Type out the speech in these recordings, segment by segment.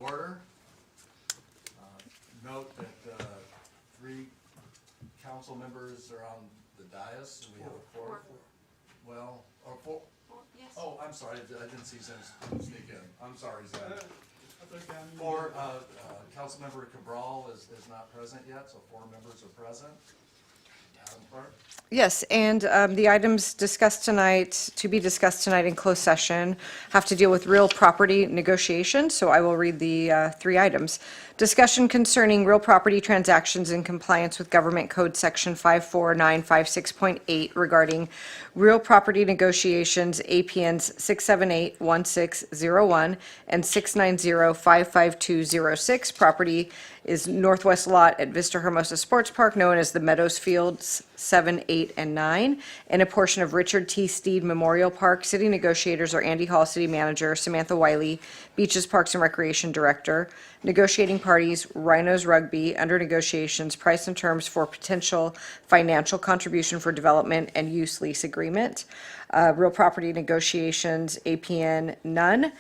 Order. Note that 3 council members are on the dais, and we have a fourth. Well, or 4. Yes. Oh, I'm sorry, I didn't see Zen sneak in. I'm sorry, Zen. 4, Councilmember Cabral is not present yet, so 4 members are present. Madam Clerk? Yes, and the items discussed tonight, to be discussed tonight in closed session, have to deal with real property negotiations, so I will read the 3 items. Discussion concerning real property transactions in compliance with Government Code Section 54956.8 regarding real property negotiations, APNs 6781601 and 690-55206. Property is northwest lot at Vista Hermosa Sports Park, known as the Meadows Fields 7, 8, and 9, and a portion of Richard T. Steed Memorial Park. City negotiators are Andy Hall, City Manager, Samantha Wiley, Beaches Parks and Recreation Director. Negotiating parties, Rhinos Rugby, under negotiations, price and terms for potential financial contribution for development and use lease agreement. Real property negotiations, APN none.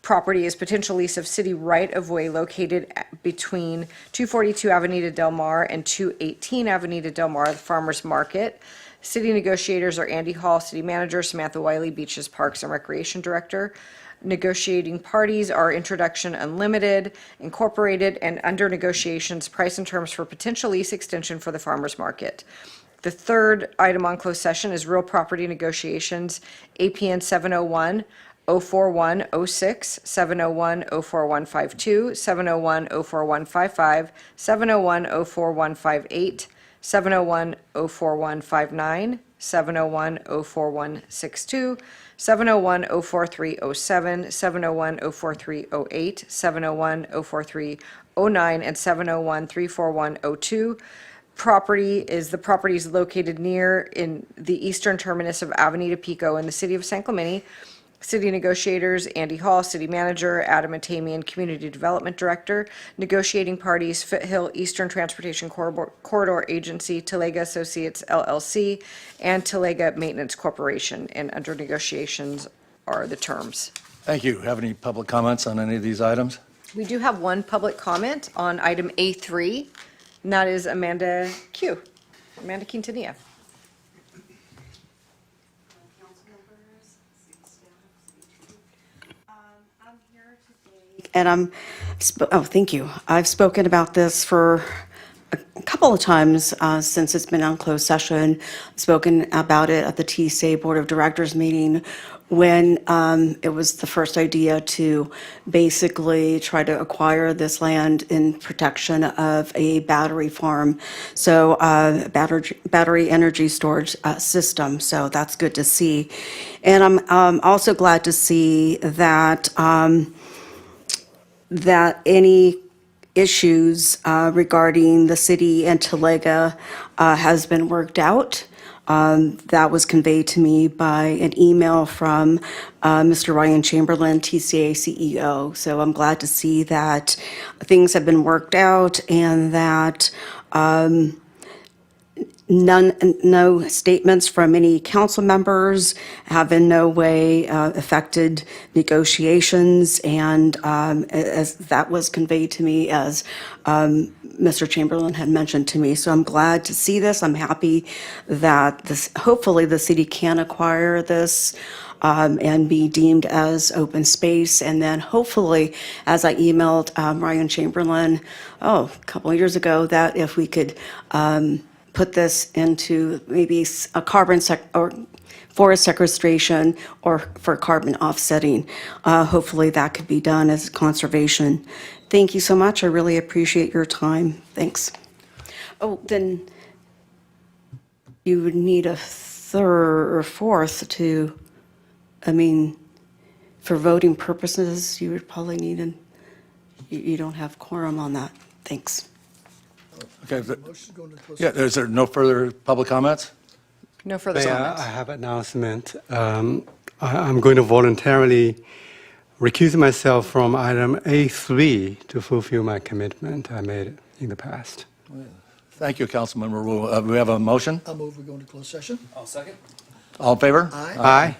Property is potential lease of city right-of-way located between 242 Avenida Del Mar and 218 Avenida Del Mar, the Farmers Market. City negotiators are Andy Hall, City Manager, Samantha Wiley, Beaches, Parks and Recreation Director. Negotiating parties are Introduction Unlimited, Incorporated, and under negotiations, price and terms for potential lease extension for the Farmers Market. The third item on closed session is real property negotiations, APN 701 04106, 701 04152, 701 04155, 701 04158, 701 04159, 701 04162, 701 04307, 701 04308, 701 04309, and 701 34102. The property is located near in the eastern terminus of Avenida Pico in the city of San Clemente. City negotiators, Andy Hall, City Manager, Adam Atamian, Community Development Director. Negotiating parties, Foothill Eastern Transportation Corridor Agency, Talega Associates LLC, and Talega Maintenance Corporation. And under negotiations are the terms. Thank you. Have any public comments on any of these items? We do have one public comment on item A3, and that is Amanda Quintanilla. I'm here today. And thank you. I've spoken about this for a couple of times since it's been on closed session. Spoken about it at the TSA Board of Directors meeting when it was the first idea to basically try to acquire this land in protection of a battery farm. So battery energy storage system. So that's good to see. And I'm also glad to see that that any issues regarding the city and Talega has been worked out. That was conveyed to me by an email from Mr. Ryan Chamberlain, TCA CEO. So I'm glad to see that things have been worked out and that no statements from any council members have in no way affected negotiations, and as that was conveyed to me as Mr. Chamberlain had mentioned to me. So I'm glad to see this. I'm happy that hopefully the city can acquire this and be deemed as open space. And then hopefully, as I emailed Ryan Chamberlain, a couple of years ago, that if we could put this into maybe a or forest sequestration or for carbon offsetting. Hopefully that could be done as conservation. Thank you so much. I really appreciate your time. Thanks. Oh, then you would need a third or fourth to, for voting purposes, you would probably need you don't have quorum on that. Thanks. Okay. Yeah, is there no further public comments? No further Mayor, comments. I have an announcement. I'm going to voluntarily recuse myself from item A3 to fulfill my commitment I made in the past. Thank you, Councilmember. We have a motion? I'll move we go into closed session. I'll second. All in favor? Aye. Aye.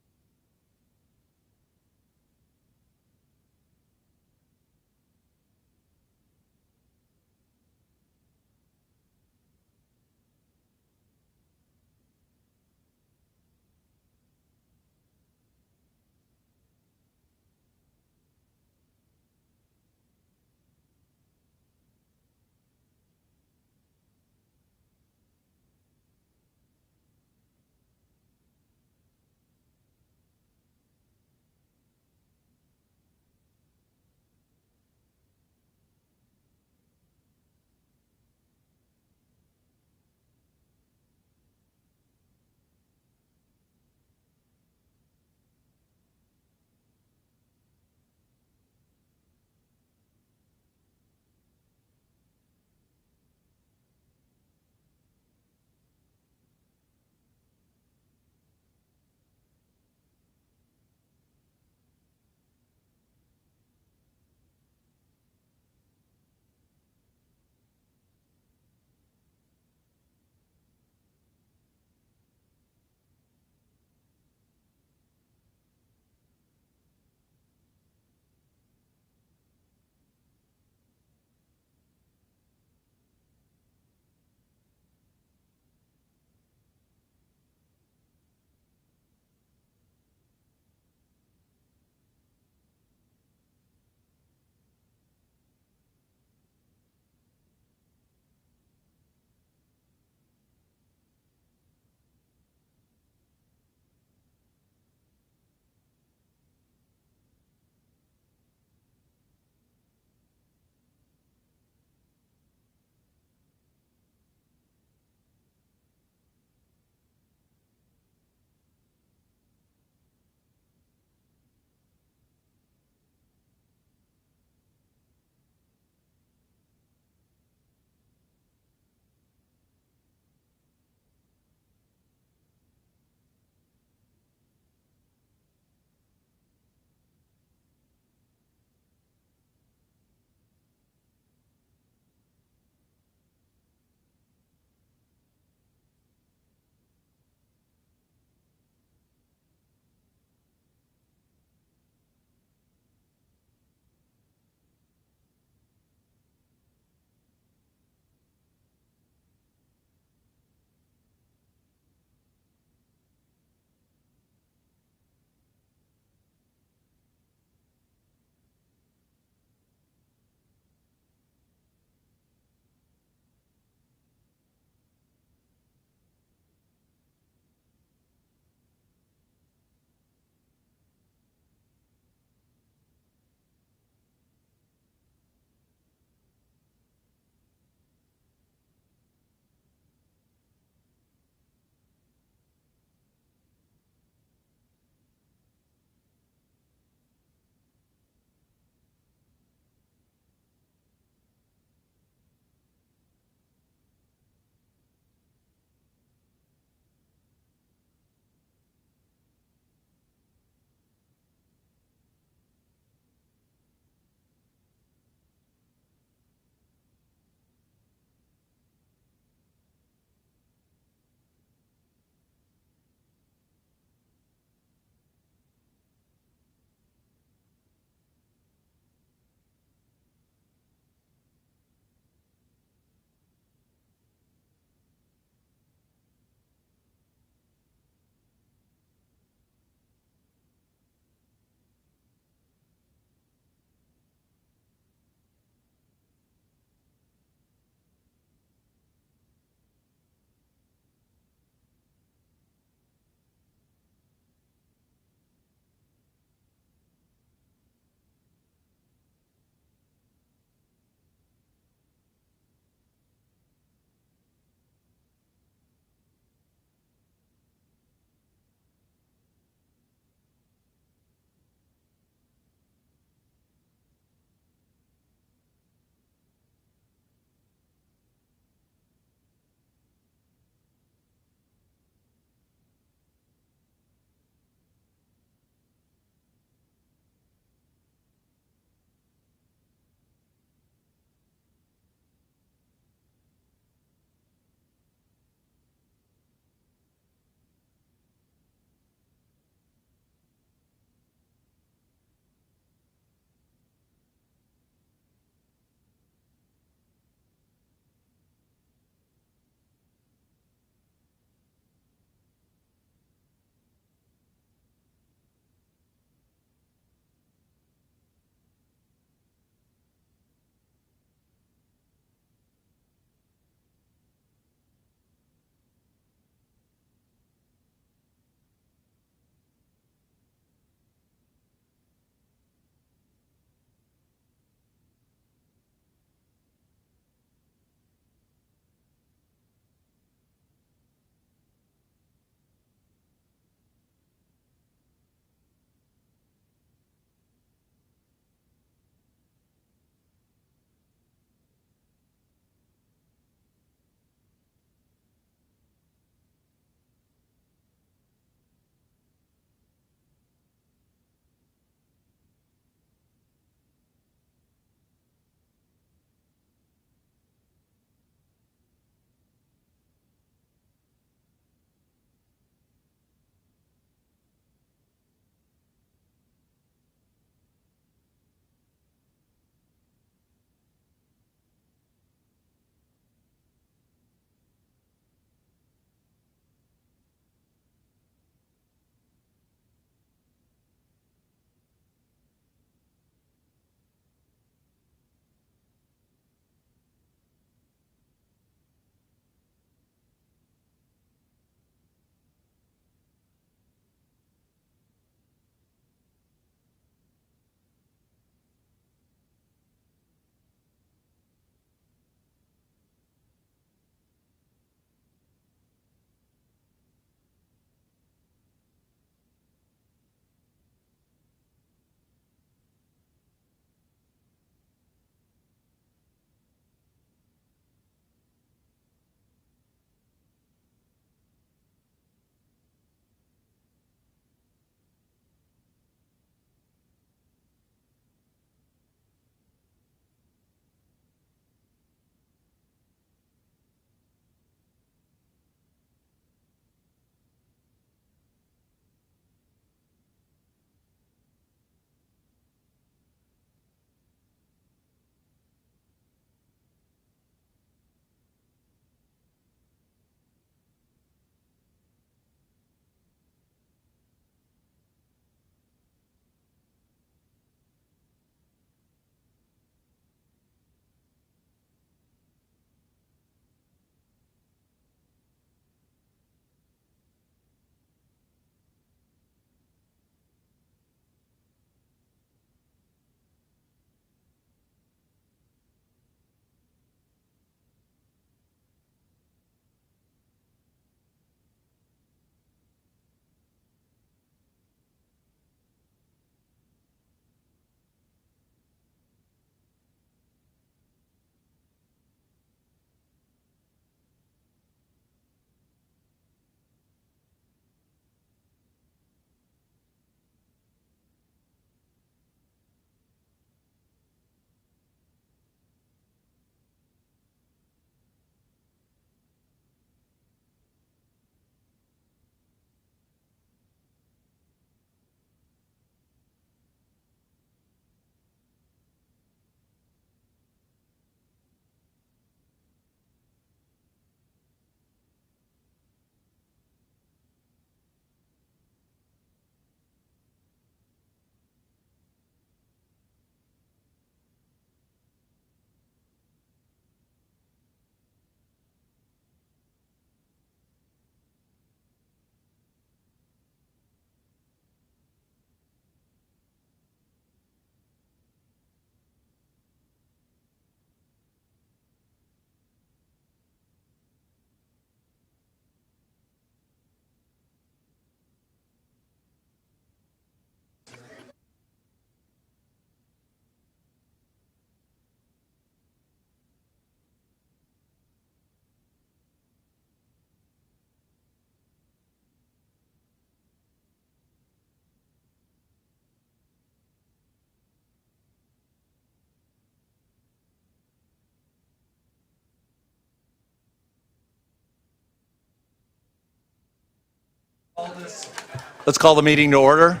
Let's call the meeting to order.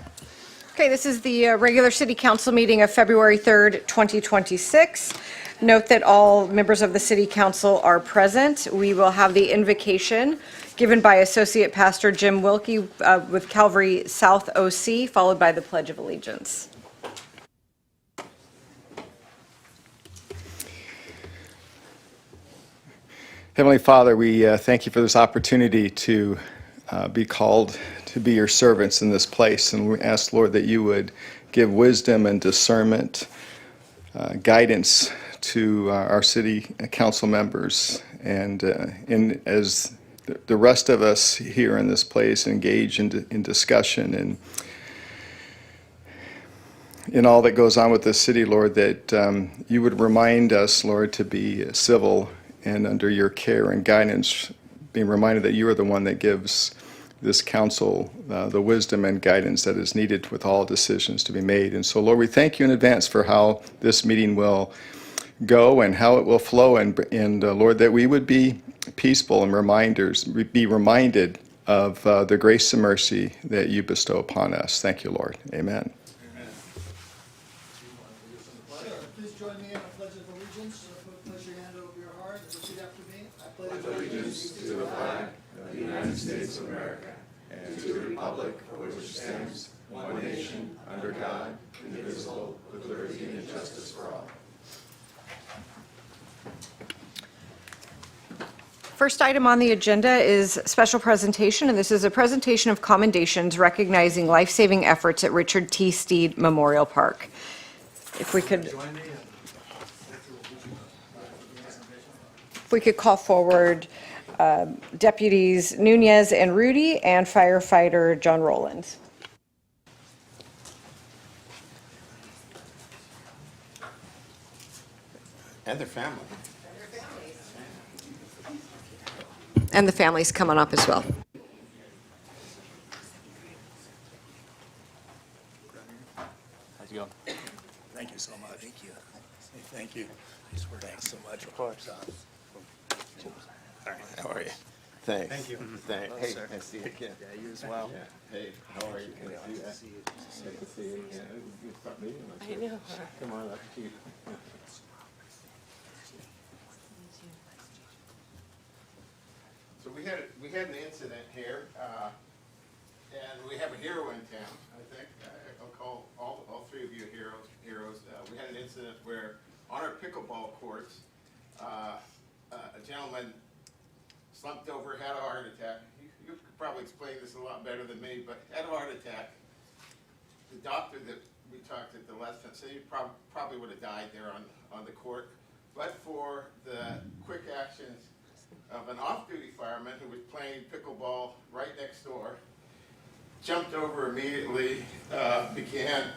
Okay, this is the regular city council meeting of February 3rd, 2026. Note that all members of the city council are present. We will have the invocation given by Associate Pastor Jim Wilkie with Calvary South OC, followed by the Pledge of Allegiance. Heavenly Father, we thank you for this opportunity to be called to be your servants in this place. And we ask, Lord, that you would give wisdom and discernment, guidance to our city council members. And as the rest of us here in this place engage in discussion and in all that goes on with this city, Lord, that you would remind us, Lord, to be civil and under your care and guidance, being reminded that you are the one that gives this council the wisdom and guidance that is needed with all decisions to be made. And so, Lord, we thank you in advance for how this meeting will go and how it will flow. And Lord, that we would be peaceful and be reminded of the grace and mercy that you bestow upon us. Thank you, Lord. Amen. Please join me in a pledge of allegiance. Place your hand over your heart and repeat after me. I pledge allegiance to the flag of the United States of America and to the republic for which it stands, one nation, under God, indivisible, with liberty and justice for all. First item on the agenda is special presentation, and this is a presentation of commendations recognizing life-saving efforts at Richard T. Steed Memorial Park. If we could call forward Deputies Nunez and Rudy and firefighter John Rowlands. And their family. And the family's coming up as well. How's it going? Thank you so much. Thank you. Thank you. Thanks so much. Of course. All right. How are you? Thanks. Thank you. Thanks. Hello, Hey, sir. nice to see you again. Yeah, you as well. Yeah. Hey, how are you? Good to see you. Good to see you. Yeah, you start meeting us. I know. Come on up to you. So we had an incident here, and we have a hero in town. I think I'll call all three of you heroes. We had an incident where on our pickleball courts, a gentleman slumped over, had a heart attack. You could probably explain this a lot better than me, but had a heart attack. The doctor that we talked at the last time said he probably would have died there on the court, but for the quick actions of an off-duty fireman who was playing pickleball right next door, jumped over immediately, began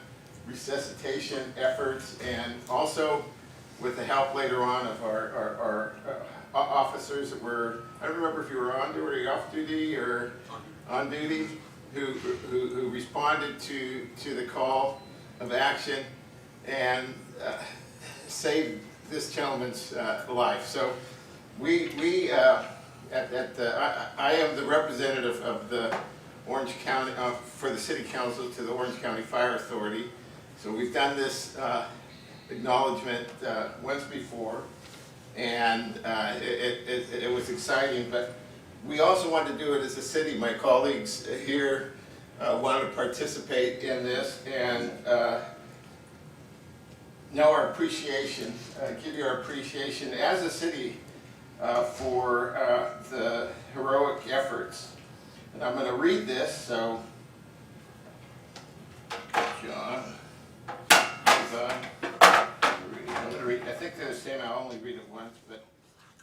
resuscitation efforts, and also with the help later on of our officers that were, I don't remember if you were on duty or off duty or on duty, who responded to the call of action and saved this gentleman's life. So I am the representative of the Orange County, for the City Council to the Orange County Fire Authority. So we've done this acknowledgement once before, and it was exciting, but we also wanted to do it as a city. My colleagues here wanted to participate in this and know our appreciation, give you our appreciation as a city for the heroic efforts. And I'm going to read this, so John, I'm going to read, I think they're saying I'll only read it once, but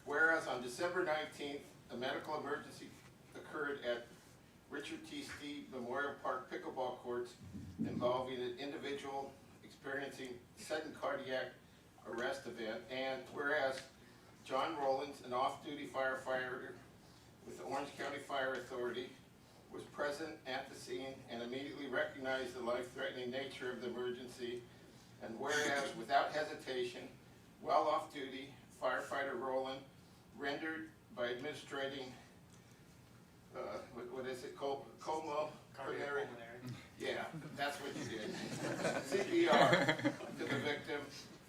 whereas on December 19th, a medical emergency occurred at Richard T. Steed Memorial Park pickleball courts involving an individual experiencing sudden cardiac arrest event, and whereas John Rowlands, an off-duty firefighter with the Orange County Fire Authority, was present at the scene and immediately recognized the life-threatening nature of the emergency, and whereas without hesitation, while off-duty, firefighter Rowland rendered by administering what is it, pulmonary? Yeah, that's what you did. CPR to the victim,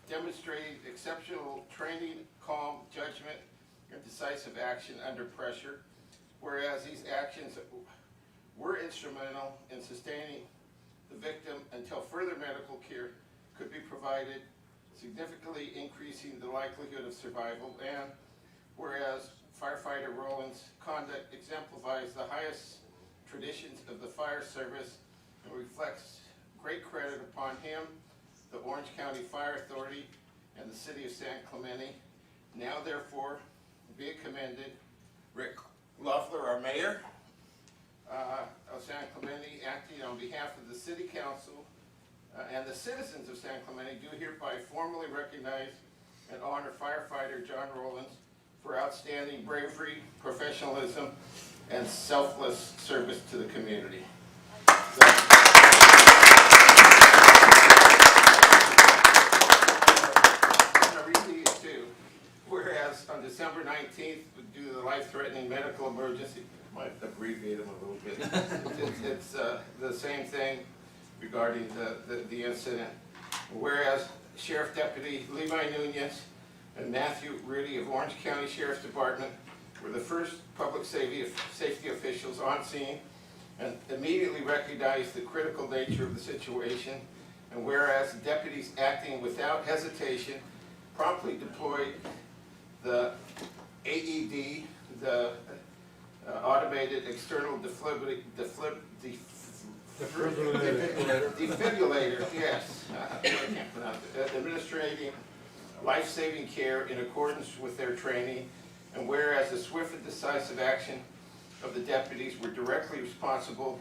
demonstrating exceptional training, calm judgment, and decisive action under pressure. Whereas these actions were instrumental in sustaining the victim until further medical care could be provided, significantly increasing the likelihood of survival. And whereas firefighter Rowland's conduct exemplifies the highest traditions of the fire service and reflects great credit upon him, the Orange County Fire Authority, and the City of San Clemente. Now therefore, be it commended, Rick Loeffler, our mayor of San Clemente, acting on behalf of the City Council and the citizens of San Clemente, do hereby formally recognize and honor firefighter John Rowlands for outstanding bravery, professionalism, and selfless service to the community. Whereas on December 19th, due to the life-threatening medical emergency, I might abbreviate them a little bit. It's the same thing regarding the incident. Whereas Sheriff Deputy Levi Nunez and Matthew Rudy of Orange County Sheriff's Department were the first public safety officials on scene and immediately recognized the critical nature of the situation. And whereas the deputies, acting without hesitation, promptly deployed the AED, the automated external defibrillator, yes, I can't pronounce it, administrating life-saving care in accordance with their training. And whereas the swift and decisive action of the deputies were directly responsible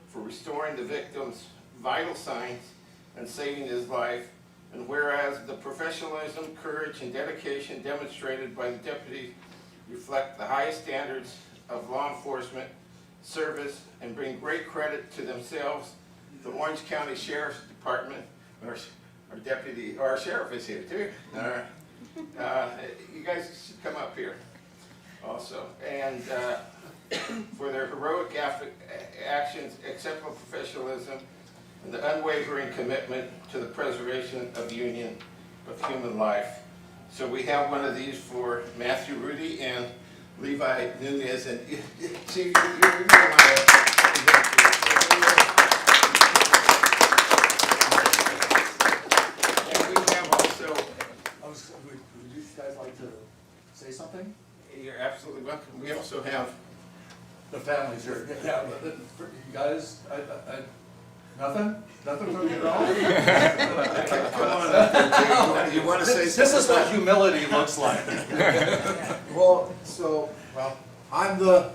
for restoring the victim's vital signs and saving his life. And whereas the professionalism, courage, and dedication demonstrated by the deputies reflect the highest standards of law enforcement service and bring great credit to themselves, the Orange County Sheriff's Department, our sheriff is here too. You guys should come up here also. And for their heroic actions, exceptional professionalism, and the unwavering commitment to the preservation of the union of human life. So we have one of these for Matthew Rudy and Levi Nunez. And see, you're and we have also, would you guys like to say something? you're absolutely welcome. We also have The families here. Yeah, but you guys, nothing? Nothing from you at all? come on up. Do you want to say something? This is what humility looks like. Well, I'm the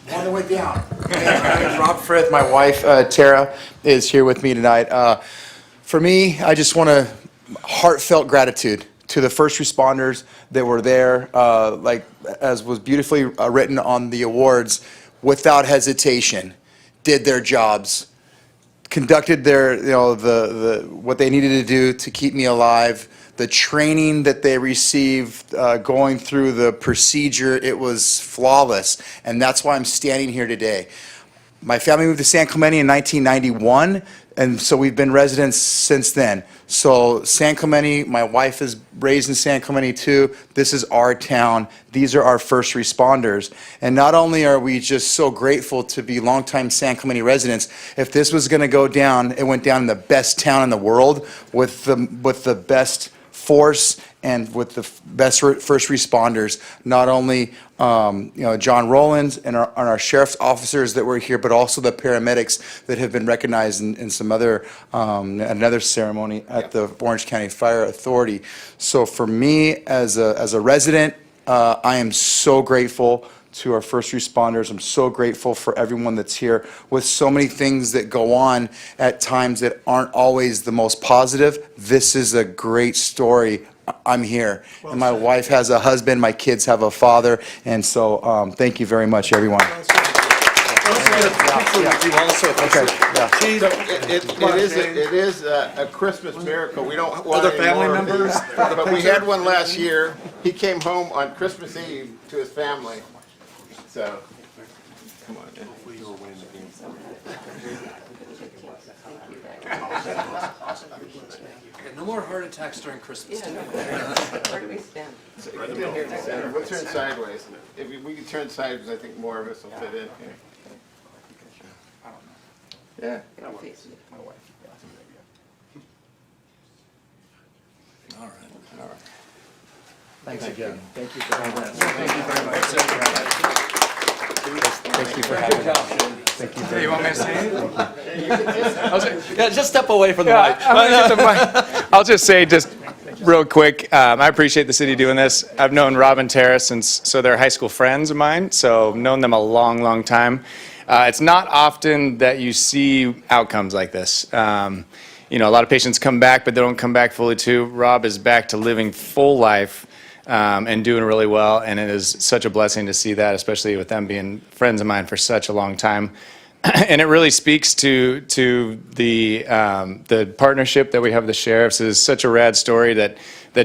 one that went down. My name's Rob Frith. My wife, Tara, is here with me tonight. For me, I just want to heartfelt gratitude to the first responders that were there, like as was beautifully written on the awards, without hesitation, did their jobs, conducted their, the what they needed to do to keep me alive. The training that they received, going through the procedure, it was flawless, and that's why I'm standing here today. My family moved to San Clemente in 1991, and so we've been residents since then. So San Clemente, my wife is raised in San Clemente too. This is our town. These are our first responders. And not only are we just so grateful to be longtime San Clemente residents, if this was going to go down, it went down in the best town in the world with the best force and with the best first responders, not only John Rowlands and our sheriff's officers that were here, but also the paramedics that have been recognized in some other another ceremony at the Orange County Fire Authority. So for me as a resident, I am so grateful to our first responders. I'm so grateful for everyone that's here with so many things that go on at times that aren't always the most positive. This is a great story. I'm here. And my wife has a husband, my kids have a father, and so thank you very much, everyone. It is a Christmas miracle. We don't want Other family any more. members? But we had one last year. He came home on Christmas Eve to his family. So, Come on, man. No more heart attacks during Christmas. Where do we stand? We'll turn sideways. If we can turn sideways, I think more of us will fit in here. Yeah. All right. All right. Thanks again. Thank you for having us. Thank you very much. Thank you for having us. Thank you very much. You want me to say it? Yeah, just step away from the mic. I'm gonna get the mic. I'll just say, just real quick, I appreciate the city doing this. I've known Rob and Tara so they're high school friends of mine, so I've known them a long, long time. It's not often that you see outcomes like this. You know, a lot of patients come back, but they don't come back fully too. Rob is back to living full life and doing really well, and it is such a blessing to see that, especially with them being friends of mine for such a long time. And it really speaks to the partnership that we have with the sheriffs. It is such a rad story that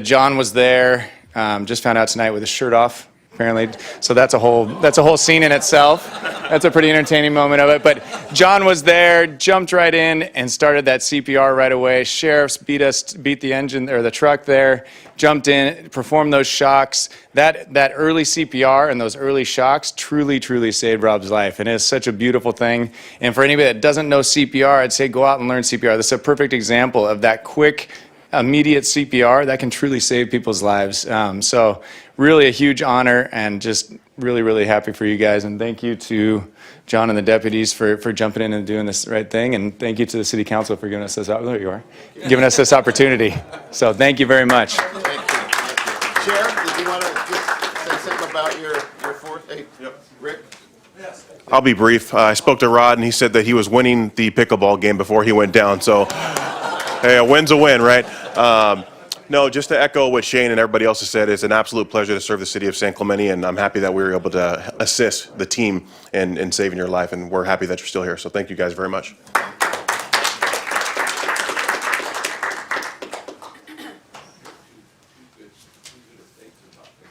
John was there. Just found out tonight with his shirt off, apparently. So that's a whole scene in itself. That's a pretty entertaining moment of it. But John was there, jumped right in, and started that CPR right away. Sheriffs beat the engine or the truck there, jumped in, performed those shocks. That early CPR and those early shocks truly, truly saved Rob's life, and it's such a beautiful thing. And for anybody that doesn't know CPR, I'd say go out and learn CPR. This is a perfect example of that quick, immediate CPR that can truly save people's lives. So really a huge honor, and just really, really happy for you guys. And thank you to John and the deputies for jumping in and doing this right thing. And thank you to the city council for giving us this, there you are, giving us this opportunity. So thank you very much. Thank you. Sheriff, did you want to just say something about your fourth? Hey, Rick? I'll be brief. I spoke to Rod, and he said that he was winning the pickleball game before he went down. So, hey, a win's a win, right? No, just to echo what Shane and everybody else has said, it's an absolute pleasure to serve the city of San Clemente, and I'm happy that we were able to assist the team in saving your life, and we're happy that you're still here. So thank you guys very much.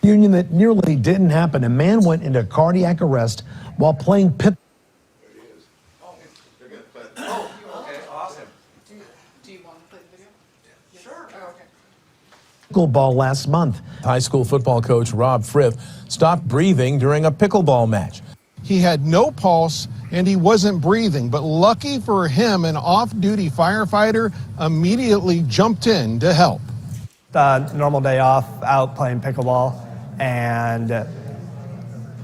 Union that nearly didn't happen. A man went into cardiac arrest while playing pickleball last month. High school football coach Rob Frith stopped breathing during a pickleball match. He had no pulse and he wasn't breathing, but lucky for him, an off-duty firefighter immediately jumped in to help. Normal day off, out playing pickleball, and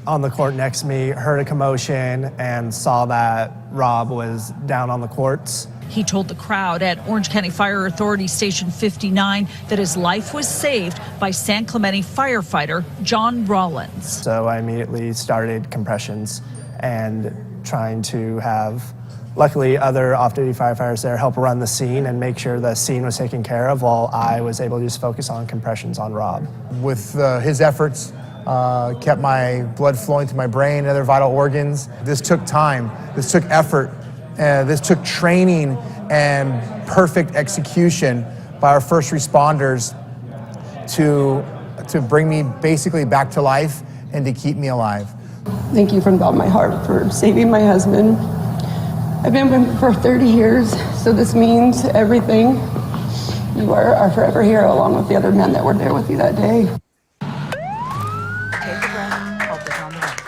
on the court next to me, heard a commotion and saw that Rob was down on the courts. He told the crowd at Orange County Fire Authority Station 59 that his life was saved by San Clemente firefighter John Rollins. So I immediately started compressions and trying to have, luckily, other off-duty firefighters there help run the scene and make sure the scene was taken care of while I was able to just focus on compressions on Rob. With his efforts, kept my blood flowing to my brain and other vital organs. This took time, this took effort, this took training and perfect execution by our first responders to bring me basically back to life and to keep me alive. Thank you from the bottom of my heart for saving my husband. I've been with him for 30 years, so this means everything. You are our forever hero, along with the other men that were there with you that day. Take a breath, hold it on the right.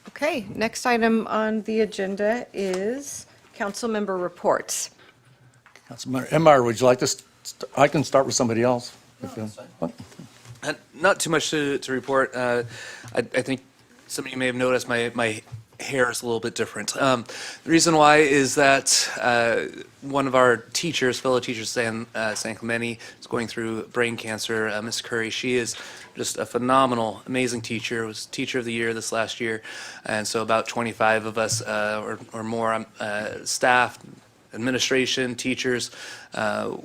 Okay, next item on the agenda is council member reports. Councilmember Emmeyer, would you like to, I can start with somebody else. Not too much to report. I think some of you may have noticed my hair is a little bit different. The reason why is that one of our teachers, fellow teachers, San Clemente, is going through brain cancer. Ms. Curry, she is just a phenomenal, amazing teacher. Was Teacher of the Year this last year. And so about 25 of us or more staff, administration, teachers,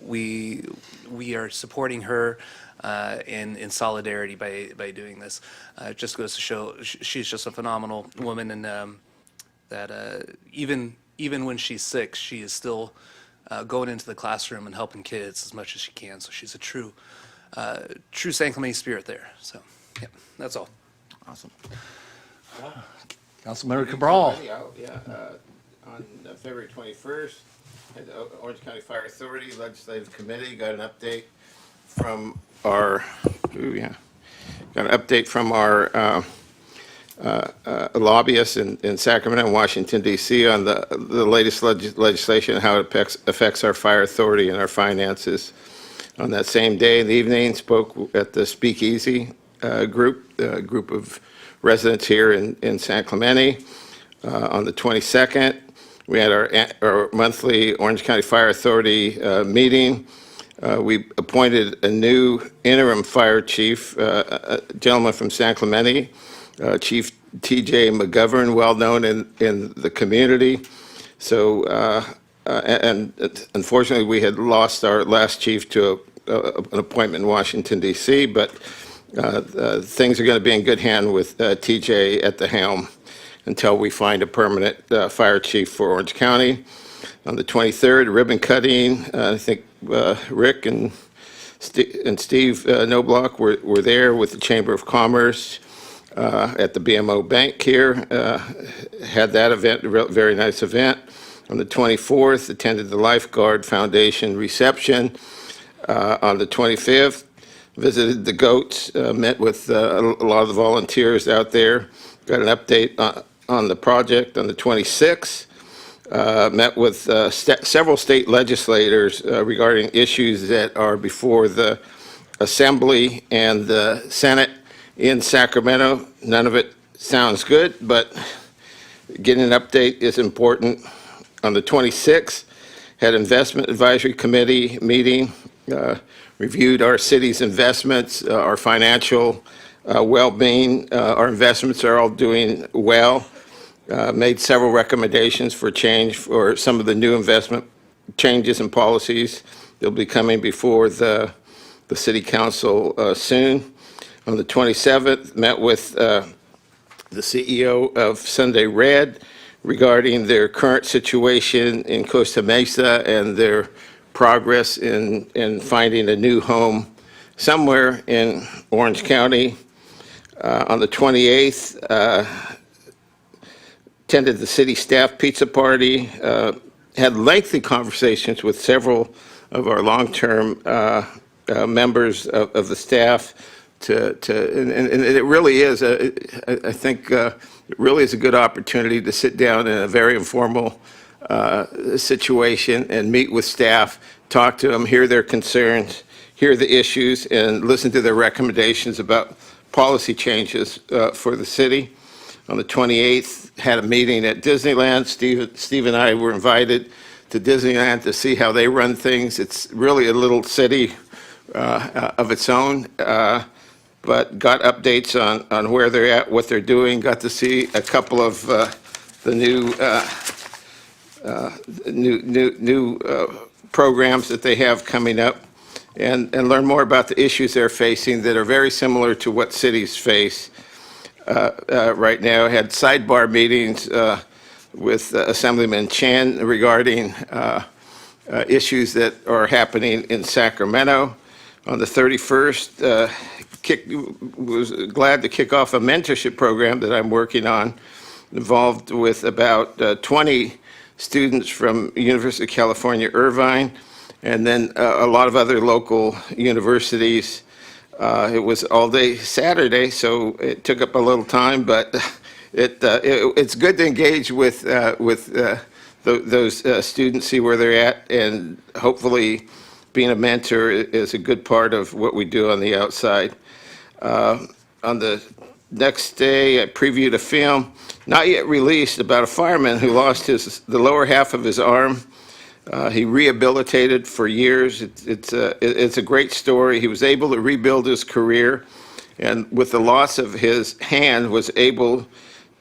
we are supporting her in solidarity by doing this. It just goes to show she's just a phenomenal woman, and that even when she's sick, she is still going into the classroom and helping kids as much as she can. So she's a true true San Clemente spirit there. So, yeah, that's all. Awesome. Councilmember Cabral. On February 21st, had the Orange County Fire Authority Legislative Committee got an update from our, lobbyists in Sacramento and Washington, D.C. on the latest legislation and how it affects our fire authority and our finances. On that same day in the evening, spoke at the Speakeasy group of residents here in San Clemente. On the 22nd, we had our monthly Orange County Fire Authority meeting. We appointed a new interim fire chief, a gentleman from San Clemente, Chief T.J. McGovern, well-known in the community. So, and unfortunately, we had lost our last chief to an appointment in Washington, D.C., but things are going to be in good hand with T.J. at the helm until we find a permanent fire chief for Orange County. On the 23rd, ribbon cutting, I think Rick and Steve Knobloch were there with the Chamber of Commerce at the BMO Bank here. Had that event, a very nice event. On the 24th, attended the Lifeguard Foundation reception. On the 25th, visited the goats, met with a lot of the volunteers out there, got an update on the project. On the 26th, met with several state legislators regarding issues that are before the Assembly and the Senate in Sacramento. None of it sounds good, but getting an update is important. On the 26th, had Investment Advisory Committee meeting, reviewed our city's investments, our financial well-being. Our investments are all doing well. Made several recommendations for change for some of the new investment changes and policies. They'll be coming before the City Council soon. On the 27th, met with the CEO of Sunday Red regarding their current situation in Costa Mesa and their progress in finding a new home somewhere in Orange County. On the 28th, attended the city staff pizza party, had lengthy conversations with several of our long-term members of the staff and it really is, I think, it really is a good opportunity to sit down in a very informal situation and meet with staff, talk to them, hear their concerns, hear the issues, and listen to their recommendations about policy changes for the city. On the 28th, had a meeting at Disneyland. Steve and I were invited to Disneyland to see how they run things. It's really a little city of its own, but got updates on where they're at, what they're doing. Got to see a couple of the new programs that they have coming up, and learn more about the issues they're facing that are very similar to what cities face right now. Had sidebar meetings with Assemblyman Chen regarding issues that are happening in Sacramento. On the 31st, was glad to kick off a mentorship program that I'm working on, involved with about 20 students from University of California, Irvine, and then a lot of other local universities. It was all day Saturday, so it took up a little time, but it's good to engage with those students, see where they're at, and hopefully being a mentor is a good part of what we do on the outside. On the next day, I previewed a film, not yet released, about a fireman who lost the lower half of his arm. He rehabilitated for years. It's a great story. He was able to rebuild his career, and with the loss of his hand, was able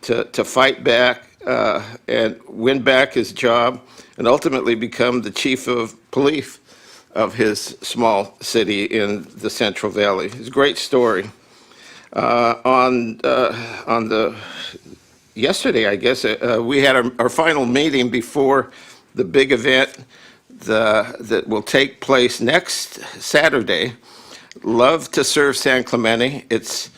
to fight back and win back his job, and ultimately become the chief of police of his small city in the Central Valley. It's a great story. Yesterday, I guess, we had our final meeting before the big event that will take place next Saturday, Love to Serve San Clemente. It's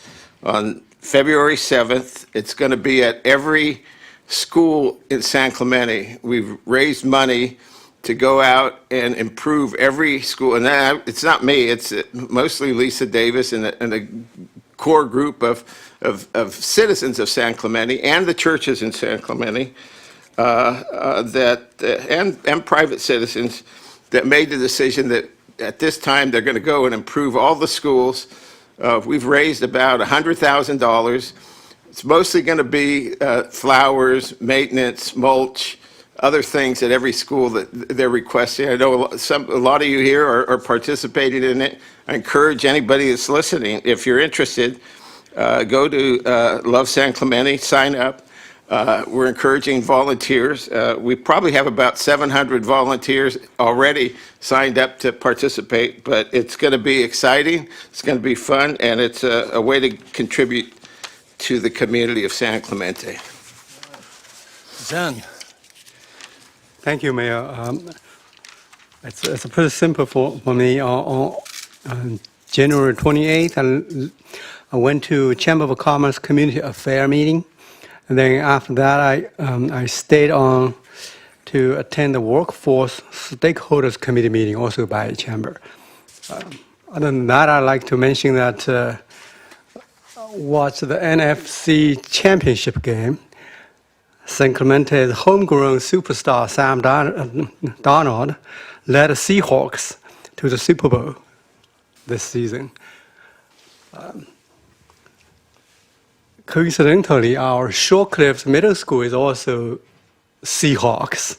on February 7th. It's going to be at every school in San Clemente. We've raised money to go out and improve every school. And that, it's not me, it's mostly Lisa Davis and a core group of citizens of San Clemente and the churches in San Clemente and private citizens that made the decision that at this time they're going to go and improve all the schools. We've raised about $100,000. It's mostly going to be flowers, maintenance, mulch, other things at every school that they're requesting. I know a lot of you here are participating in it. I encourage anybody that's listening, if you're interested, go to Love San Clemente, sign up. We're encouraging volunteers. We probably have about 700 volunteers already signed up to participate, but it's going to be exciting, it's going to be fun, and it's a way to contribute to the community of San Clemente. Zen. Thank you, Mayor. It's pretty simple for me. On January 28th, I went to Chamber of Commerce Community Affair meeting. And then after that, I stayed on to attend the Workforce Stakeholders Committee meeting, also by Chamber. Other than that, I'd like to mention that watched the NFC Championship game. San Clemente's homegrown superstar Sam Darnold led the Seahawks to the Super Bowl this season. Coincidentally, our Short Cliffs Middle School is also Seahawks,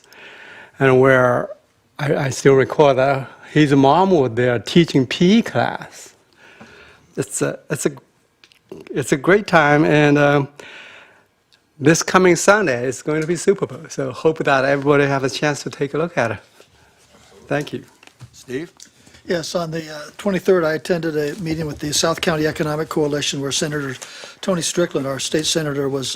and where I still recall that his mom was there teaching PE class. It's a great time, and this coming Sunday is going to be Super Bowl, so hope that everybody has a chance to take a look at it. Thank you. Steve? Yes, on the 23rd, I attended a meeting with the South County Economic Coalition where Senator Tony Strickland, our state senator, was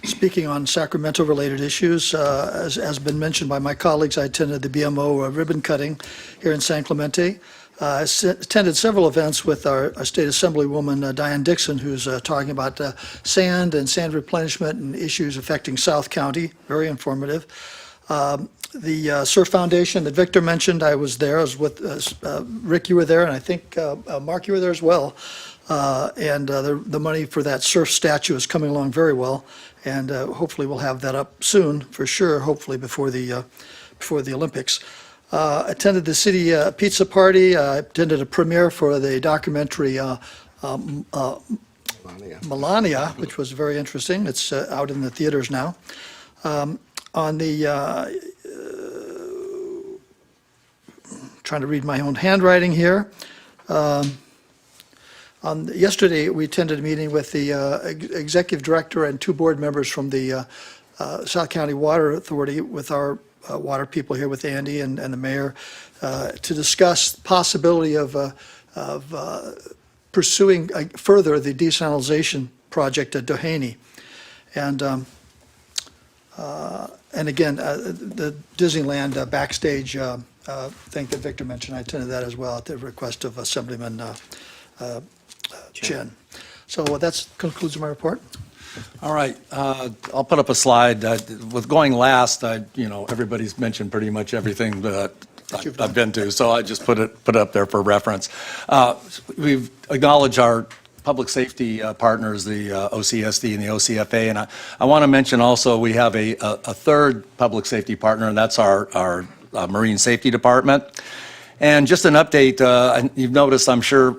speaking on Sacramento-related issues. As has been mentioned by my colleagues, I attended the BMO ribbon cutting here in San Clemente. I attended several events with our state assemblywoman, Diane Dixon, who's talking about sand and sand replenishment and issues affecting South County. Very informative. The Surf Foundation that Victor mentioned, I was there. I was with Rick, you were there, and I think Mark, you were there as well. And the money for that surf statue is coming along very well, and hopefully we'll have that up soon, for sure. Hopefully before the Olympics. Attended the city pizza party. Attended a premiere for the documentary Melania, which was very interesting. It's out in the theaters now. On the trying to read my own handwriting here. Yesterday, we attended a meeting with the executive director and two board members from the South County Water Authority with our water people here with Andy and the mayor to discuss the possibility of pursuing further the desalination project at Doheny. And again, the Disneyland backstage thing that Victor mentioned, I attended that as well at the request of Assemblyman Chen. So that concludes my report. All right, I'll put up a slide. With going last, everybody's mentioned pretty much everything that I've been to, so I just put it up there for reference. We've acknowledged our public safety partners, the OCSD and the OCFA, and I want to mention also we have a third public safety partner, and that's our Marine Safety Department. And just an update, you've noticed, I'm sure,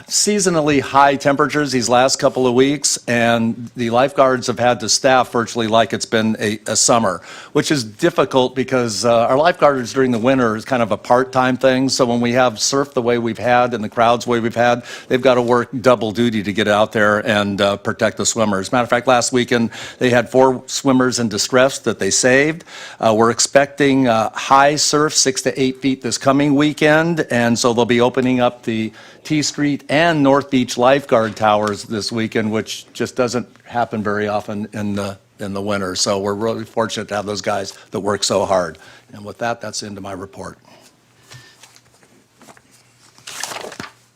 seasonally high temperatures these last couple of weeks, and the lifeguards have had to staff virtually like it's been a summer, which is difficult because our lifeguards during the winter is kind of a part-time thing. So when we have surf the way we've had and the crowds the way we've had, they've got to work double duty to get out there and protect the swimmers. Matter of fact, last weekend they had 4 swimmers in distress that they saved. We're expecting high surf, 6 to 8 feet this coming weekend, and so they'll be opening up the T Street and North Beach lifeguard towers this weekend, which just doesn't happen very often in the winter. So we're really fortunate to have those guys that work so hard. And with that, that's the end of my report.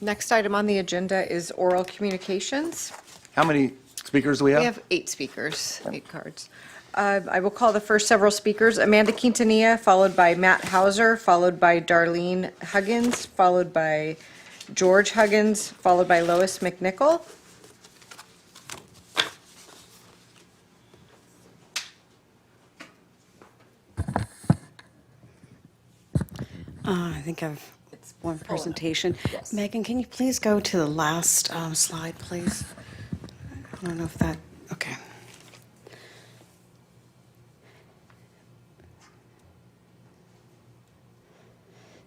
Next item on the agenda is oral communications. How many speakers do we have? We have 8 speakers, 8 cards. I will call the first several speakers. Amanda Quintanilla, followed by Matt Hauser, followed by Darlene Huggins, followed by George Huggins, followed by Lois McNichol. I think I've one presentation. Megan, can you please go to the last slide, please? I don't know if that, okay.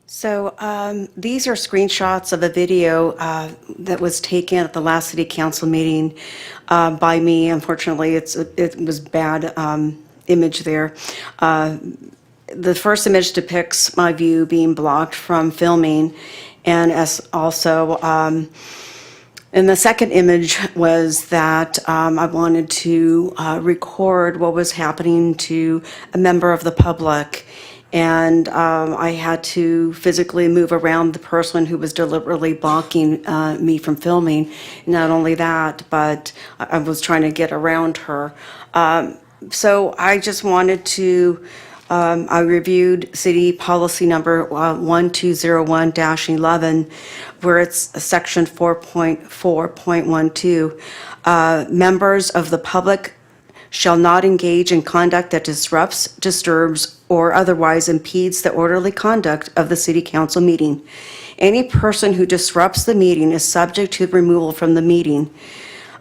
So these are screenshots of a video that was taken at the last city council meeting by me. Unfortunately, it was bad image there. The first image depicts my view being blocked from filming, and as also, and the second image was that I wanted to record what was happening to a member of the public, and I had to physically move around the person who was deliberately blocking me from filming. Not only that, but I was trying to get around her. So I just wanted to. I reviewed city policy number 1201-11, where it's section 4.4.12. Members of the public shall not engage in conduct that disrupts, disturbs, or otherwise impedes the orderly conduct of the city council meeting. Any person who disrupts the meeting is subject to removal from the meeting.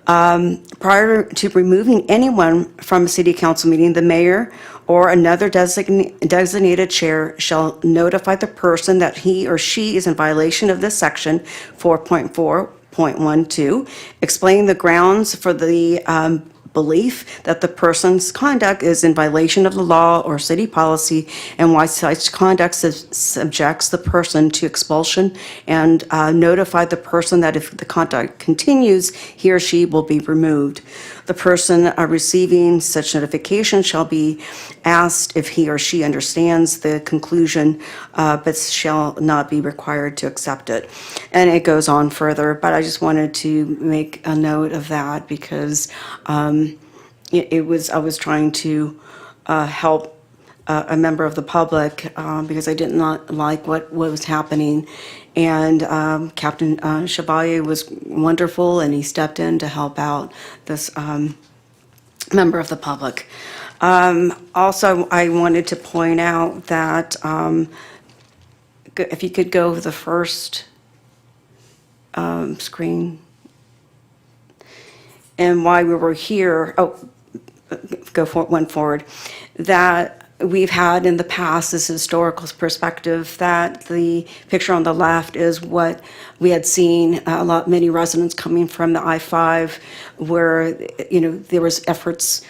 Prior to removing anyone from a city council meeting, the mayor or another designated chair shall notify the person that he or she is in violation of this section 4.4.12, explain the grounds for the belief that the person's conduct is in violation of the law or city policy, and why such conduct subjects the person to expulsion, and notify the person that if the conduct continues, he or she will be removed. The person receiving such notification shall be asked if he or she understands the conclusion, but shall not be required to accept it. And it goes on further, but I just wanted to make a note of that because I was trying to help a member of the public because I did not like what was happening. And Captain Chevalier was wonderful, and he stepped in to help out this member of the public. Also, I wanted to point out that if you could go to the first screen, and why we were here, went forward, that we've had in the past this historical perspective that the picture on the left is what we had seen many residents coming from the I-5 where, there was efforts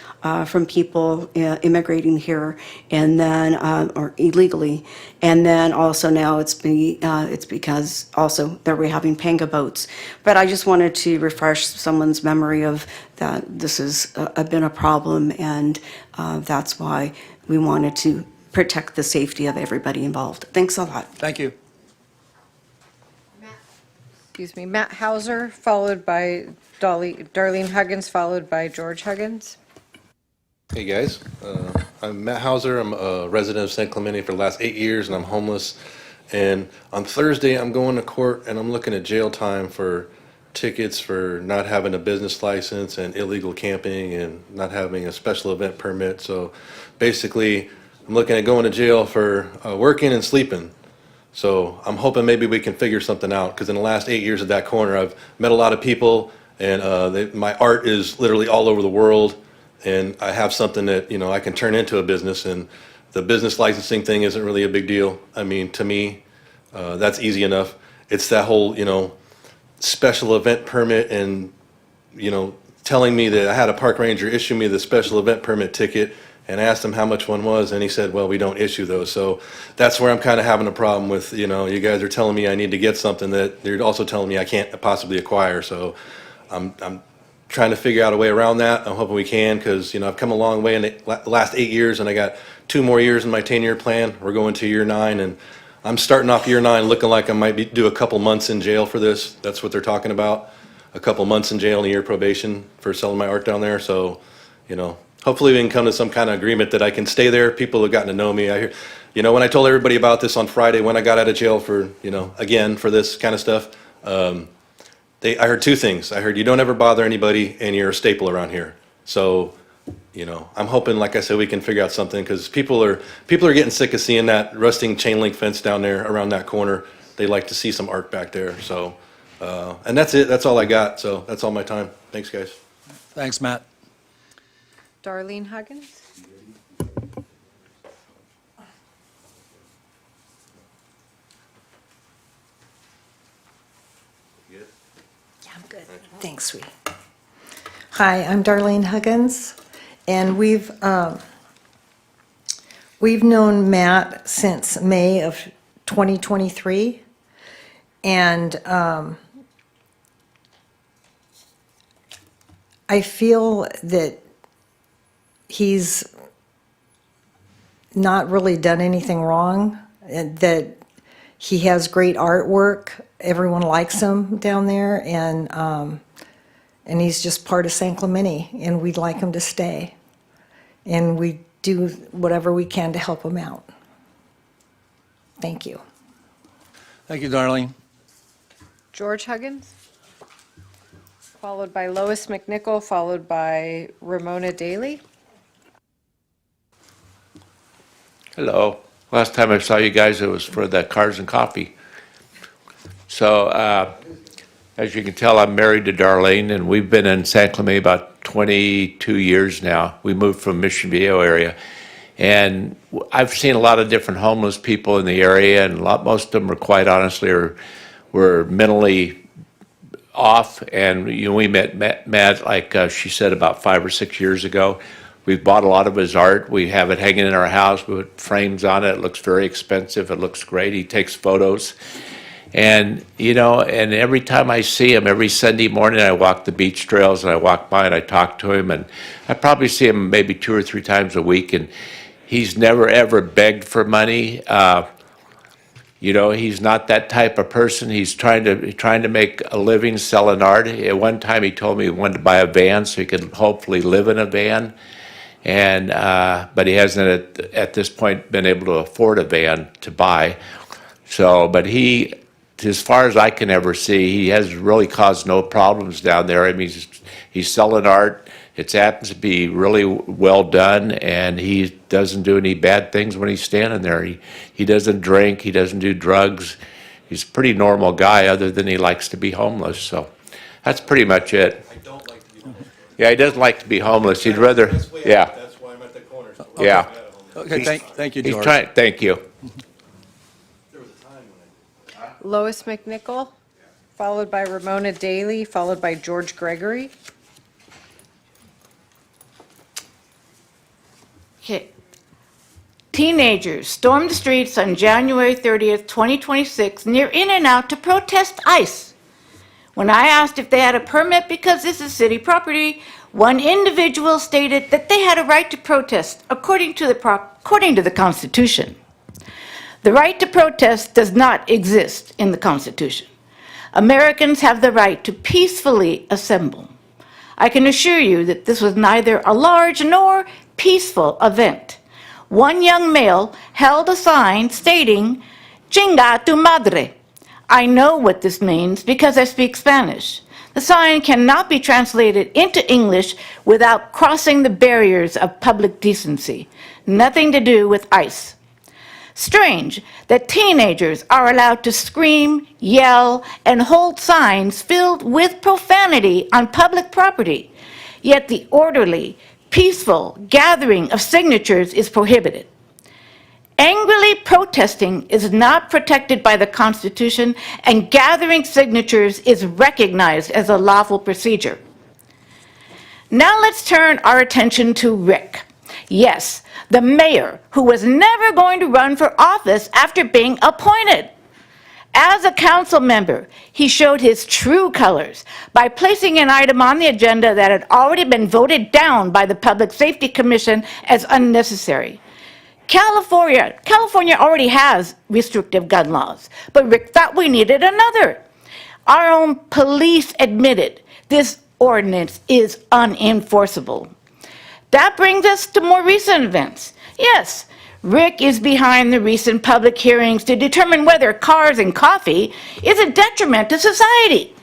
from people immigrating here and then, or illegally. And then also now it's because also that we're having panga boats. But I just wanted to refresh someone's memory of that this has been a problem, and that's why we wanted to protect the safety of everybody involved. Thanks a lot. Thank you. Matt Hauser, followed by Darlene Huggins, followed by George Huggins. Hey guys, I'm Matt Hauser. I'm a resident of San Clemente for the last 8 years, and I'm homeless. And on Thursday, I'm going to court, and I'm looking at jail time for tickets for not having a business license and illegal camping and not having a special event permit. So basically, I'm looking at going to jail for working and sleeping. So I'm hoping maybe we can figure something out, because in the last 8 years at that corner, I've met a lot of people, and my art is literally all over the world, and I have something that I can turn into a business, and the business licensing thing isn't really a big deal. I mean, to me, that's easy enough. It's that whole special event permit, and telling me that I had a park ranger issue me the special event permit ticket, and asked him how much one was, and he said, well, we don't issue those. So that's where I'm kind of having a problem with, you guys are telling me I need to get something that you're also telling me I can't possibly acquire. So I'm trying to figure out a way around that. I'm hoping we can, because I've come a long way in the last 8 years, and I got 2 more years in my 10-year plan. We're going to year 9, and I'm starting off year 9 looking like I might do a couple months in jail for this. That's what they're talking about. A couple months in jail and a year probation for selling my art down there. So, hopefully we can come to some kind of agreement that I can stay there. People have gotten to know me. I hear, when I told everybody about this on Friday when I got out of jail for, again, for this kind of stuff, I heard 2 things. I heard you don't ever bother anybody and you're a staple around here. So, I'm hoping, like I said, we can figure out something because people are getting sick of seeing that rusting chain link fence down there around that corner. They like to see some art back there. So, and that's it. That's all I got. So that's all my time. Thanks, guys. Thanks, Matt. Darlene Huggins? Yeah, I'm good. Thanks, sweetie. Hi, I'm Darlene Huggins, and we've known Matt since May of 2023, and I feel that he's not really done anything wrong, and that he has great artwork. Everyone likes him down there, and he's just part of San Clemente, and we'd like him to stay. And we do whatever we can to help him out. Thank you. Thank you, Darlene. George Huggins? Followed by Lois McNichol, followed by Ramona Daly. Hello. Last time I saw you guys, it was for the Cars and Coffee. So, as you can tell, I'm married to Darlene, and we've been in San Clemente about 22 years now. We moved from Mission Viejo area. And I've seen a lot of different homeless people in the area, and most of them are, quite honestly, were mentally off. And we met Matt, like she said, about 5 or 6 years ago. We've bought a lot of his art. We have it hanging in our house. We put frames on it. It looks very expensive. It looks great. He takes photos. And, and every time I see him, every Sunday morning, I walk the beach trails, and I walk by and I talk to him. And I probably see him maybe 2 or 3 times a week. And he's never, ever begged for money. He's not that type of person. He's trying to make a living selling art. At one time, he told me he wanted to buy a van so he could hopefully live in a van. And but he hasn't at this point been able to afford a van to buy. So, but he, as far as I can ever see, he has really caused no problems down there. I mean, he's selling art. It happens to be really well done, and he doesn't do any bad things when he's standing there. He doesn't drink. He doesn't do drugs. He's a pretty normal guy, other than he likes to be homeless. So that's pretty much it. I don't like to be homeless. Yeah, he doesn't like to be homeless. He'd rather, yeah. That's why I'm at the corner. Yeah. Okay, thank you, George. Thank you. Lois McNichol, followed by Ramona Daly, followed by George Gregory. Okay. Teenagers stormed the streets on January 30th, 2026, near In-N-Out to protest ICE. When I asked if they had a permit because this is city property, one individual stated that they had a right to protest according to the Constitution. The right to protest does not exist in the Constitution. Americans have the right to peacefully assemble. I can assure you that this was neither a large nor peaceful event. One young male held a sign stating, "Chinga tu madre." I know what this means because I speak Spanish. The sign cannot be translated into English without crossing the barriers of public decency. Nothing to do with ICE. Strange that teenagers are allowed to scream, yell, and hold signs filled with profanity on public property, yet the orderly, peaceful gathering of signatures is prohibited. Angrily protesting is not protected by the Constitution, and gathering signatures is recognized as a lawful procedure. Now let's turn our attention to Rick. Yes, the mayor who was never going to run for office after being appointed. As a council member, he showed his true colors by placing an item on the agenda that had already been voted down by the Public Safety Commission as unnecessary. California already has restrictive gun laws, but Rick thought we needed another. Our own police admitted this ordinance is unenforceable. That brings us to more recent events. Yes, Rick is behind the recent public hearings to determine whether cars and coffee is a detriment to society.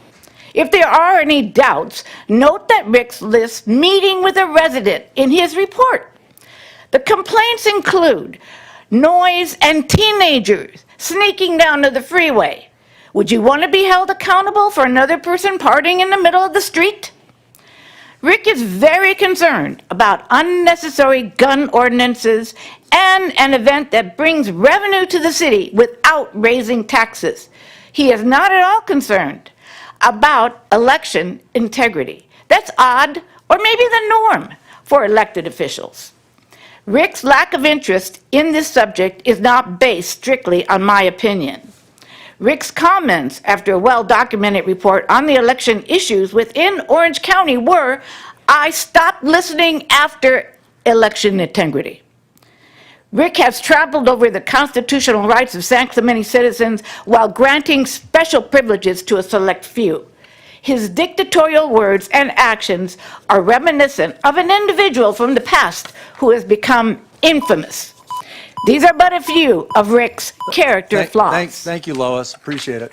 If there are any doubts, note that Rick lists meeting with a resident in his report. The complaints include noise and teenagers sneaking down to the freeway. Would you want to be held accountable for another person partying in the middle of the street? Rick is very concerned about unnecessary gun ordinances and an event that brings revenue to the city without raising taxes. He is not at all concerned about election integrity. That's odd, or maybe the norm for elected officials. Rick's lack of interest in this subject is not based strictly on my opinion. Rick's comments after a well-documented report on the election issues within Orange County were, "I stopped listening after election integrity." Rick has traveled over the constitutional rights of San Clemente citizens while granting special privileges to a select few. His dictatorial words and actions are reminiscent of an individual from the past who has become infamous. These are but a few of Rick's character flaws. Thank you, Lois. Appreciate it.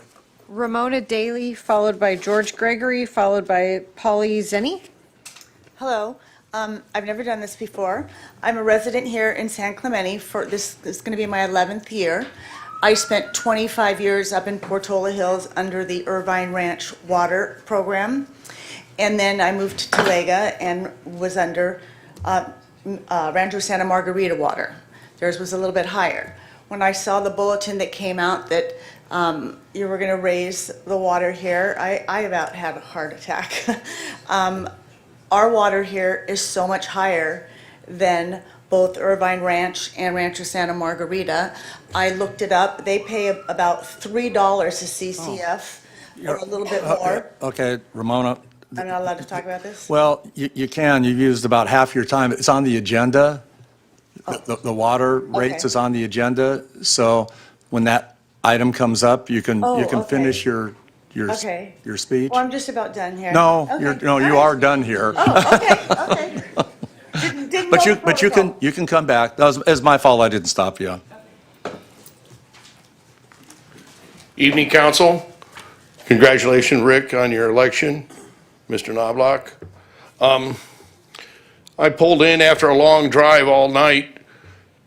Ramona Daly, followed by George Gregory, followed by Polly Zenny. Hello. I've never done this before. I'm a resident here in San Clemente for this is going to be my 11th year. I spent 25 years up in Portola Hills under the Irvine Ranch water program. And then I moved to Talega and was under Rancho Santa Margarita water. Theirs was a little bit higher. When I saw the bulletin that came out that you were going to raise the water here, I about had a heart attack. Our water here is so much higher than both Irvine Ranch and Rancho Santa Margarita. I looked it up. They pay about $3 a CCF, or a little bit more. Okay, Ramona. I'm not allowed to talk about this? Well, you can. You've used about half your time. It's on the agenda. The water rates is on the agenda. So when that item comes up, you can finish your speech. Well, I'm just about done here. No, Okay. you are done here. Oh, okay. Didn't But know you the but you protocol. can come back. That was my fault. I didn't stop you. Evening, council. Congratulations, Rick, on your election, Mr. Knobloch. I pulled in after a long drive all night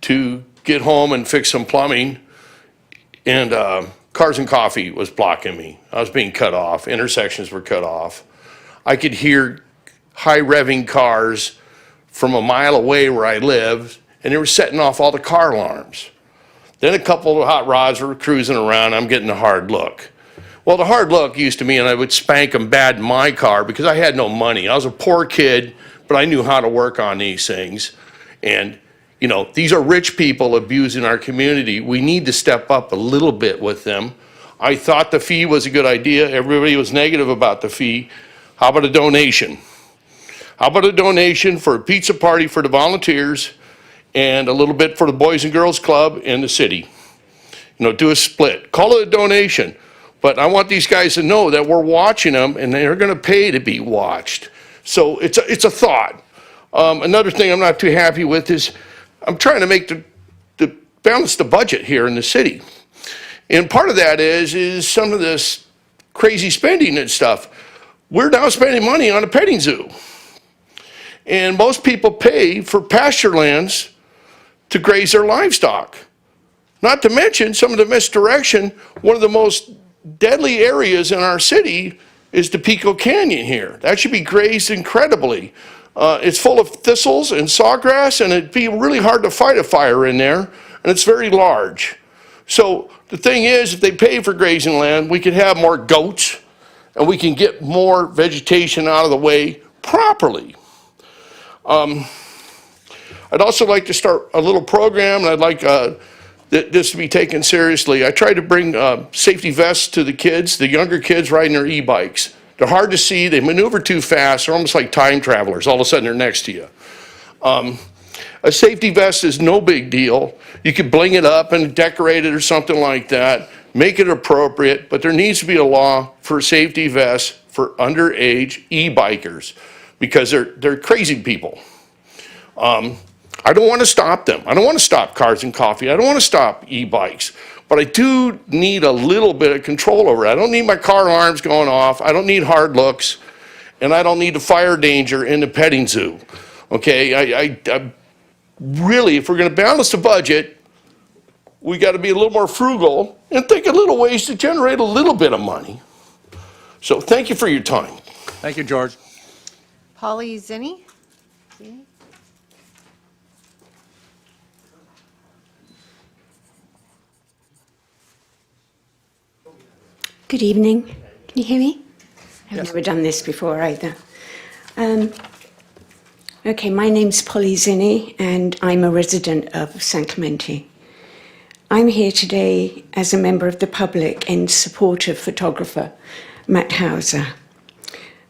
to get home and fix some plumbing, and Cars and Coffee was blocking me. I was being cut off. Intersections were cut off. I could hear high revving cars from a mile away where I lived, and they were setting off all the car alarms. Then a couple of hot rods were cruising around. I'm getting a hard look. Well, the hard look used to mean I would spank them bad in my car because I had no money. I was a poor kid, but I knew how to work on these things. And, you know, these are rich people abusing our community. We need to step up a little bit with them. I thought the fee was a good idea. Everybody was negative about the fee. How about a donation? How about a donation for a pizza party for the volunteers and a little bit for the Boys and Girls Club and the city? You know, do a split. Call it a donation. But I want these guys to know that we're watching them and they're going to pay to be watched. So it's a thought. Another thing I'm not too happy with is I'm trying to make the balance the budget here in the city. And part of that is some of this crazy spending and stuff. We're now spending money on a petting zoo. And most people pay for pasture lands to graze their livestock. Not to mention some of the misdirection. One of the most deadly areas in our city is the Pico Canyon here. That should be grazed incredibly. It's full of thistles and sawgrass, and it'd be really hard to fight a fire in there, and it's very large. So the thing is, if they pay for grazing land, we could have more goats, and we can get more vegetation out of the way properly. I'd also like to start a little program, and I'd like this to be taken seriously. I try to bring safety vests to the kids, the younger kids riding their e-bikes. They're hard to see, they maneuver too fast, they're almost like time travelers, all of a sudden they're next to you. A safety vest is no big deal. You could bling it up and decorate it or something like that, make it appropriate, but there needs to be a law for safety vests for underage e-bikers because they're crazy people. I don't want to stop them. I don't want to stop cars and coffee. I don't want to stop e-bikes. But I do need a little bit of control over it. I don't need my car alarms going off. I don't need hard looks. And I don't need the fire danger in the petting zoo. Okay, I really, if we're going to balance the budget, we got to be a little more frugal and think of little ways to generate a little bit of money. So thank you for your time. Thank you, George. Polly Zinni? Good evening. Can you hear me? I've never done this before either. Okay, my name's Polly Zinni, and I'm a resident of San Clemente. I'm here today as a member of the public in support of photographer Matt Hauser.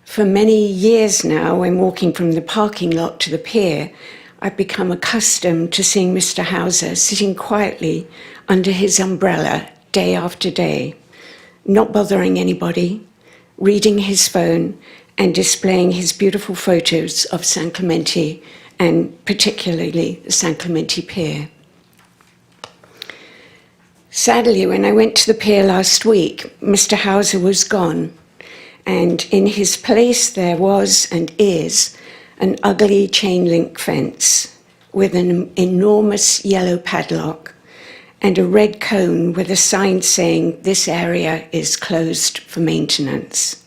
For many years now, when walking from the parking lot to the pier, I've become accustomed to seeing Mr. Hauser sitting quietly under his umbrella day after day, not bothering anybody, reading his phone, and displaying his beautiful photos of San Clemente, and particularly the San Clemente Pier. Sadly, when I went to the pier last week, Mr. Hauser was gone, and in his place there was and is an ugly chain link fence with an enormous yellow padlock and a red cone with a sign saying this area is closed for maintenance.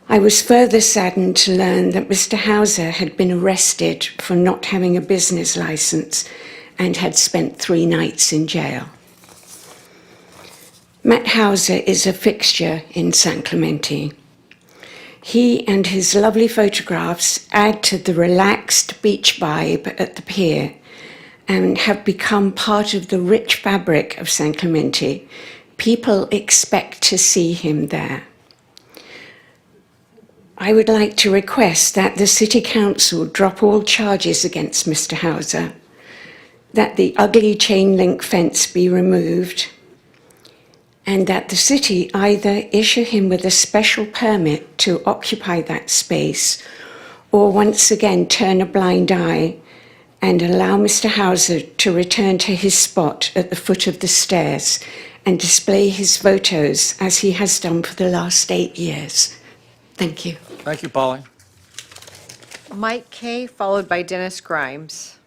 I was further saddened to learn that Mr. Hauser had been arrested for not having a business license and had spent 3 nights in jail. Matt Hauser is a fixture in San Clemente. He and his lovely photographs add to the relaxed beach vibe at the pier and have become part of the rich fabric of San Clemente. People expect to see him there. I would like to request that the City Council drop all charges against Mr. Hauser, that the ugly chain link fence be removed, and that the city either issue him with a special permit to occupy that space or once again turn a blind eye and allow Mr. Hauser to return to his spot at the foot of the stairs and display his photos as he has done for the last 8 years. Thank you. Thank you, Polly. Mike Kay, followed by Dennis Grimes.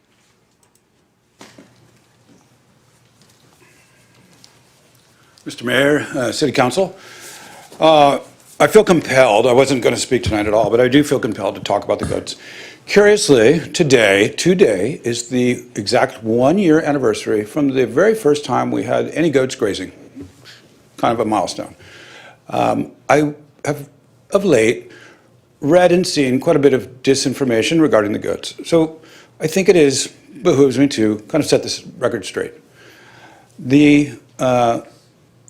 Mr. Mayor, City Council, I feel compelled, I wasn't going to speak tonight at all, but I do feel compelled to talk about the goats. Curiously, today is the exact 1-year anniversary from the very first time we had any goats grazing, kind of a milestone. I have, of late, read and seen quite a bit of disinformation regarding the goats. So I think it behooves me to kind of set this record straight. The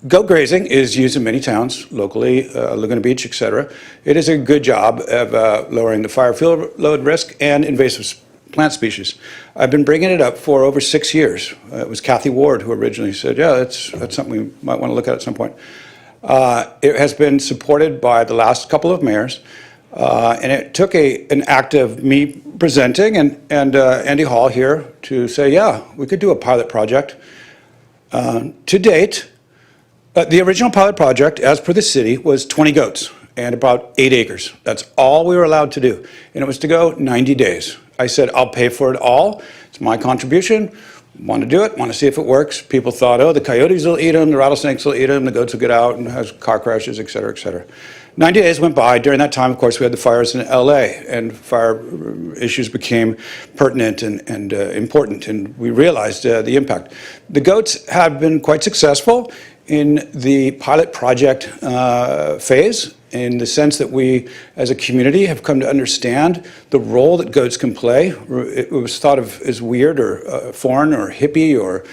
goat grazing is used in many towns locally, Laguna Beach, etc. It is a good job of lowering the fire fuel load risk and invasive plant species. I've been bringing it up for over 6 years. It was Kathy Ward who originally said, yeah, that's something we might want to look at some point. It has been supported by the last couple of mayors, and it took an act of me presenting and Andy Hall here to say, yeah, we could do a pilot project. To date, the original pilot project, as per the city, was 20 goats and about 8 acres. That's all we were allowed to do, and it was to go 90 days. I said, I'll pay for it all. It's my contribution. Want to do it, want to see if it works. People thought, oh, the coyotes will eat them, the rattlesnakes will eat them, the goats will get out and have car crashes, et cetera, et cetera. 90 days went by. During that time, of course, we had the fires in LA, and fire issues became pertinent and important, and we realized the impact. The goats have been quite successful in the pilot project phase, in the sense that we, as a community, have come to understand the role that goats can play. It was thought of as weird or foreign or hippie or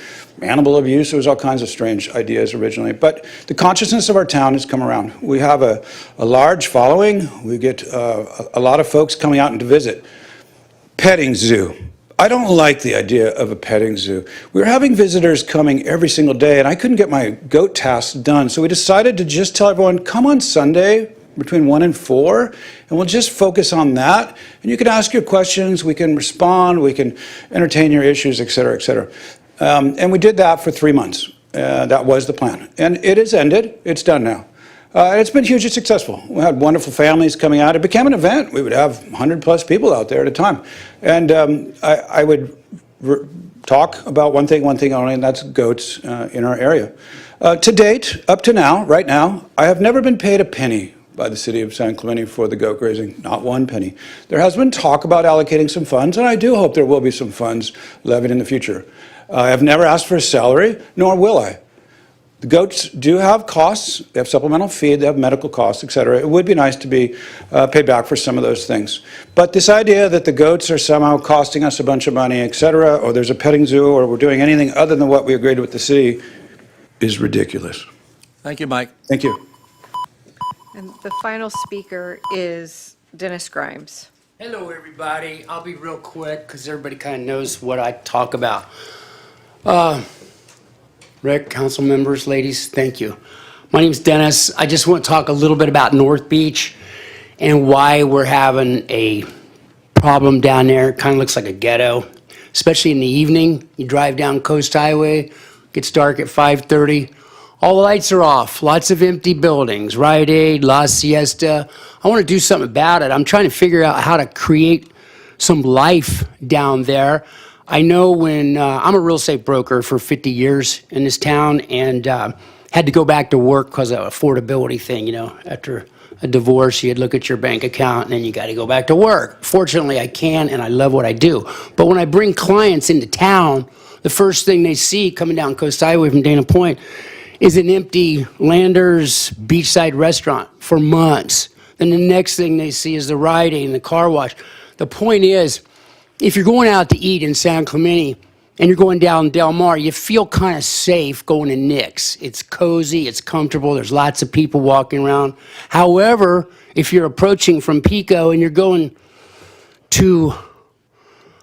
animal abuse. There was all kinds of strange ideas originally. But the consciousness of our town has come around. We have a large following. We get a lot of folks coming out to visit. Petting zoo. I don't like the idea of a petting zoo. We were having visitors coming every single day, and I couldn't get my goat tasks done. So we decided to just tell everyone, come on Sunday between 1 and 4, and we'll just focus on that. And you can ask your questions, we can respond, we can entertain your issues, et cetera, et cetera. And we did that for 3 months. That was the plan. And it has ended. It's done now. It's been hugely successful. We had wonderful families coming out. It became an event. We would have 100+ people out there at a time. And I would talk about one thing only, and that's goats in our area. To date, up to now, right now, I have never been paid a penny by the city of San Clemente for the goat grazing, not 1 penny. There has been talk about allocating some funds, and I do hope there will be some funds levied in the future. I have never asked for a salary, nor will I. The goats do have costs. They have supplemental feed, they have medical costs, et cetera. It would be nice to be paid back for some of those things. But this idea that the goats are somehow costing us a bunch of money, et cetera, or there's a petting zoo, or we're doing anything other than what we agreed with the city is ridiculous. Thank you, Mike. Thank you. And the final speaker is Dennis Grimes. Hello, everybody. I'll be real quick because everybody kind of knows what I talk about. Rick, council members, ladies, thank you. My name's Dennis. I just want to talk a little bit about North Beach and why we're having a problem down there. It kind of looks like a ghetto, especially in the evening. You drive down Coast Highway, gets dark at 5:30. All the lights are off, lots of empty buildings, Rite Aid, La Siesta. I want to do something about it. I'm trying to figure out how to create some life down there. I know when I'm a real estate broker for 50 years in this town and had to go back to work because of affordability thing, you know, after a divorce, you'd look at your bank account and then you got to go back to work. Fortunately, I can and I love what I do. But when I bring clients into town, the first thing they see coming down Coast Highway from Dana Point is an empty Landers beachside restaurant for months. Then the next thing they see is the Rite Aid and the car wash. The point is, if you're going out to eat in San Clemente and you're going down Del Mar, you feel kind of safe going to Nick's. It's cozy, it's comfortable, there's lots of people walking around. However, if you're approaching from Pico and you're going to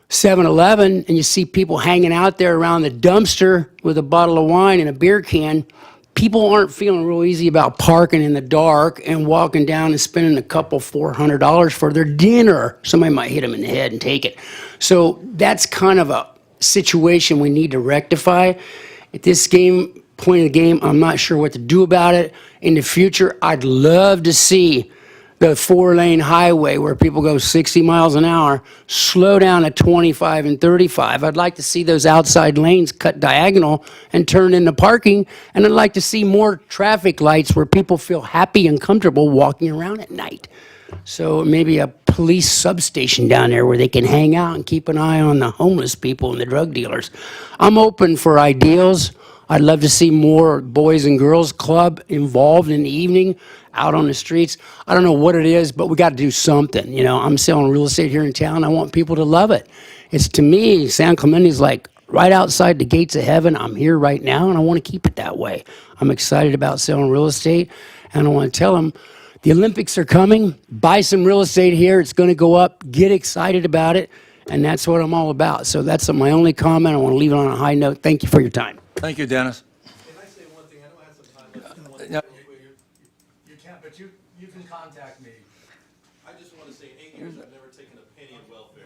7-Eleven and you see people hanging out there around the dumpster with a bottle of wine and a beer can, people aren't feeling real easy about parking in the dark and walking down and spending a couple $400 for their dinner. Somebody might hit them in the head and take it. So that's kind of a situation we need to rectify. At this point of the game, I'm not sure what to do about it. In the future, I'd love to see the 4-lane highway where people go 60 miles an hour, slow down to 25 and 35. I'd like to see those outside lanes cut diagonal and turn into parking. And I'd like to see more traffic lights where people feel happy and comfortable walking around at night. So maybe a police substation down there where they can hang out and keep an eye on the homeless people and the drug dealers. I'm open for ideas. I'd love to see more Boys and Girls Club involved in the evening, out on the streets. I don't know what it is, but we got to do something. You know, I'm selling real estate here in town. I want people to love it. It's, to me, San Clemente is like right outside the gates of heaven. I'm here right now, and I want to keep it that way. I'm excited about selling real estate, and I want to tell them the Olympics are coming. Buy some real estate here. It's going to go up. Get excited about it, and that's what I'm all about. So that's my only comment. I want to leave it on a high note. Thank you for your time. Thank you, Dennis. Can I say one thing? I don't have some time left. You can't, but you can contact me. I just want to say, in 8 years, I've never taken a penny of welfare.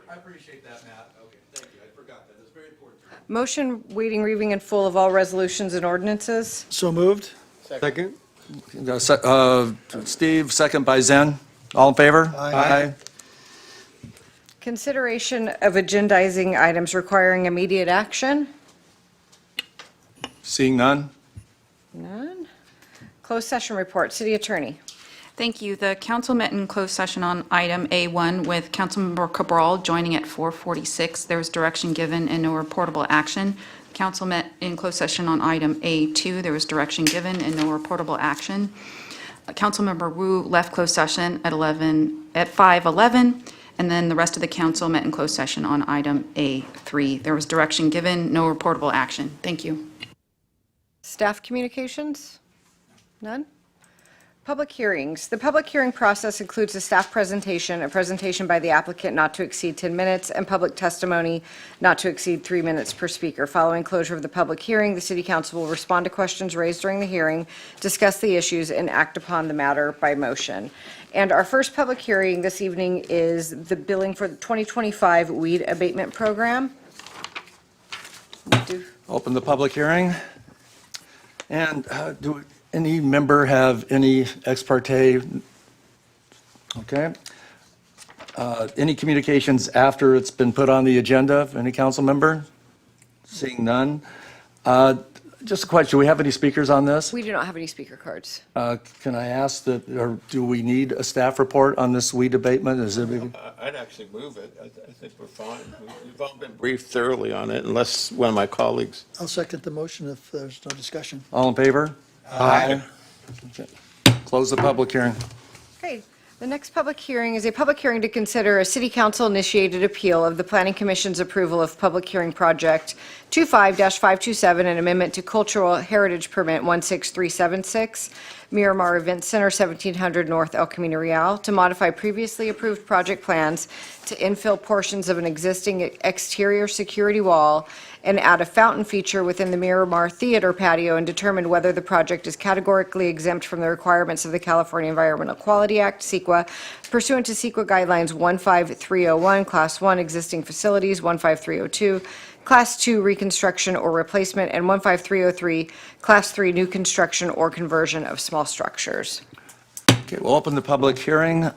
I appreciate that, Matt. Okay, thank you. I forgot that. That's very important. Motion, waiting, reading in full of all resolutions and ordinances. So moved. Second. Steve, second by Zen. All in favor? Aye. Consideration of agendizing items requiring immediate action. Seeing none? None. Closed session report, City Attorney. Thank you. The council met in closed session on item A1 with Councilmember Cabral joining at 4:46. There was direction given and no reportable action. Council met in closed session on item A2. There was direction given and no reportable action. Councilmember Wu left closed session at 5:11, and then the rest of the council met in closed session on item A3. There was direction given, no reportable action. Thank you. Staff communications? None. Public hearings. The public hearing process includes a staff presentation, a presentation by the applicant not to exceed 10 minutes, and public testimony not to exceed 3 minutes per speaker. Following closure of the public hearing, the City Council will respond to questions raised during the hearing, discuss the issues, and act upon the matter by motion. And our first public hearing this evening is the billing for the 2025 weed abatement program. Open the public hearing. And do any member have any ex parte? Okay. Any communications after it's been put on the agenda? Any council member? Seeing none. Just a question, do we have any speakers on this? We do not have any speaker cards. Can I ask that, or do we need a staff report on this weed abatement? Is it? I'd actually move it. I think we're fine. We've all been briefed thoroughly on it, unless one of my colleagues. I'll second the motion if there's no discussion. All in favor? Aye. Okay. Close the public hearing. Okay, the next public hearing is a public hearing to consider a City Council-initiated appeal of the Planning Commission's approval of Public Hearing Project 25-527, an amendment to Cultural Heritage Permit 16376, Miramar Event Center, 1700 North El Camino Real, to modify previously approved project plans to infill portions of an existing exterior security wall and add a fountain feature within the Miramar Theater patio, and determine whether the project is categorically exempt from the requirements of the California Environmental Quality Act, CEQA, pursuant to CEQA Guidelines 15301, Class 1, existing facilities, 15302, Class 2, reconstruction or replacement, and 15303, Class 3, new construction or conversion of small structures. Okay, we'll open the public hearing.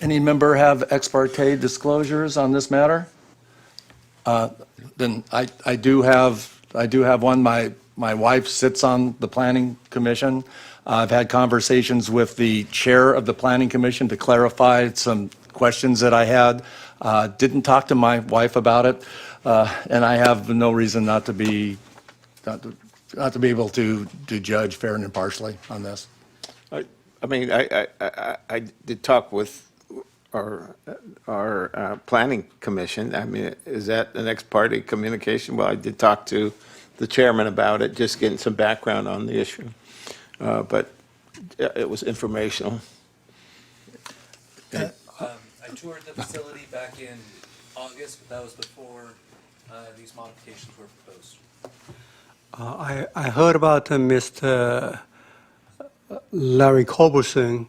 Any member have ex parte disclosures on this matter? Then I do have one. My wife sits on the Planning Commission. I've had conversations with the chair of the Planning Commission to clarify some questions that I had. Didn't talk to my wife about it, and I have no reason not to be able to judge fair and impartially on this. I mean, I did talk with our planning commission. I mean, is that an ex parte communication? Well, I did talk to the chairman about it, just getting some background on the issue. But it was informational. I toured the facility back in August, but that was before these modifications were proposed. I heard about Mr. Larry Culberson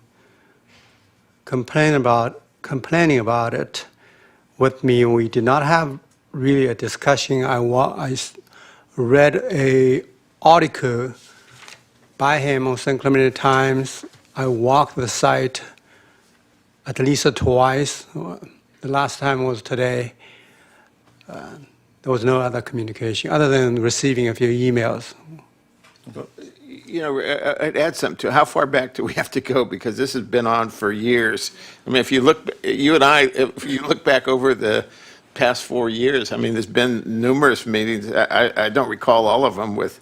complaining about it with me. We did not have really a discussion. I read a article by him on San Clemente Times. I walked the site at least twice. The last time was today. There was no other communication other than receiving a few emails. You know, I'd add something to it. How far back do we have to go? Because this has been on for years. I mean, if you look, you and I, if you look back over the past 4 years, I mean, there's been numerous meetings. I don't recall all of them with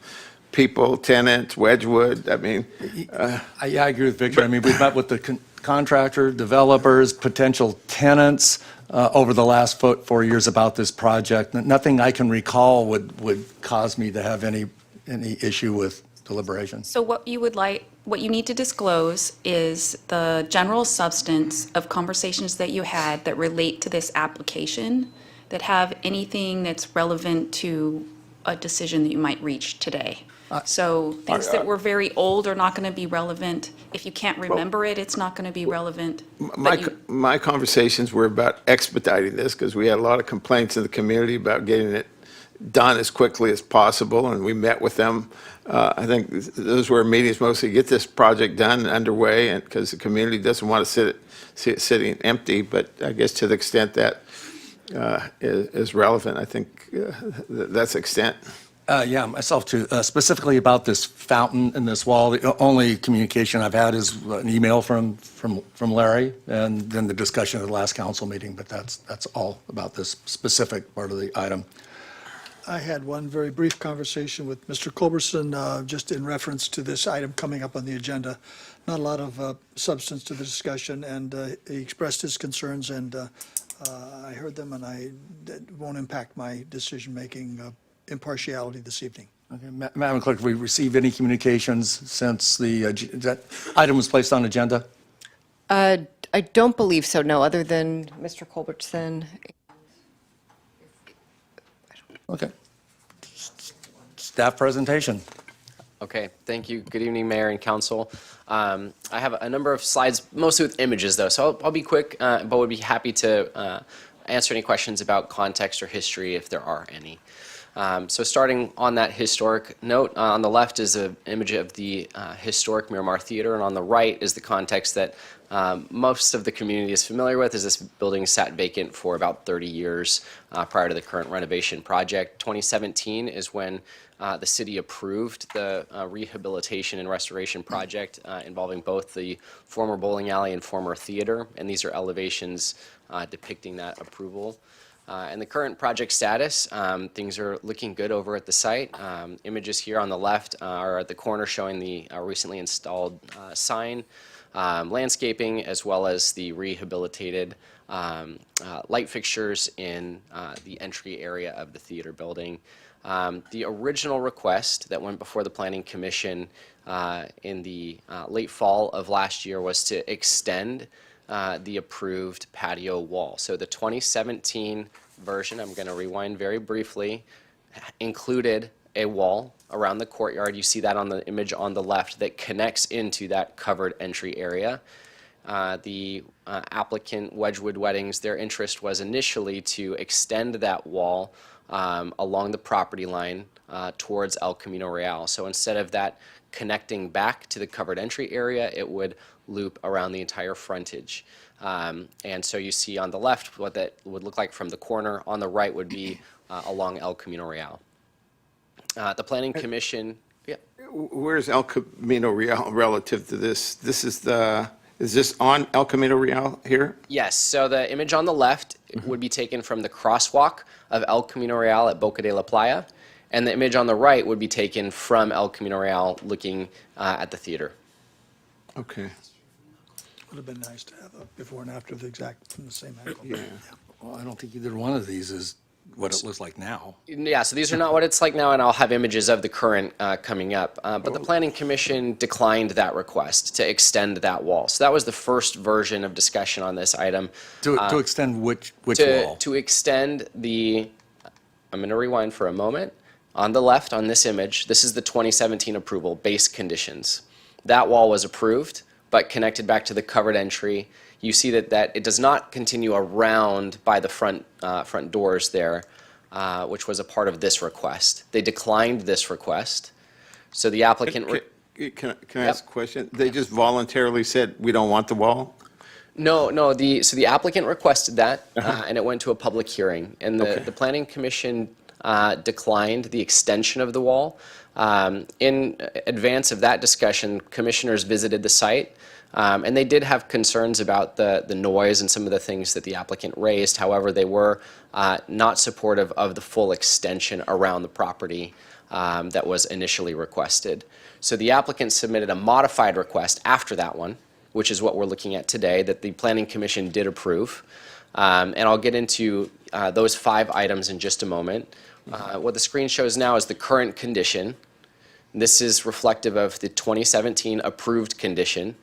people, tenants, Wedgwood. I mean. I agree with Victor. I mean, we've met with the contractor, developers, potential tenants over the last 4 years about this project. Nothing I can recall would cause me to have any issue with deliberation. So what you need to disclose is the general substance of conversations that you had that relate to this application, that have anything that's relevant to a decision that you might reach today. So things that were very old are not going to be relevant. If you can't remember it, it's not going to be relevant. My conversations were about expediting this because we had a lot of complaints in the community about getting it done as quickly as possible, and we met with them. I think those were meetings mostly to get this project done and underway, and because the community doesn't want to see it sitting empty. But I guess to the extent that is relevant, I think that's the extent. Yeah, myself too. Specifically about this fountain and this wall, the only communication I've had is an email from Larry, and then the discussion at the last council meeting. But that's all about this specific part of the item. I had one very brief conversation with Mr. Culberson just in reference to this item coming up on the agenda. Not a lot of substance to the discussion, and he expressed his concerns, and I heard them, and it won't impact my decision-making impartiality this evening. Okay, Madam Clerk, have we received any communications since that item was placed on agenda? I don't believe so, no, other than Mr. Culbertson. Okay. Staff presentation. Okay, thank you. Good evening, Mayor and Council. I have a number of slides, mostly with images though, so I'll be quick, but would be happy to answer any questions about context or history if there are any. So starting on that historic note, on the left is an image of the historic Miramar Theater, and on the right is the context that most of the community is familiar with, as this building sat vacant for about 30 years prior to the current renovation project. 2017 is when the city approved the rehabilitation and restoration project involving both the former bowling alley and former theater, and these are elevations depicting that approval. And the current project status, things are looking good over at the site. Images here on the left are at the corner showing the recently installed sign, landscaping, as well as the rehabilitated light fixtures in the entry area of the theater building. The original request that went before the Planning Commission in the late fall of last year was to extend the approved patio wall. So the 2017 version, I'm going to rewind very briefly, included a wall around the courtyard. You see that on the image on the left that connects into that covered entry area. The applicant, Wedgwood Weddings, their interest was initially to extend that wall along the property line towards El Camino Real. So instead of that connecting back to the covered entry area, it would loop around the entire frontage. And so you see on the left what that would look like from the corner. On the right would be along El Camino Real. The Planning Commission, yeah. Where's El Camino Real relative to this? Is this on El Camino Real here? Yes, so the image on the left would be taken from the crosswalk of El Camino Real at Boca de la Playa, and the image on the right would be taken from El Camino Real looking at the theater. Okay. Would have been nice to have a before and after from the same angle. Yeah. Well, I don't think either one of these is what it looks like now. Yeah, so these are not what it's like now, and I'll have images of the current coming up. But the Planning Commission declined that request to extend that wall. So that was the first version of discussion on this item. To extend which wall? To extend the, I'm going to rewind for a moment. On the left, on this image, this is the 2017 approval, base conditions. That wall was approved, but connected back to the covered entry. You see that it does not continue around by the front doors there, which was a part of this request. They declined this request. So the applicant... Can I ask a question? They just voluntarily said, we don't want the wall? No, so the applicant requested that, and it went to a public hearing. And the Planning Commission declined the extension of the wall. In advance of that discussion, commissioners visited the site, and they did have concerns about the noise and some of the things that the applicant raised. However, they were not supportive of the full extension around the property that was initially requested. So the applicant submitted a modified request after that one, which is what we're looking at today, that the Planning Commission did approve. And I'll get into those 5 items in just a moment. What the screen shows now is the current condition. This is reflective of the 2017 approved condition,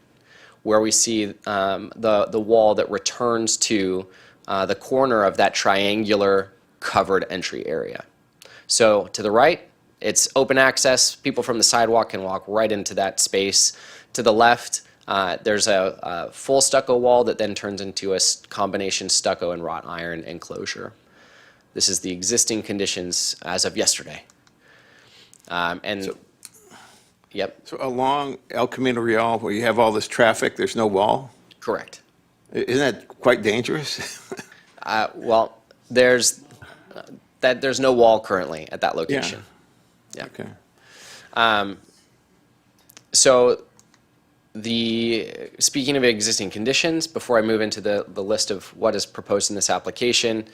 where we see the wall that returns to the corner of that triangular covered entry area. So to the right, it's open access. People from the sidewalk can walk right into that space. To the left, there's a full stucco wall that then turns into a combination stucco and wrought iron enclosure. This is the existing conditions as of yesterday. Yep. So along El Camino Real, where you have all this traffic, there's no wall? Correct. Isn't that quite dangerous? Well, there's no wall currently at that location. Yeah. Okay. So speaking of existing conditions, before I move into the list of what is proposed in this application,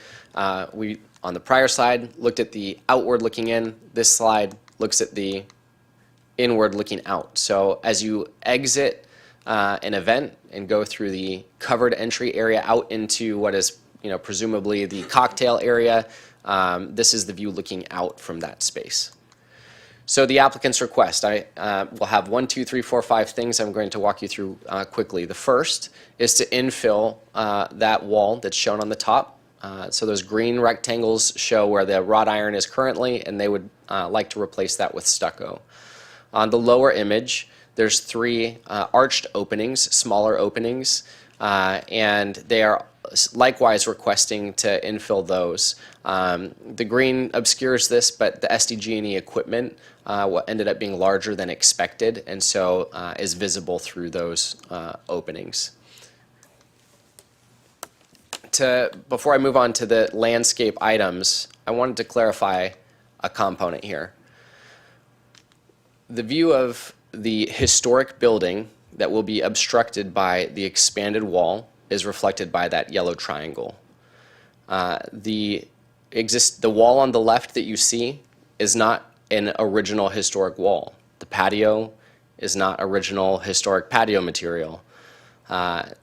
we, on the prior slide, looked at the outward looking in. This slide looks at the inward looking out. So as you exit an event and go through the covered entry area out into what is, presumably the cocktail area, this is the view looking out from that space. So the applicant's request, I will have 1, 2, 3, 4, 5 things I'm going to walk you through quickly. The first is to infill that wall that's shown on the top. So those green rectangles show where the wrought iron is currently, and they would like to replace that with stucco. On the lower image, there's 3 arched openings, smaller openings, and they are likewise requesting to infill those. The green obscures this, but the SDG&E equipment ended up being larger than expected, and so is visible through those openings. Before I move on to the landscape items, I wanted to clarify a component here. The view of the historic building that will be obstructed by the expanded wall is reflected by that yellow triangle. The wall on the left that you see is not an original historic wall. The patio is not original historic patio material.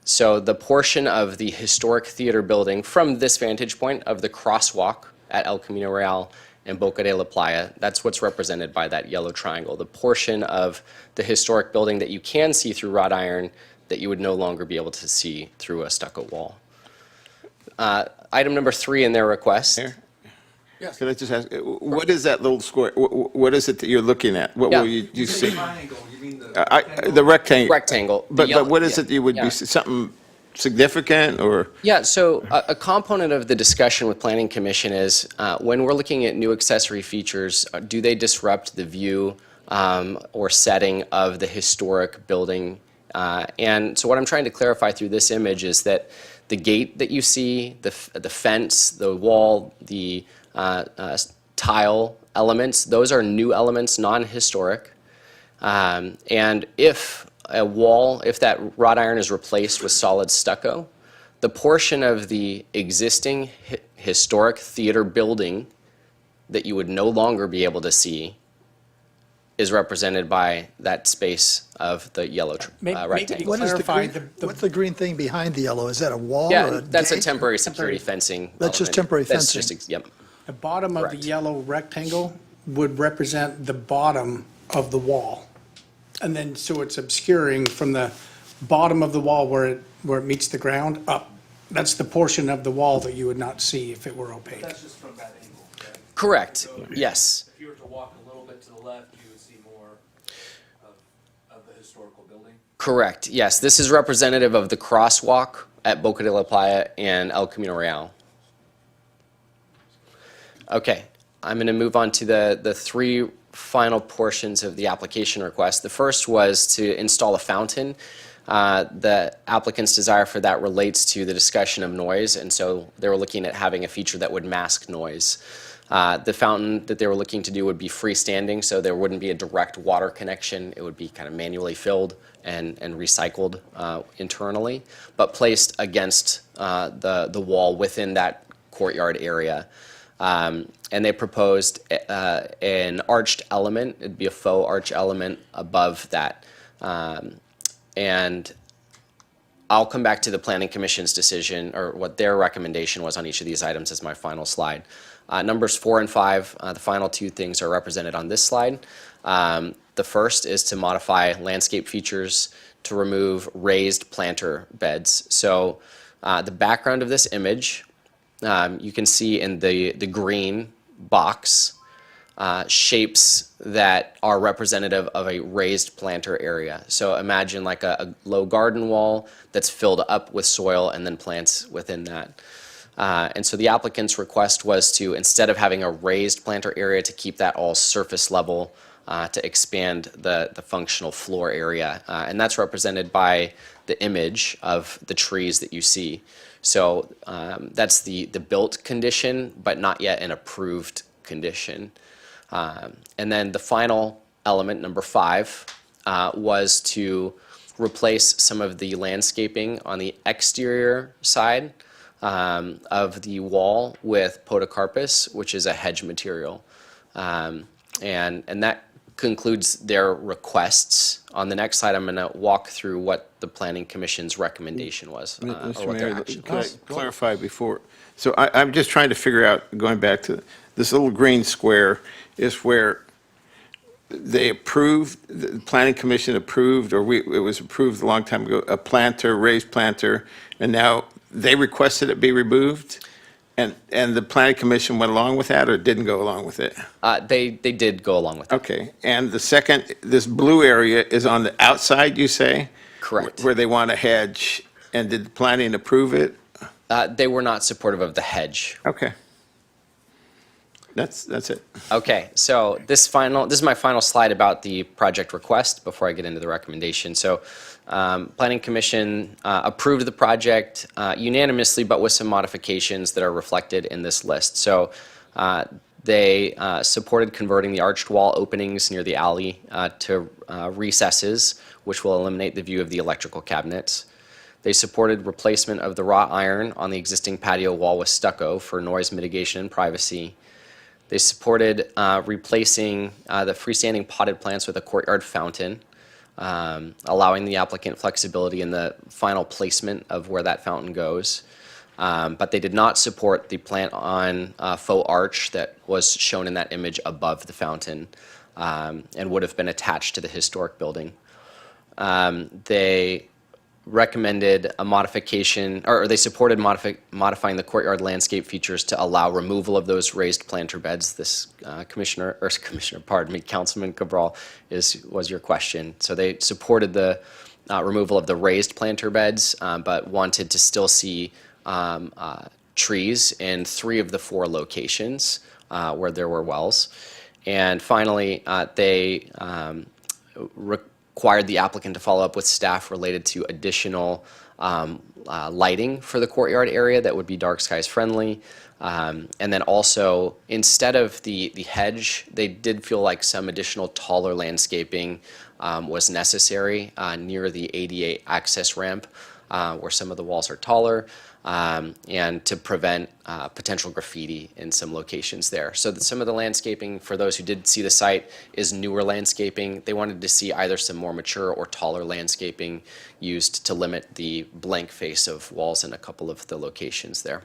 So the portion of the historic theater building from this vantage point of the crosswalk at El Camino Real and Boca de la Playa, that's what's represented by that yellow triangle. The portion of the historic building that you can see through wrought iron that you would no longer be able to see through a stucco wall. Item number 3 in their request. Yes. Can I just ask, what is that little square, what is it that you're looking at? What will you see? The rectangle. Rectangle. But what is it you would be, something significant or? Yeah, so a component of the discussion with Planning Commission is when we're looking at new accessory features, do they disrupt the view or setting of the historic building? And so what I'm trying to clarify through this image is that the gate that you see, the fence, the wall, the tile elements, those are new elements, non-historic. And if that wrought iron is replaced with solid stucco, the portion of the existing historic theater building that you would no longer be able to see is represented by that space of the yellow rectangle. What's the green thing behind the yellow? Is that a wall or Yeah, a that's a gate? temporary security fencing. That's just element. temporary That's fencing. just, yep. The bottom of the Correct. yellow rectangle would represent the bottom of the wall. And then, so it's obscuring from the bottom of the wall where it meets the ground up. That's the portion of the wall that you would not see if it were opaque. That's just from that angle, correct? Correct, yes. If you were to walk a little bit to the left, you would see more of the historical building? Correct, yes. This is representative of the crosswalk at Boca de la Playa and El Camino Real. Okay, I'm going to move on to the 3 final portions of the application request. The first was to install a fountain. The applicant's desire for that relates to the discussion of noise, and so they were looking at having a feature that would mask noise. The fountain that they were looking to do would be freestanding, so there wouldn't be a direct water connection. It would be kind of manually filled and recycled internally, but placed against the wall within that courtyard area. And they proposed an arched element. It'd be a faux arch element above that. And I'll come back to the Planning Commission's decision or what their recommendation was on each of these items as my final slide. Numbers 4 and 5, the final 2 things are represented on this slide. The first is to modify landscape features to remove raised planter beds. So the background of this image, you can see in the green box shapes that are representative of a raised planter area. So imagine like a low garden wall that's filled up with soil and then plants within that. And so the applicant's request was to, instead of having a raised planter area, to keep that all surface level to expand the functional floor area. And that's represented by the image of the trees that you see. So that's the built condition, but not yet an approved condition. And then the final element, number 5, was to replace some of the landscaping on the exterior side of the wall with podocarpus, which is a hedge material. And that concludes their requests. On the next slide, I'm going to walk through what the Planning Commission's recommendation was. Or Mr. what their Mayor, action can I was. clarify before? So I'm just trying to figure out, going back to this little green square is where they approved, the planning commission approved, or it was approved a long time ago, a planter, raised planter, and now they requested it be removed? And the planning commission went along with that or didn't go along with it? They did go along with it. Okay, and the second, this blue area is on the outside, you say? Correct. Where they want a hedge, and did the planning approve it? They were not supportive of the hedge. Okay. That's it. Okay, so this is my final slide about the project request before I get into the recommendation. So, Planning Commission approved the project unanimously, but with some modifications that are reflected in this list. So, they supported converting the arched wall openings near the alley to recesses, which will eliminate the view of the electrical cabinets. They supported replacement of the wrought iron on the existing patio wall with stucco for noise mitigation and privacy. They supported replacing the freestanding potted plants with a courtyard fountain, allowing the applicant flexibility in the final placement of where that fountain goes. But they did not support the plant on faux arch that was shown in that image above the fountain and would have been attached to the historic building. They recommended a modification, or they supported modifying the courtyard landscape features to allow removal of those raised planter beds. This Councilman Cabral was your question. So they supported the removal of the raised planter beds, but wanted to still see trees in 3 of the 4 locations where there were wells. And finally, they required the applicant to follow up with staff related to additional lighting for the courtyard area that would be dark skies friendly. And then also, instead of the hedge, they did feel like some additional taller landscaping was necessary near the ADA access ramp where some of the walls are taller. And to prevent potential graffiti in some locations there. So some of the landscaping, for those who did see the site, is newer landscaping. They wanted to see either some more mature or taller landscaping used to limit the blank face of walls in a couple of the locations there.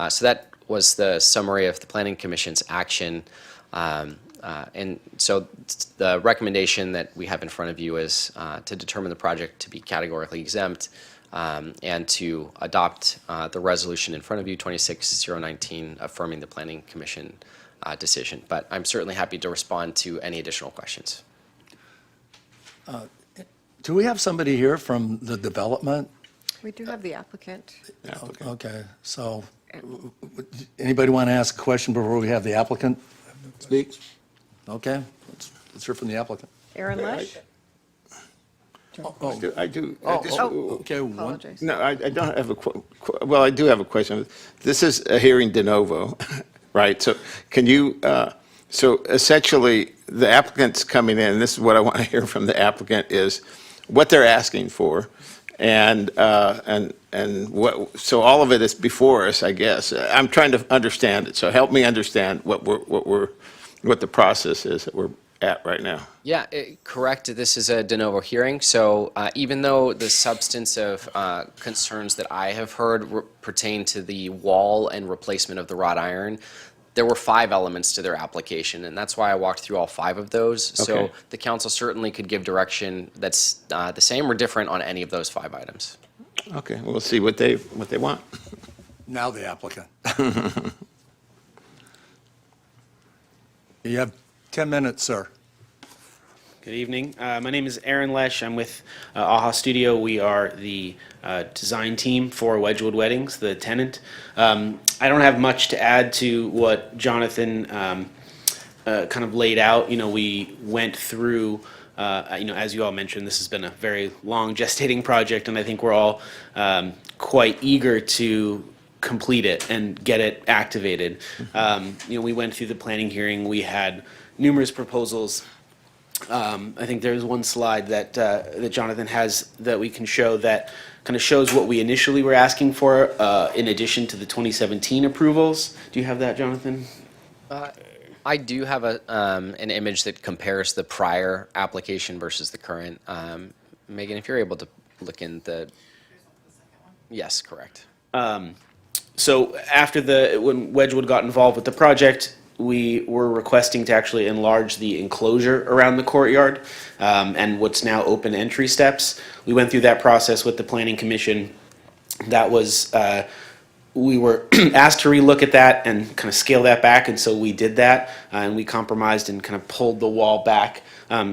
So that was the summary of the Planning Commission's action. And so the recommendation that we have in front of you is to determine the project to be categorically exempt, and to adopt the resolution in front of you, 26019, affirming the Planning Commission decision. But I'm certainly happy to respond to any additional questions. Do we have somebody here from the development? We do have the applicant. Okay, so anybody want to ask a question before we have the applicant speak? Okay, let's hear from the applicant. Aaron Lesh? I do. Okay. Apologize. No, I don't have well, I do have a question. This is a hearing de novo, right? So can you, so essentially, the applicant's coming in, this is what I want to hear from the applicant, is what they're asking for, and what, so all of it is before us, I guess. I'm trying to understand it, so help me understand what the process is that we're at right now. Yeah, correct. This is a de novo hearing. So even though the substance of concerns that I have heard pertain to the wall and replacement of the wrought iron, there were 5 elements to their application, and that's why I walked through all 5 of those. Okay. So the council certainly could give direction that's the same or different on any of those 5 items. Okay, we'll see what they want. Now the applicant. You have 10 minutes, sir. Good evening. My name is Aaron Lesh. I'm with AHA Studio. We are the design team for Wedgwood Weddings, the tenant. I don't have much to add to what Jonathan kind of laid out. You know, we went through, as you all mentioned, this has been a very long gestating project, and I think we're all quite eager to complete it and get it activated. We went through the planning hearing. We had numerous proposals. I think there's one slide that Jonathan has that we can show that kind of shows what we initially were asking for in addition to the 2017 approvals. Do you have that, Jonathan? I do have an image that compares the prior application versus the current. Megan, if you're able to look in the... Yes, correct. So after when Wedgwood got involved with the project, we were requesting to actually enlarge the enclosure around the courtyard and what's now open entry steps. We went through that process with the Planning Commission. That was, we were asked to relook at that and kind of scale that back, and so we did that, and we compromised and kind of pulled the wall back.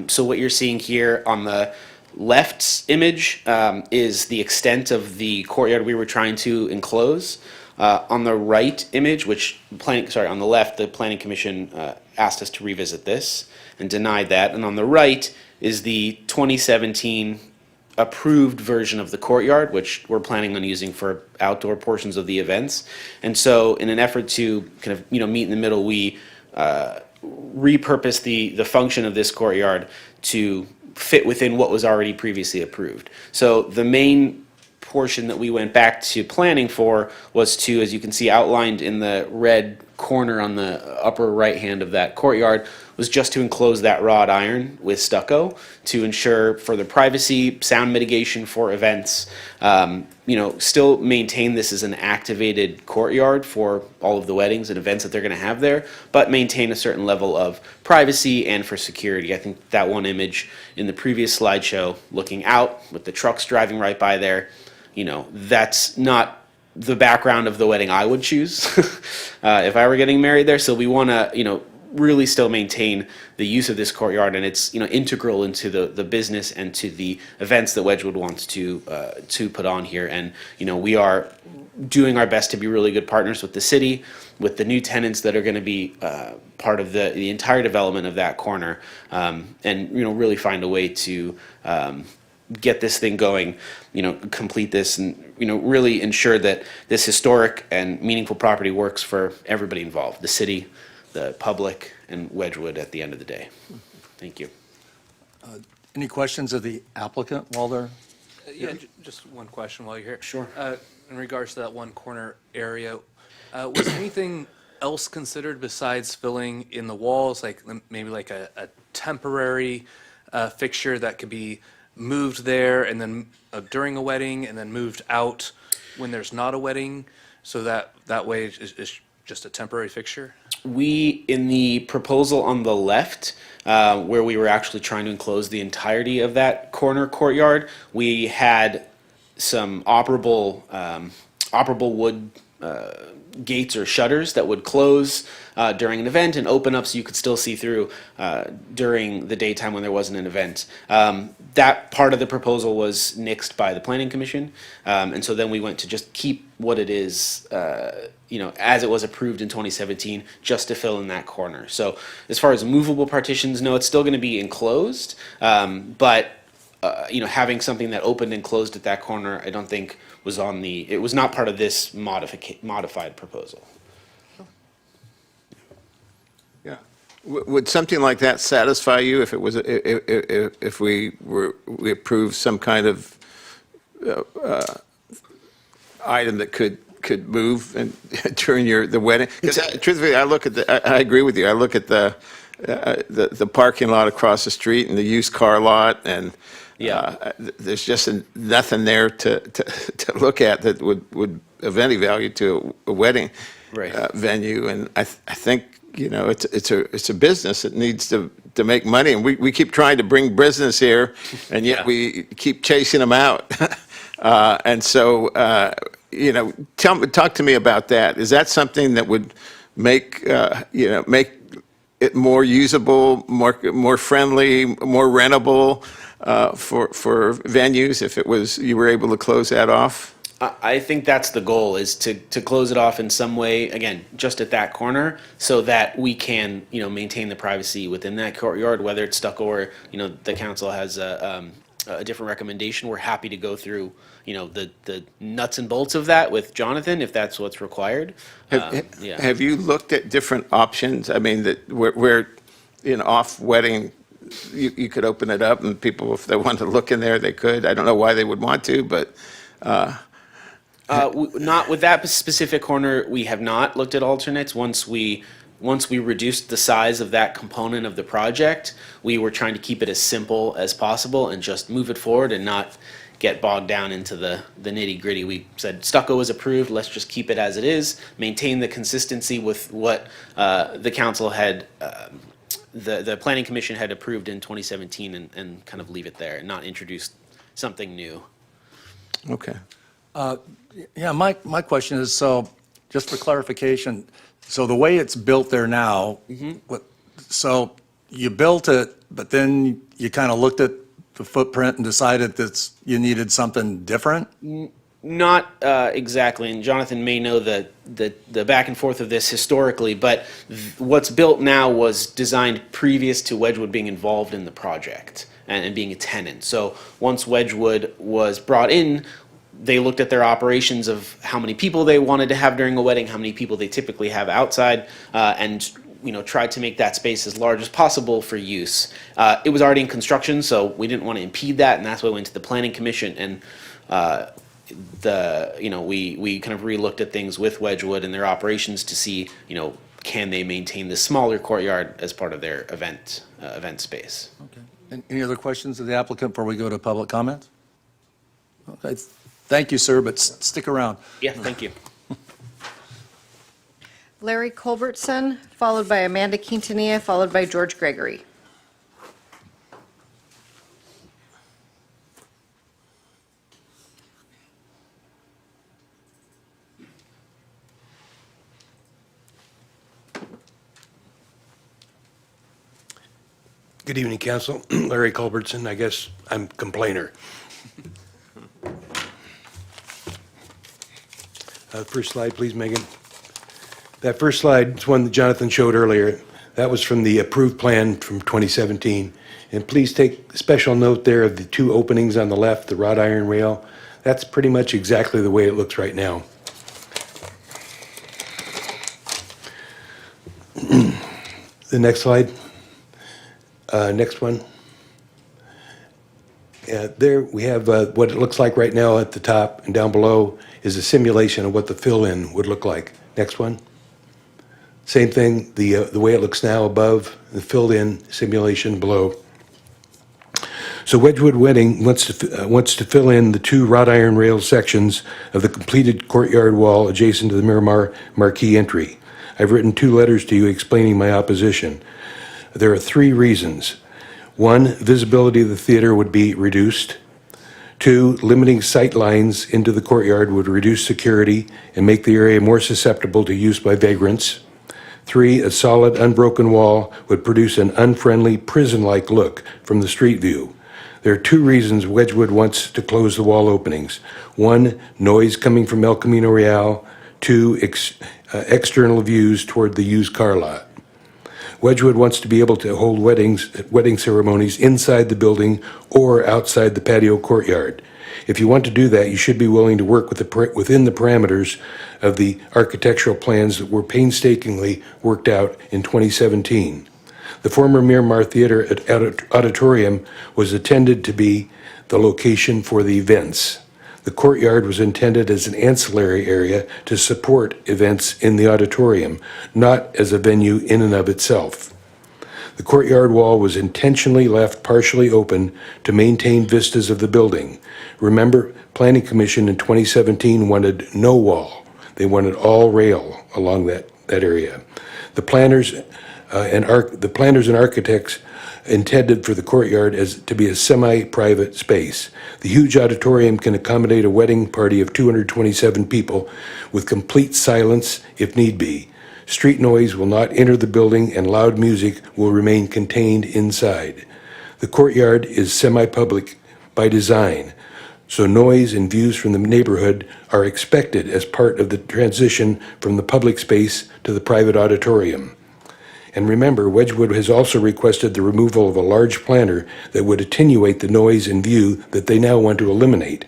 So what you're seeing here on the left image is the extent of the courtyard we were trying to enclose. On the right image, on the left, the Planning Commission asked us to revisit this and denied that. And on the right is the 2017 approved version of the courtyard, which we're planning on using for outdoor portions of the events. And so in an effort to kind of, meet in the middle, we repurposed the function of this courtyard to fit within what was already previously approved. So the main portion that we went back to planning for was to, as you can see outlined in the red corner on the upper right hand of that courtyard, was just to enclose that wrought iron with stucco to ensure further privacy, sound mitigation for events, still maintain this as an activated courtyard for all of the weddings and events that they're going to have there, but maintain a certain level of privacy and for security. I think that one image in the previous slideshow, looking out with the trucks driving right by there, that's not the background of the wedding I would choose if I were getting married there. So we want to, really still maintain the use of this courtyard, and it's, integral into the business and to the events that Wedgwood wants to put on here. And, we are doing our best to be really good partners with the city, with the new tenants that are going to be part of the entire development of that corner, and, really find a way to get this thing going, complete this, and, really ensure that this historic and meaningful property works for everybody involved, the city, the public, and Wedgwood at the end of the day. Thank you. Any questions of the applicant while they're? Yeah, just one question while you're here. Sure. In regards to that one corner area, was anything else considered besides filling in the walls, like maybe like a temporary fixture that could be moved there and then during a wedding and then moved out when there's not a wedding, so that way it's just a temporary fixture? We, in the proposal on the left, where we were actually trying to enclose the entirety of that corner courtyard, we had some operable wood gates or shutters that would close during an event and open up so you could still see through during the daytime when there wasn't an event. That part of the proposal was nixed by the Planning Commission, and so then we went to just keep what it is, as it was approved in 2017, just to fill in that corner. So as far as movable partitions, no, it's still going to be enclosed, but having something that opened and closed at that corner, I don't think was it was not part of this modified proposal. Yeah. Would something like that satisfy you if it was, if we approved some kind of item that could move and during the wedding? Because truthfully, I agree with you. I look at the parking lot across the street and the used car lot, and there's just nothing there to look at that would of any value to a wedding venue. And I think it's a business that needs to make money, and we keep trying to bring business here, and yet we keep chasing them out. And so talk to me about that. Is that something that would make it more usable, more friendly, more rentable for venues if you were able to close that off? I think that's the goal, is to close it off in some way, again, just at that corner, so that we can, maintain the privacy within that courtyard, whether it's stucco or, the council has a different recommendation. We're happy to go through, the nuts and bolts of that with Jonathan, if that's what's required. Have you looked at different options? I mean, where off wedding, you could open it up and people, if they want to look in there, they could. I don't know why they would want to, but. Not with that specific corner, we have not looked at alternates. Once we reduced the size of that component of the project, we were trying to keep it as simple as possible and just move it forward and not get bogged down into the nitty gritty. We said stucco is approved, let's just keep it as it is, maintain the consistency with what the council had, the planning commission had approved in 2017 and kind of leave it there and not introduce something new. Okay. Yeah, my question is, so, just for clarification, so the way it's built there now, so you built it, but then you kind of looked at the footprint and decided that you needed something different? Not exactly, and Jonathan may know the back and forth of this historically, but what's built now was designed previous to Wedgwood being involved in the project and being a tenant. So once Wedgwood was brought in, they looked at their operations of how many people they wanted to have during a wedding, how many people they typically have outside, and tried to make that space as large as possible for use. It was already in construction, so we didn't want to impede that, and that's why we went to the Planning Commission, and we kind of re-looked at things with Wedgwood and their operations to see, can they maintain the smaller courtyard as part of their event space. Okay. Any other questions of the applicant before we go to public comment? Okay. Thank you, sir, but stick around. Yeah, thank you. Larry Culbertson, followed by Amanda Quintanilla, followed by George Gregory. Good evening, Council. Larry Culbertson, I guess I'm complainer. First slide, please, Megan. That first slide is one that Jonathan showed earlier. That was from the approved plan from 2017. And please take special note there of the two openings on the left, the wrought iron rail. That's pretty much exactly the way it looks right now. The next slide. Next one. There we have what it looks like right now at the top, and down below is a simulation of what the fill-in would look like. Next one. Same thing, the way it looks now above, the filled-in simulation below. So Wedgwood Wedding wants to fill in the two wrought iron rail sections of the completed courtyard wall adjacent to the Miramar marquee entry. I've written 2 letters to you explaining my opposition. There are 3 reasons. 1, visibility of the theater would be reduced. 2, limiting sight lines into the courtyard would reduce security and make the area more susceptible to use by vagrants. 3, a solid, unbroken wall would produce an unfriendly, prison-like look from the street view. There are 2 reasons Wedgwood wants to close the wall openings. 1, noise coming from El Camino Real. 2, external views toward the used car lot. Wedgwood wants to be able to hold wedding ceremonies inside the building or outside the patio courtyard. If you want to do that, you should be willing to work within the parameters of the architectural plans that were painstakingly worked out in 2017. The former Miramar Theater Auditorium was intended to be the location for the events. The courtyard was intended as an ancillary area to support events in the auditorium, not as a venue in and of itself. The courtyard wall was intentionally left partially open to maintain vistas of the building. Remember, Planning Commission in 2017 wanted no wall. They wanted all rail along that area. The planners and architects intended for the courtyard as to be a semi-private space. The huge auditorium can accommodate a wedding party of 227 people with complete silence if need be. Street noise will not enter the building and loud music will remain contained inside. The courtyard is semi-public by design, so noise and views from the neighborhood are expected as part of the transition from the public space to the private auditorium. And remember, Wedgwood has also requested the removal of a large planter that would attenuate the noise and view that they now want to eliminate.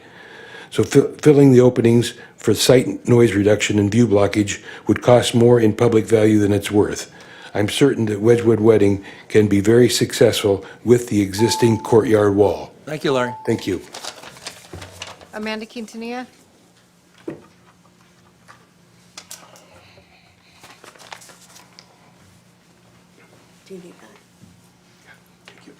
So filling the openings for sight noise reduction and view blockage would cost more in public value than it's worth. I'm certain that Wedgwood Wedding can be very successful with the existing courtyard wall. Thank you, Larry. Thank you. Amanda Quintanilla. Do you need that? Thank you.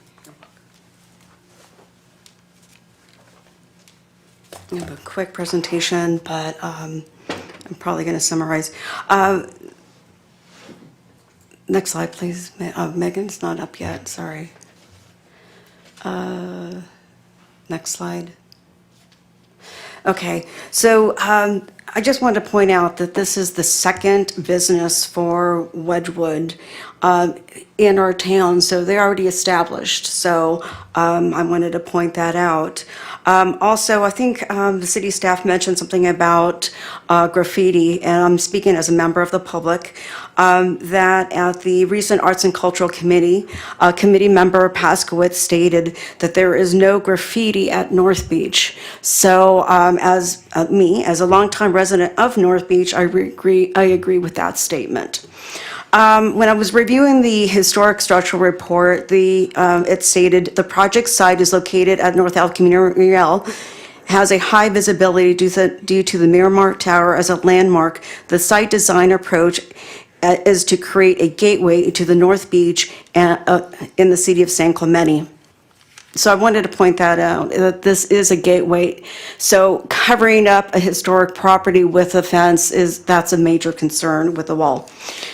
I have a quick presentation, but I'm probably going to summarize. Next slide, please. Megan's not up yet, sorry. Next slide. Okay, so I just wanted to point out that this is the second business for Wedgwood in our town, so they're already established. So I wanted to point that out. Also, I think the city staff mentioned something about graffiti, and I'm speaking as a member of the public, that at the recent Arts and Cultural Committee, committee member Paskowitz stated that there is no graffiti at North Beach. So as a longtime resident of North Beach, I agree with that statement. When I was reviewing the historic structural report, it stated the project site is located at North Ave Community has a high visibility due to the Miramar Tower as a landmark. The site design approach is to create a gateway to the North Beach in the city of San Clemente. So I wanted to point that out, that this is a gateway. So covering up a historic property with a fence that's a major concern with the wall.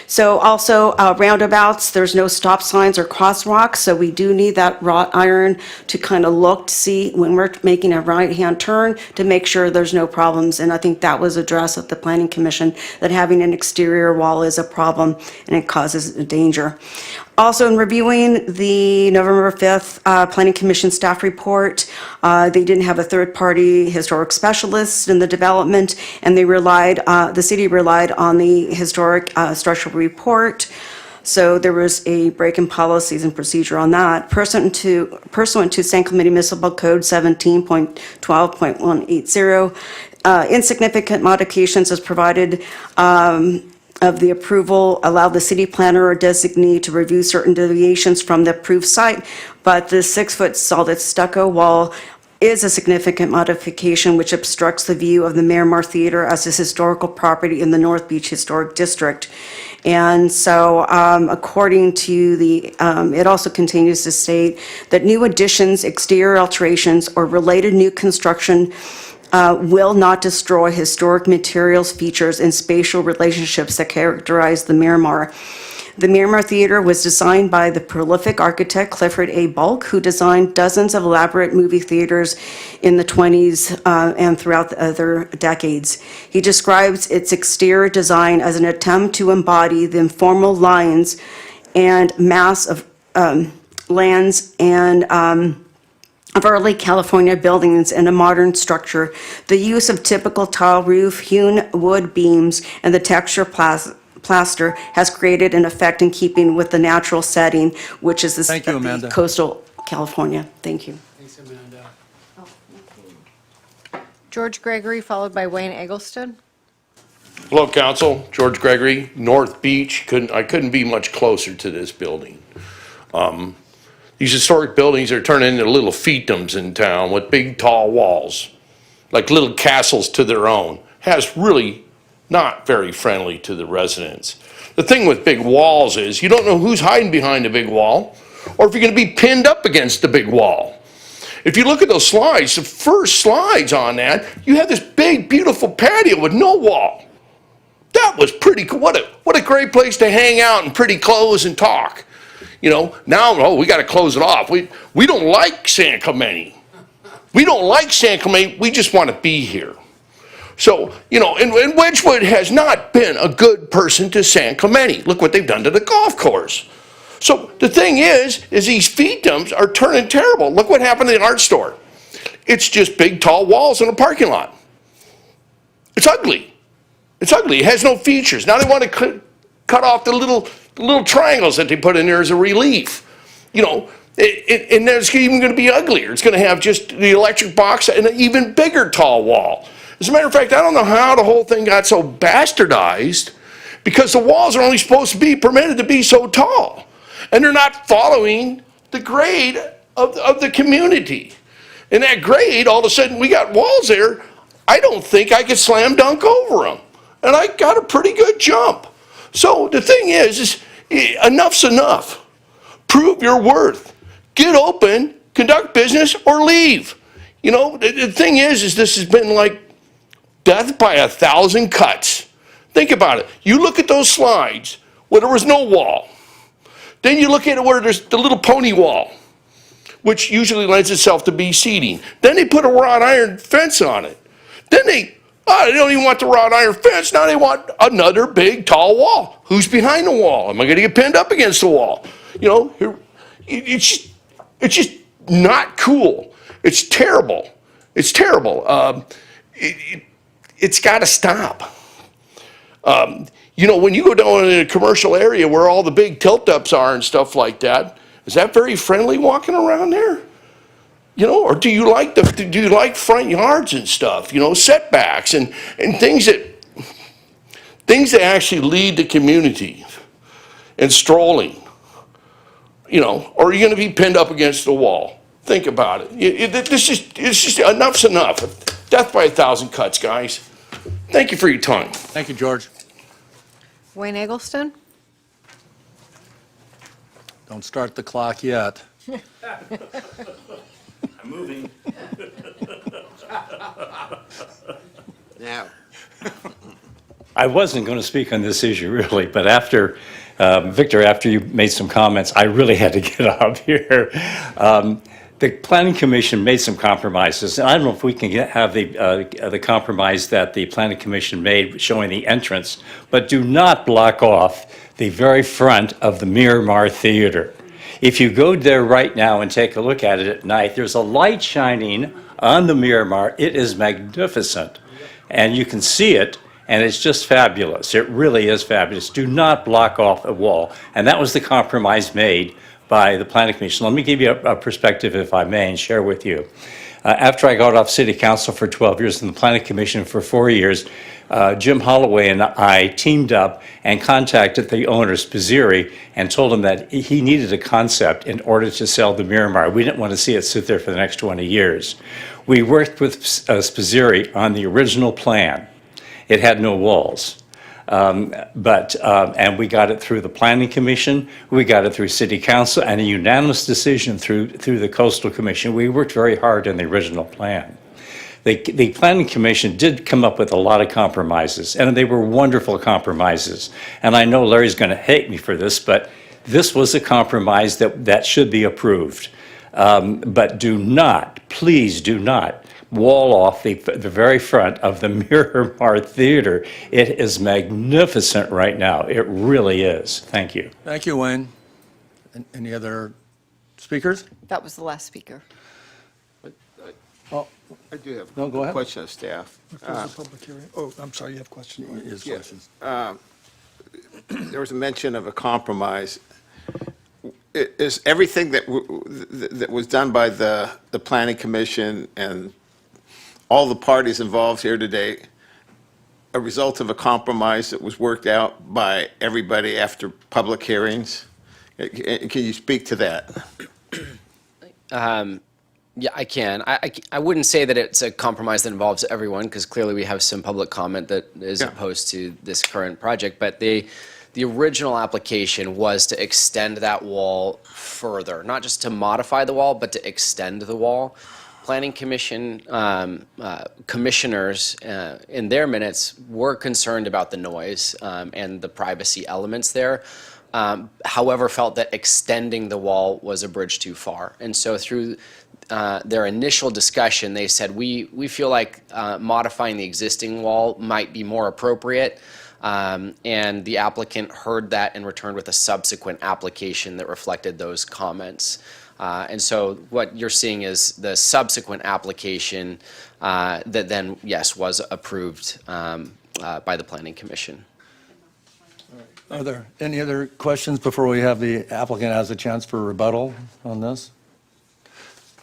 So also roundabouts, there's no stop signs or crosswalks, so we do need that wrought iron to kind of look to see when we're making a right-hand turn to make sure there's no problems. And I think that was addressed at the Planning Commission, that having an exterior wall is a problem and it causes a danger. Also, in reviewing the November 5th Planning Commission staff report, they didn't have a third-party historic specialist in the development, and the city relied on the historic structural report. So there was a break in policies and procedure on that. Pursuant to San Clemente Municipal Code 17.12.180, insignificant modifications as provided of the approval allow the city planner or designee to review certain deviations from the approved site, but the 6-foot solid stucco wall is a significant modification which obstructs the view of the Miramar Theater as a historical property in the North Beach Historic District. And so according to it also continues to state that new additions, exterior alterations, or related new construction will not destroy historic materials, features, and spatial relationships that characterize the Miramar. The Miramar Theater was designed by the prolific architect Clifford A. Bulk, who designed dozens of elaborate movie theaters in the 20s and throughout the other decades. He describes its exterior design as an attempt to embody the informal lines and mass of lands and of early California buildings in a modern structure. The use of typical tile roof, hewn wood beams, and the texture plaster has created an effect in keeping with the natural setting, which is Thank you, Amanda. coastal California. Thank you. Thanks, Amanda. George Gregory, followed by Wayne Eggleston. Hello, council. George Gregory, North Beach. I couldn't be much closer to this building. These historic buildings are turning into little fiefdoms in town with big, tall walls, like little castles to their own. Has really not very friendly to the residents. The thing with big walls is you don't know who's hiding behind the big wall or if you're going to be pinned up against the big wall. If you look at those slides, the first slides on that, you have this big, beautiful patio with no wall. That was pretty cool. What a great place to hang out in pretty clothes and talk. You know, now, we got to close it off. We don't like San Clemente. We don't like San Clemente. We just want to be here. So, and Wedgwood has not been a good person to San Clemente. Look what they've done to the golf course. So the thing is these fiefdoms are turning terrible. Look what happened to the art store. It's just big, tall walls in a parking lot. It's ugly. It's ugly. It has no features. Now they want to cut off the little triangles that they put in there as a relief. And it's even going to be uglier. It's going to have just the electric box and an even bigger tall wall. As a matter of fact, I don't know how the whole thing got so bastardized because the walls are only supposed to be permitted to be so tall. And they're not following the grade of the community. And that grade, all of a sudden, we got walls there. I don't think I could slam dunk over them. And I got a pretty good jump. So the thing is enough's enough. Prove your worth. Get open, conduct business, or leave. You know, the thing is this has been like death by 1,000 cuts. Think about it. You look at those slides where there was no wall. Then you look at it where there's the little pony wall, which usually lends itself to be seating. Then they put a wrought iron fence on it. Then they don't even want the wrought iron fence. Now they want another big, tall wall. Who's behind the wall? Am I going to get pinned up against the wall? You know, it's just not cool. It's terrible. It's terrible. It's got to stop. You know, when you go down in a commercial area where all the big tilt-ups are and stuff like that, is that very friendly walking around there? You know, or do you like front yards and stuff? You know, setbacks and things that actually lead the community and strolling. You know, or are you going to be pinned up against the wall? Think about it. It's just enough's enough. Death by 1,000 cuts, guys. Thank you for your time. Thank you, George. Wayne Eggleston? Don't start the clock yet. I'm moving. Now. I wasn't going to speak on this issue really, but after, Victor, after you made some comments, I really had to get up here. The Planning Commission made some compromises, and I don't know if we can have the compromise that the Planning Commission made showing the entrance, but do not block off the very front of the Miramar Theater. If you go there right now and take a look at it at night, there's a light shining on the Miramar. It is magnificent, and you can see it, and it's just fabulous. It really is fabulous. Do not block off a wall, and that was the compromise made by the Planning Commission. Let me give you a perspective, if I may, and share with you. After I got off City Council for 12 years and the Planning Commission for 4 years, Jim Holloway and I teamed up and contacted the owner, Spazzeri, and told him that he needed a concept in order to sell the Miramar. We didn't want to see it sit there for the next 20 years. We worked with Spazzeri on the original plan. It had no walls. And we got it through the Planning Commission, we got it through City Council, and a unanimous decision through the Coastal Commission. We worked very hard on the original plan. The Planning Commission did come up with a lot of compromises, and they were wonderful compromises. And I know Larry's going to hate me for this, but this was a compromise that should be approved. But do not, please do not, wall off the very front of the Miramar Theater. It is magnificent right now. It really is. Thank you. Thank you, Wayne. Any other speakers? That was the last speaker. Oh, I do have no, go ahead. a question of staff. Close the public hearing. Oh, I'm sorry, you have questions. His Yeah. questions. There was a mention of a compromise. Is everything that was done by the Planning Commission and all the parties involved here today a result of a compromise that was worked out by everybody after public hearings? Can you speak to that? Yeah, I can. I wouldn't say that it's a compromise that involves everyone, because clearly we have some public comment that is opposed to this current project, but the original application was to extend that wall further, not just to modify the wall, but to extend the wall. Planning Commission commissioners in their minutes were concerned about the noise and the privacy elements there. However, felt that extending the wall was a bridge too far. And so through their initial discussion, they said, we feel like modifying the existing wall might be more appropriate. And the applicant heard that and returned with a subsequent application that reflected those comments. And so what you're seeing is the subsequent application that then, yes, was approved by the Planning Commission. Are there any other questions before we have the applicant has a chance for rebuttal on this?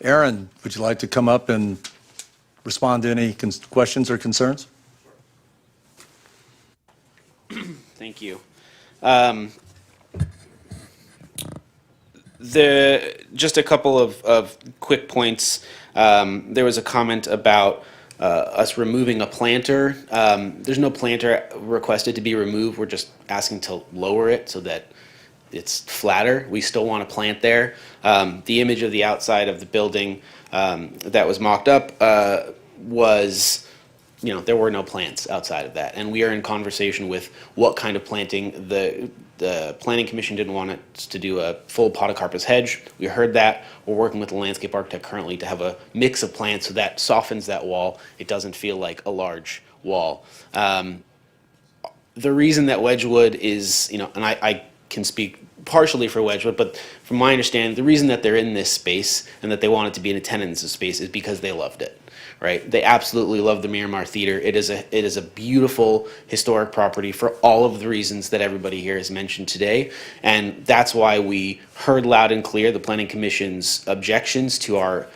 Aaron, would you like to come up and respond to any questions or concerns? Thank you. Just a couple of quick points. There was a comment about us removing a planter. There's no planter requested to be removed. We're just asking to lower it so that it's flatter. We still want to plant there. The image of the outside of the building that was mocked up was, there were no plants outside of that. And we are in conversation with what kind of planting. The Planning Commission didn't want us to do a full podocarpus hedge. We heard that. We're working with the landscape architect currently to have a mix of plants so that softens that wall. It doesn't feel like a large wall. The reason that Wedgwood is, and I can speak partially for Wedgwood, but from my understanding, the reason that they're in this space and that they want it to be an attendance space is because they loved it, right? They absolutely love the Miramar Theater. It is a beautiful historic property for all of the reasons that everybody here has mentioned today, and that's why we heard loud and clear the Planning Commission's objections to our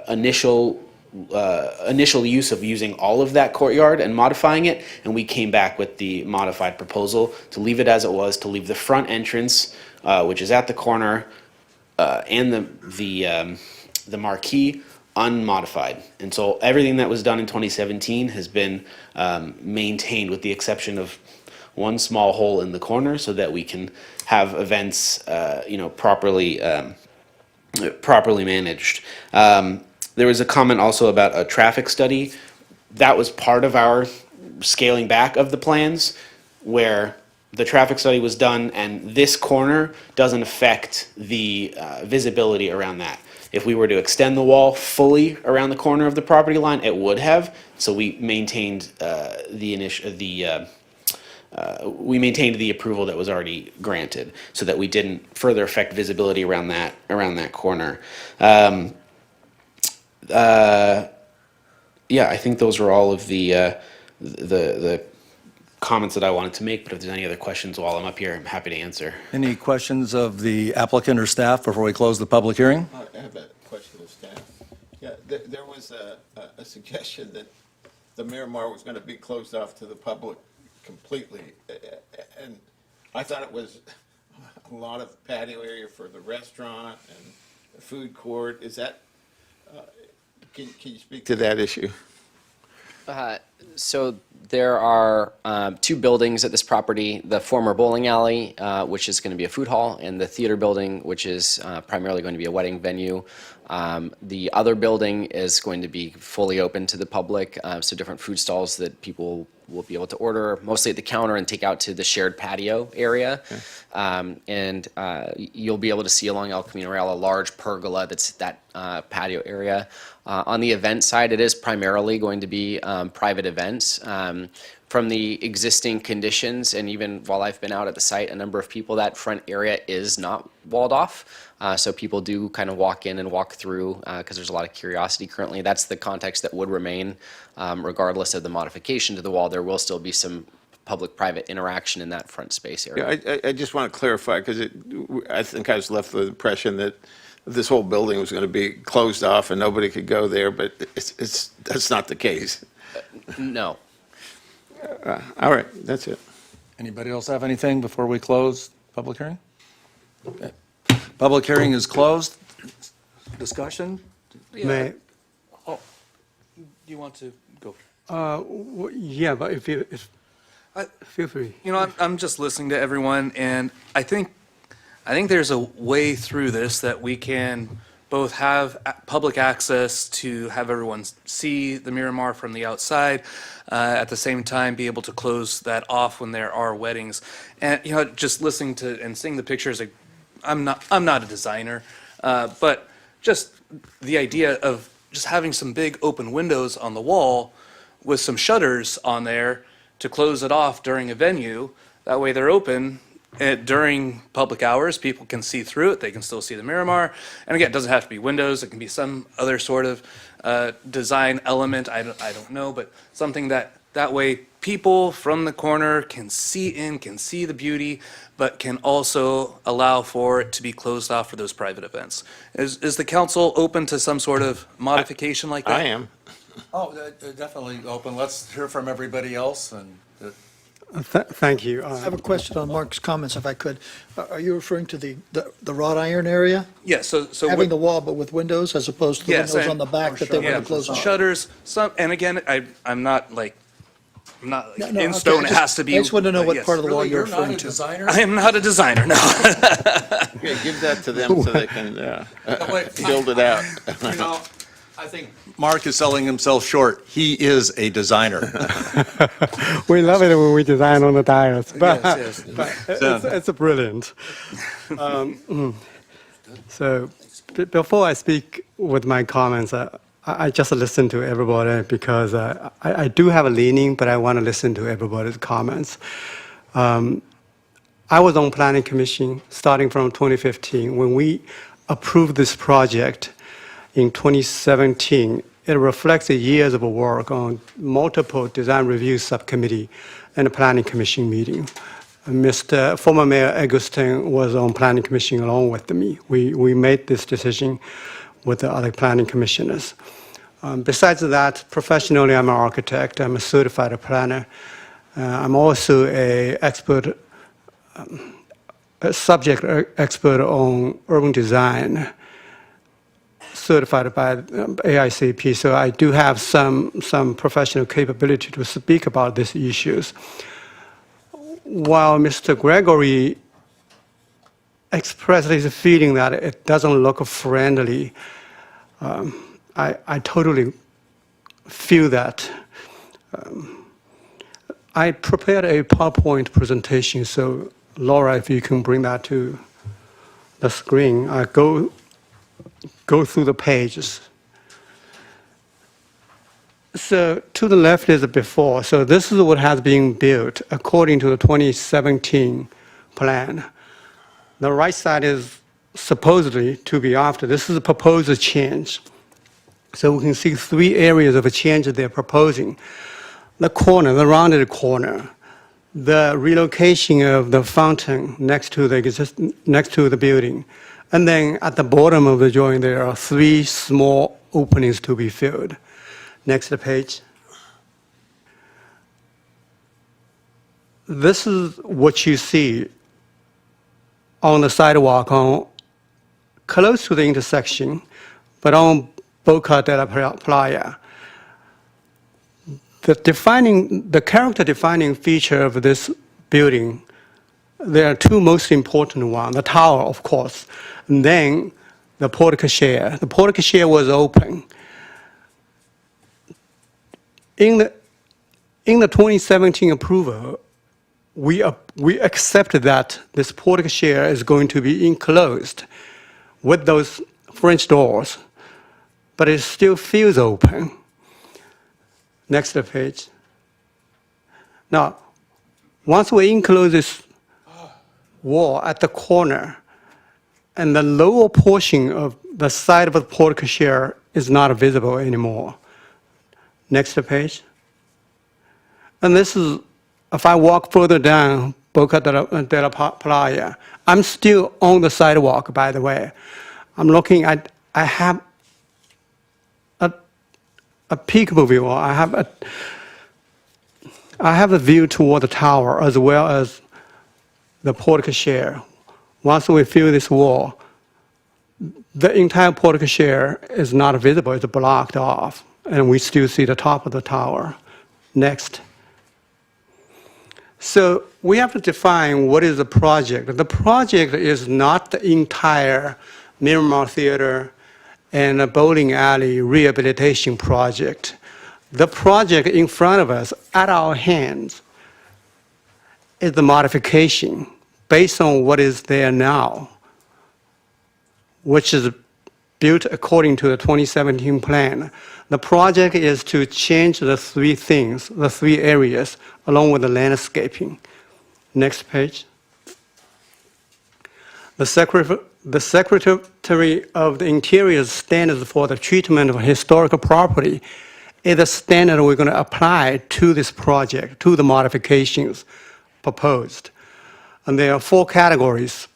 initial use of using all of that courtyard and modifying it, and we came back with the modified proposal to leave it as it was, to leave the front entrance, which is at the corner, and the marquee unmodified. And so everything that was done in 2017 has been maintained, with the exception of one small hole in the corner, so that we can have events, properly managed. There was a comment also about a traffic study. That was part of our scaling back of the plans, where the traffic study was done, and this corner doesn't affect the visibility around that. If we were to extend the wall fully around the corner of the property line, it would have. So we maintained we maintained the approval that was already granted, so that we didn't further affect visibility around that corner. Yeah, I think those were all of the comments that I wanted to make, but if there's any other questions while I'm up here, I'm happy to answer. Any questions of the applicant or staff before we close the public hearing? I have a question of staff. Yeah, there was a suggestion that the Miramar was going to be closed off to the public completely, and I thought it was a lot of patio area for the restaurant and the food court. Is that, can you speak to that issue? So there are two buildings at this property: the former bowling alley, which is going to be a food hall, and the theater building, which is primarily going to be a wedding venue. The other building is going to be fully open to the public, so different food stalls that people will be able to order, mostly at the counter, and take out to the shared patio area. And you'll be able to see along El Camino Real a large pergola that's that patio area. On the event side, it is primarily going to be private events. From the existing conditions, and even while I've been out at the site, a number of people, that front area is not walled off. So people do kind of walk in and walk through because there's a lot of curiosity currently. That's the context that would remain regardless of the modification to the wall. There will still be some public-private interaction in that front space area. Yeah, I just want to clarify, because I think I was left with the impression that this whole building was going to be closed off and nobody could go there, but that's not the case. No. All right, that's it. Anybody else have anything before we close public hearing? Okay. Public hearing is closed. Discussion? May, Oh, you want to go? yeah, but if feel free. I'm just listening to everyone, and I think there's a way through this that we can both have public access to have everyone see the Miramar from the outside, at the same time be able to close that off when there are weddings. And just listening to and seeing the pictures, I'm not a designer, but just the idea of just having some big open windows on the wall with some shutters on there to close it off during a venue. That way they're open during public hours. People can see through it. They can still see the Miramar. And again, it doesn't have to be windows. It can be some other sort of design element. I don't know, but something that way people from the corner can see the beauty, but can also allow for it to be closed off for those private events. Is the council open to some sort of modification like that? I am. Oh, definitely open. Let's hear from everybody else. And Thank you. I have a question on Mark's comments, if I could. Are you referring to the wrought iron area? Yeah, so Having the wall but with windows as opposed to the windows on the back that they want to close off? Shutters, and again, I'm not I'm not like, No, in okay, stone. It just- has to be. I just wanted to know but what yes. part of the law Really, you're you're not referring a to. designer? I am not a designer. No. Yeah, give that to them so they can build it out. You know, I think Mark is selling himself short. He is a designer. We love it when we design on the tires, but, Yes, yes. it's brilliant. So before I speak with my comments, I just listen to everybody because I do have a leaning, but I want to listen to everybody's comments. I was on Planning Commission starting from 2015. When we approved this project in 2017, it reflects the years of work on multiple design review subcommittee and a Planning Commission meeting. Former Mayor Augustin was on Planning Commission along with me. We made this decision with the other planning commissioners. Besides that, professionally, I'm an architect. I'm a certified planner. I'm also a subject expert on urban design, certified by AICP. So I do have some professional capability to speak about these issues. While Mr. Gregory expressed his feeling that it doesn't look friendly, I totally feel that. I prepared a PowerPoint presentation, so Laura, if you can bring that to the screen, I go through the pages. So to the left is the before. So this is what has been built according to the 2017 plan. The right side is supposedly to be after. This is a proposed change. So we can see 3 areas of a change that they're proposing. The corner, the rounded corner, the relocation of the fountain next to the building. And then at the bottom of the drawing, there are 3 small openings to be filled. Next page. This is what you see on the sidewalk close to the intersection, but on Boca de la Playa. The character defining feature of this building, there are 2 most important ones. The tower, of course, and then the porte-cochere. The porte-cochere was open. In the 2017 approval, we accepted that this porte-cochere is going to be enclosed with those French doors, but it still feels open. Next page. Now, once we enclose this wall at the corner, and the lower portion of the side of the porte-cochere is not visible anymore. Next page. And this is, if I walk further down Boca de la Playa, I'm still on the sidewalk, by the way. I'm looking at, I have a peekable view. I have a view toward the tower as well as the porte-cochere. Once we fill this wall, the entire porte-cochere is not visible, it's blocked off, and we still see the top of the tower. Next. So we have to define what is the project. The project is not the entire Miramar Theater and a bowling alley rehabilitation project. The project in front of us, at our hands, is the modification based on what is there now, which is built according to the 2017 plan. The project is to change the 3 things, the 3 areas, along with the landscaping. Next page. The Secretary of the Interior's standards for the treatment of historical property is the standard we're going to apply to this project, to the modifications proposed. And there are 4 categories: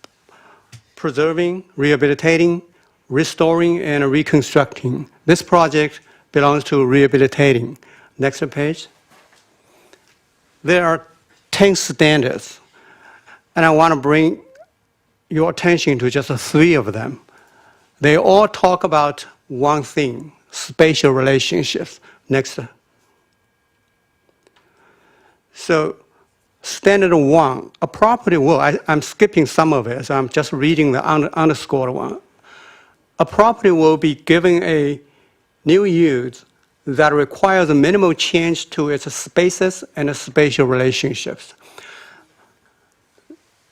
preserving, rehabilitating, restoring, and reconstructing. This project belongs to rehabilitating. Next page. There are 10 standards, and I want to bring your attention to just 3 of them. They all talk about one thing: spatial relationships. Next. So standard one, a property will, I'm skipping some of it, so I'm just reading the underscored one. A property will be given a new use that requires a minimal change to its spaces and spatial relationships.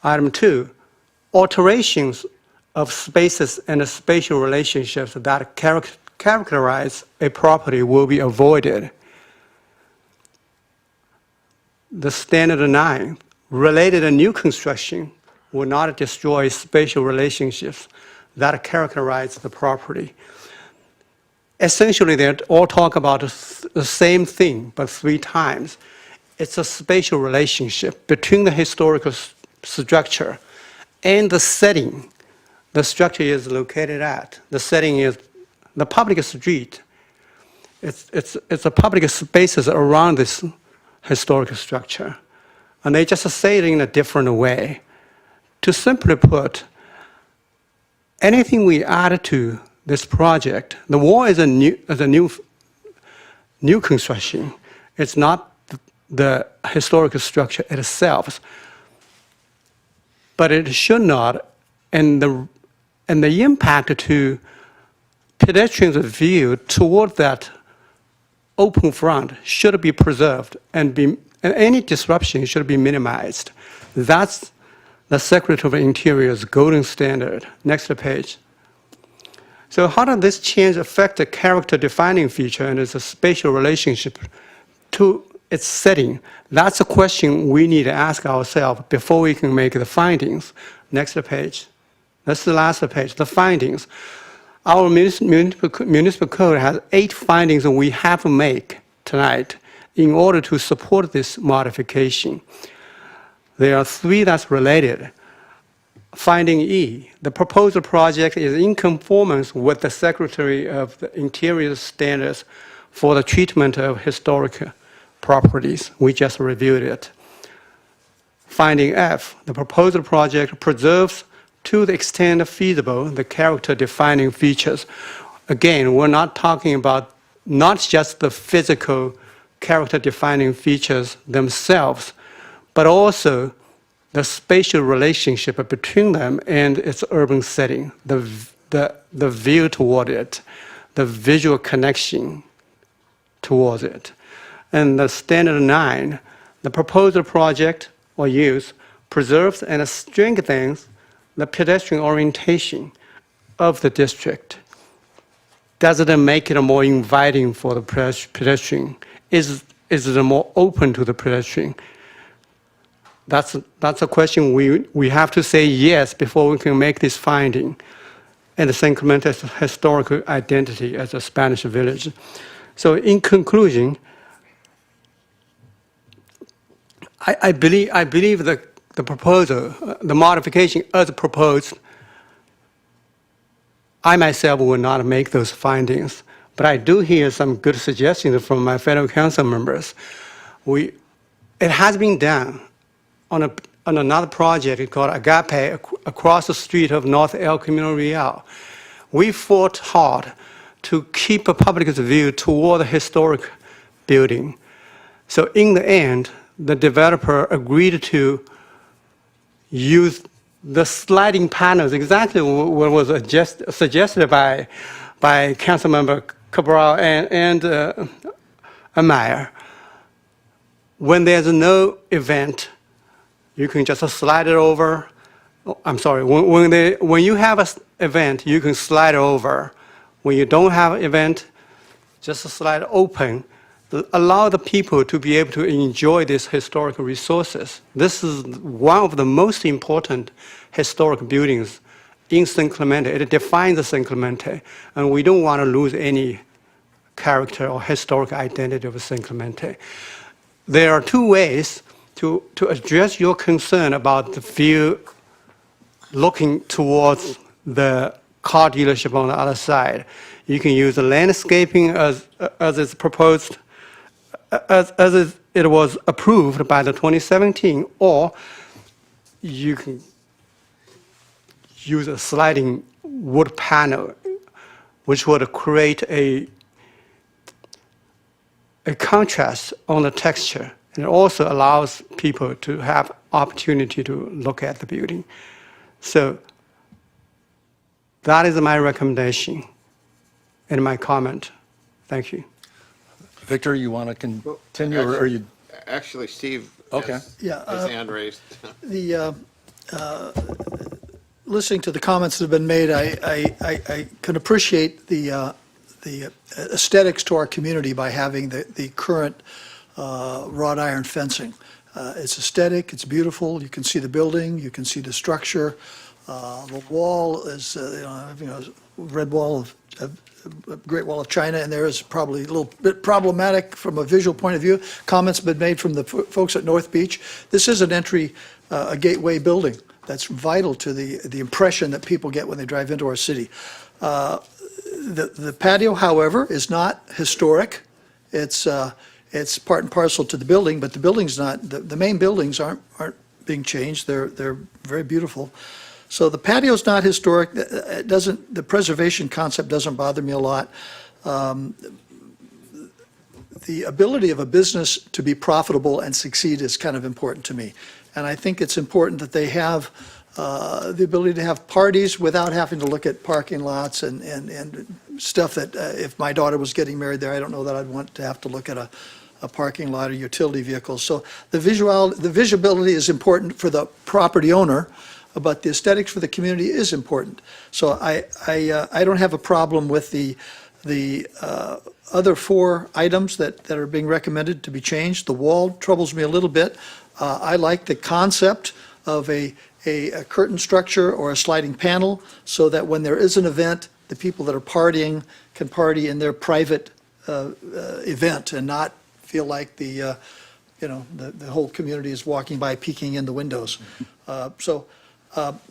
Item 2, alterations of spaces and spatial relationships that characterize a property will be avoided. The standard 9, related to new construction will not destroy spatial relationships that characterize the property. Essentially, they all talk about the same thing, but 3 times. It's a spatial relationship between the historical structure and the setting the structure is located at. The setting is the public street. It's a public spaces around this historical structure. And they just say it in a different way. To simply put, anything we add to this project, the wall is a new construction. It's not the historical structure itself. But it should not, and the impact to pedestrians' view toward that open front should be preserved, and any disruption should be minimized. That's the Secretary of Interior's golden standard. Next page. So how does this change affect the character-defining feature and its spatial relationship to its setting? That's a question we need to ask ourselves before we can make the findings. Next page. That's the last page, the findings. Our municipal code has 8 findings that we have to make tonight in order to support this modification. There are 3 that's related. Finding E, the proposed project is in conformance with the Secretary of the Interior standards for the treatment of historic properties. We just reviewed it. Finding F, the proposed project preserves to the extent feasible the character-defining features. Again, we're not talking about not just the physical character-defining features themselves, but also the spatial relationship between them and its urban setting, the view toward it, the visual connection towards it. And the standard 9, the proposed project or use preserves and strengthens the pedestrian orientation of the district. Does it make it more inviting for the pedestrian? Is it more open to the pedestrian? That's a question we have to say yes before we can make this finding. And the San Clemente's historical identity as a Spanish village. So in conclusion, I believe that the proposal, the modification as proposed, I myself will not make those findings, but I do hear some good suggestions from my fellow council members. It has been done on another project called Agape across the street of North El Camino Real. We fought hard to keep a public view toward the historic building. So in the end, the developer agreed to use the sliding panels, exactly what was suggested by Councilmember Cabral and Meyer. When there's no event, you can just slide it over. I'm sorry, when you have an event, you can slide it over. When you don't have an event, just slide it open. Allow the people to be able to enjoy these historical resources. This is one of the most important historic buildings in San Clemente. It defines San Clemente, and we don't want to lose any character or historic identity of San Clemente. There are 2 ways to address your concern about the view looking towards the car dealership on the other side. You can use the landscaping as it's proposed, as it was approved by the 2017, or you can use a sliding wood panel, which would create a contrast on the texture And it also allows people to have opportunity to look at the building. So that is my recommendation and my comment. Thank you. Victor, you want to continue, or are you? Actually, Steve Okay. has Yeah, his hand raised. Listening to the comments that have been made, I can appreciate the aesthetics to our community by having the current wrought iron fencing. It's aesthetic, it's beautiful, you can see the building, you can see the structure. The wall is, red wall of, a Great Wall of China, and there is probably a little bit problematic from a visual point of view. Comments have been made from the folks at North Beach. This is an entry, a gateway building that's vital to the impression that people get when they drive into our city. The patio, however, is not historic. It's part and parcel to the building, but the building's not, the main buildings aren't being changed. They're very beautiful. So the patio's not historic. It doesn't, the preservation concept doesn't bother me a lot. The ability of a business to be profitable and succeed is kind of important to me. And I think it's important that they have the ability to have parties without having to look at parking lots and stuff that if my daughter was getting married there, I don't know that I'd want to have to look at a parking lot or utility vehicles. So the visibility is important for the property owner, but the aesthetics for the community is important. So I don't have a problem with the other 4 items that are being recommended to be changed. The wall troubles me a little bit. I like the concept of a curtain structure or a sliding panel so that when there is an event, the people that are partying can party in their private event and not feel like the whole community is walking by peeking in the windows.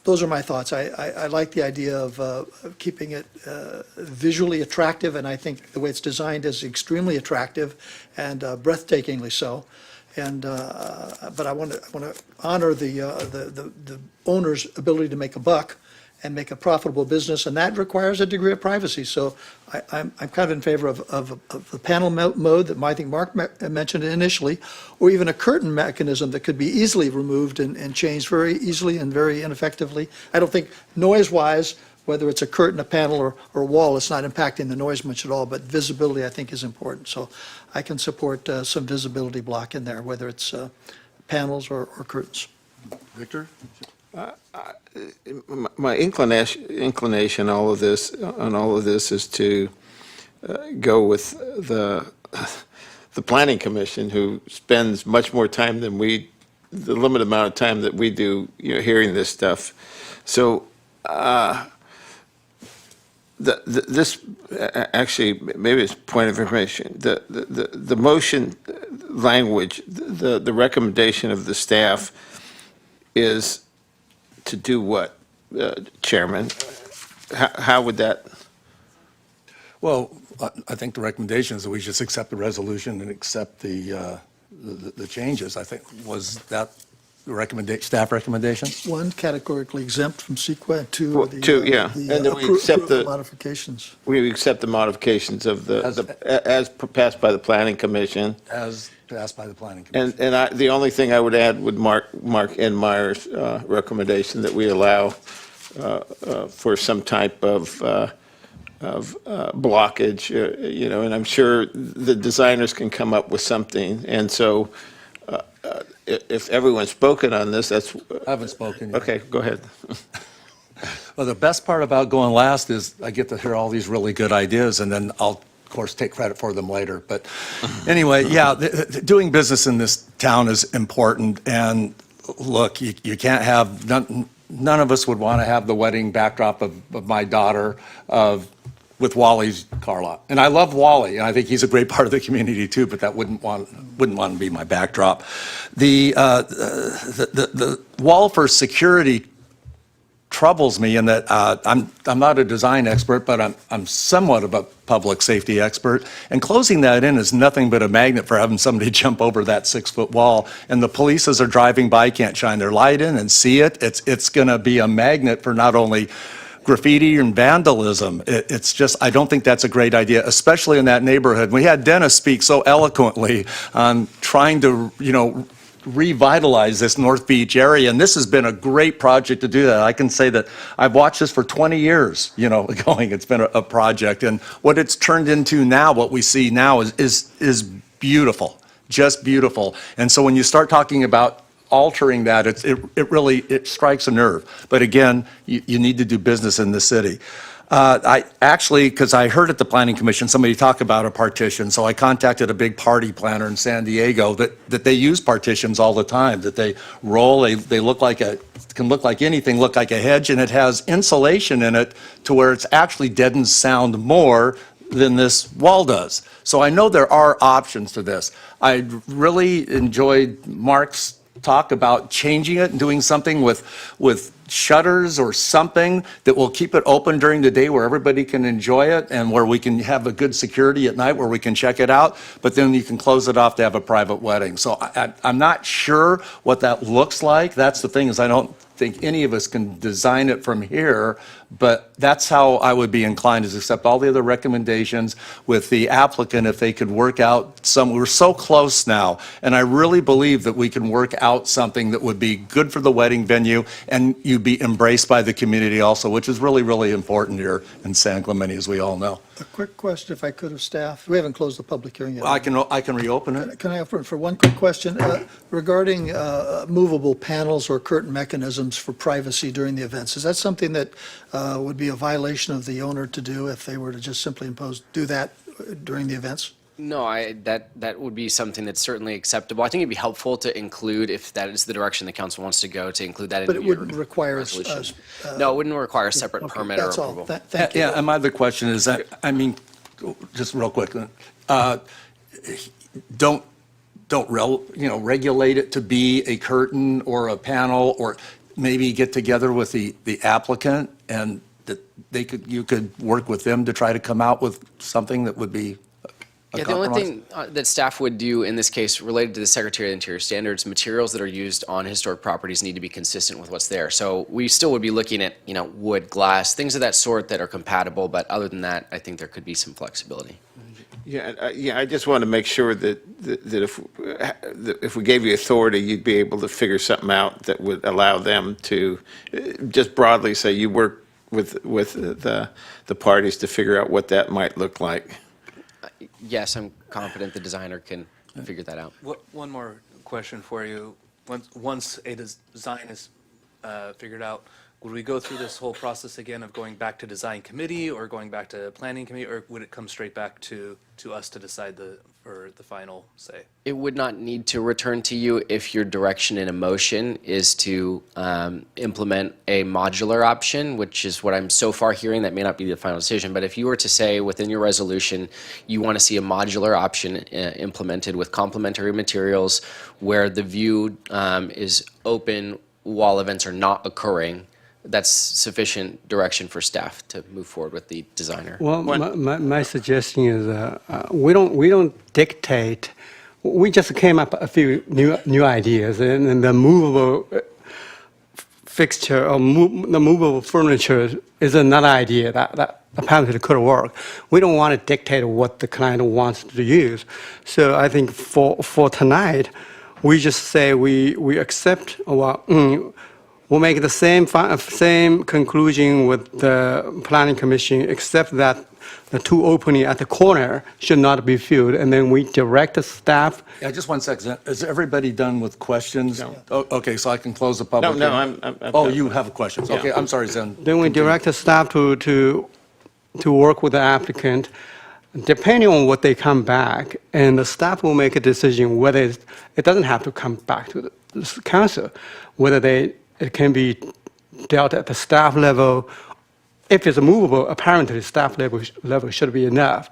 Those are my thoughts. I like the idea of keeping it visually attractive, and I think the way it's designed is extremely attractive and breathtakingly so. But I want to honor the owner's ability to make a buck and make a profitable business, and that requires a degree of privacy. So I'm kind of in favor of the panel mode that I think Mark mentioned initially, or even a curtain mechanism that could be easily removed and changed very easily and very ineffectively. I don't think noise-wise, whether it's a curtain, a panel, or a wall, it's not impacting the noise much at all, but visibility I think is important. So I can support some visibility block in there, whether it's panels or curtains. Victor? My inclination on all of this is to go with the planning commission, who spends much more time than the limited amount of time that we do, hearing this stuff. So this actually, maybe it's a point of information. The motion language, the recommendation of the staff is to do what, Chairman? How would that? Well, I think the recommendation is that we just accept the resolution and accept the changes. I think, was that the staff recommendation? 1, categorically exempt from CEQA, 2, yeah. And then we accept the modifications. We accept the modifications of as passed by the planning commission. As passed by the planning commission. And the only thing I would add would Mark Enmeyer's recommendation that we allow for some type of blockage, and I'm sure the designers can come up with something. And so if everyone's spoken on this, that's. I haven't spoken yet. Okay, go ahead. Well, the best part about going last is I get to hear all these really good ideas, and then I'll, of course, take credit for them later. But anyway, yeah, doing business in this town is important. And look, you can't have, none of us would want to have the wedding backdrop of my daughter with Wally's car lot. And I love Wally, and I think he's a great part of the community too, but that wouldn't want to be my backdrop. The wall for security troubles me in that I'm not a design expert, but I'm somewhat of a public safety expert. And closing that in is nothing but a magnet for having somebody jump over that 6-foot wall. And the police, as they're driving by, can't shine their light in and see it. It's going to be a magnet for not only graffiti and vandalism. It's just, I don't think that's a great idea, especially in that neighborhood. We had Dennis speak so eloquently on trying to, revitalize this North Beach area, and this has been a great project to do that. I can say that I've watched this for 20 years, going. It's been a project, and what it's turned into now, what we see now is beautiful, just beautiful. And so when you start talking about altering that, it really strikes a nerve. But again, you need to do business in the city. Because I heard at the Planning Commission somebody talk about a partition, so I contacted a big party planner in San Diego that they use partitions all the time, that they roll, they can look like anything, look like a hedge, and it has insulation in it to where it's actually deadens sound more than this wall does. So I know there are options to this. I really enjoyed Mark's talk about changing it and doing something with shutters or something that will keep it open during the day where everybody can enjoy it and where we can have a good security at night where we can check it out, but then you can close it off to have a private wedding. So I'm not sure what that looks like. That's the thing, is I don't think any of us can design it from here, but that's how I would be inclined, is accept all the other recommendations with the applicant if they could work out some. We're so close now, and I really believe that we can work out something that would be good for the wedding venue and you'd be embraced by the community also, which is really, really important here in San Clemente, as we all know. A quick question, if I could, of staff. We haven't closed the public hearing yet. I can reopen it. Can I offer for one quick question regarding movable panels or curtain mechanisms for privacy during the events? Is that something that would be a violation of the owner to do if they were to just simply do that during the events? No, that would be something that's certainly acceptable. I think it'd be helpful to include, if that is the direction the council wants to go, to include that in your resolution. But it wouldn't require No, it wouldn't require a separate permit or that's all. approval. Thank you. Yeah, and my other question is that, just real quick, don't regulate it to be a curtain or a panel, or maybe get together with the applicant and that you could work with them to try to come out with something that would be a Yeah, the only compromise? thing that staff would do in this case related to the Secretary of the Interior standards, materials that are used on historic properties need to be consistent with what's there. So we still would be looking at, wood, glass, things of that sort that are compatible, but other than that, I think there could be some flexibility. Yeah, I just want to make sure that if we gave you authority, you'd be able to figure something out that would allow them to just broadly say you work with the parties to figure out what that might look like. Yes, I'm confident the designer can figure that out. One more question for you. Once a design is figured out, would we go through this whole process again of going back to design committee or going back to planning committee, or would it come straight back to us to decide for the final say? It would not need to return to you if your direction in a motion is to implement a modular option, which is what I'm so far hearing. That may not be the final decision, but if you were to say within your resolution you want to see a modular option implemented with complementary materials where the view is open while events are not occurring, that's sufficient direction for staff to move forward with the designer. Well, my suggestion is we don't dictate. We just came up a few new ideas, and the movable fixture or the movable furniture is another idea that apparently could work. We don't want to dictate what the client wants to use. So I think for tonight, we just say we accept. We'll make the same conclusion with the Planning Commission, except that the two opening at the corner should not be filled, and then we direct the staff. Yeah, just 1 second. Is everybody done with questions? No. Oh, okay, so I can close the public No, hearing? I'm You have questions. Yeah. Okay, I'm sorry, Zen. Then we direct the staff to work with the applicant, depending on what they come back, and the staff will make a decision whether it doesn't have to come back to the council, whether it can be dealt at the staff level. If it's movable, apparently staff level should be enough.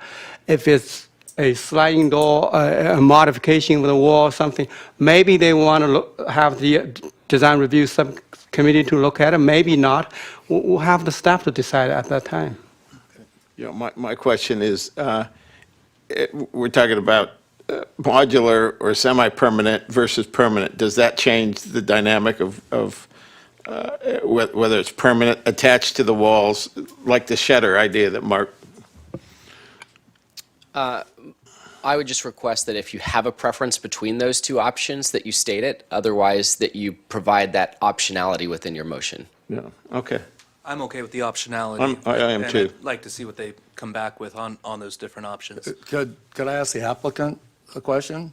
If it's a sliding door, a modification with a wall, something, maybe they want to have the design review subcommittee to look at it, maybe not. We'll have the staff to decide at that time. My question is, we're talking about modular or semi-permanent versus permanent. Does that change the dynamic of whether it's permanent, attached to the walls, like the shutter idea that Mark. I would just request that if you have a preference between those two options, that you state it. Otherwise, that you provide that optionality within your motion. Yeah, okay. I'm okay with the optionality. I am and too. I'd like to see what they come back with on those different options. Could I ask the applicant a question?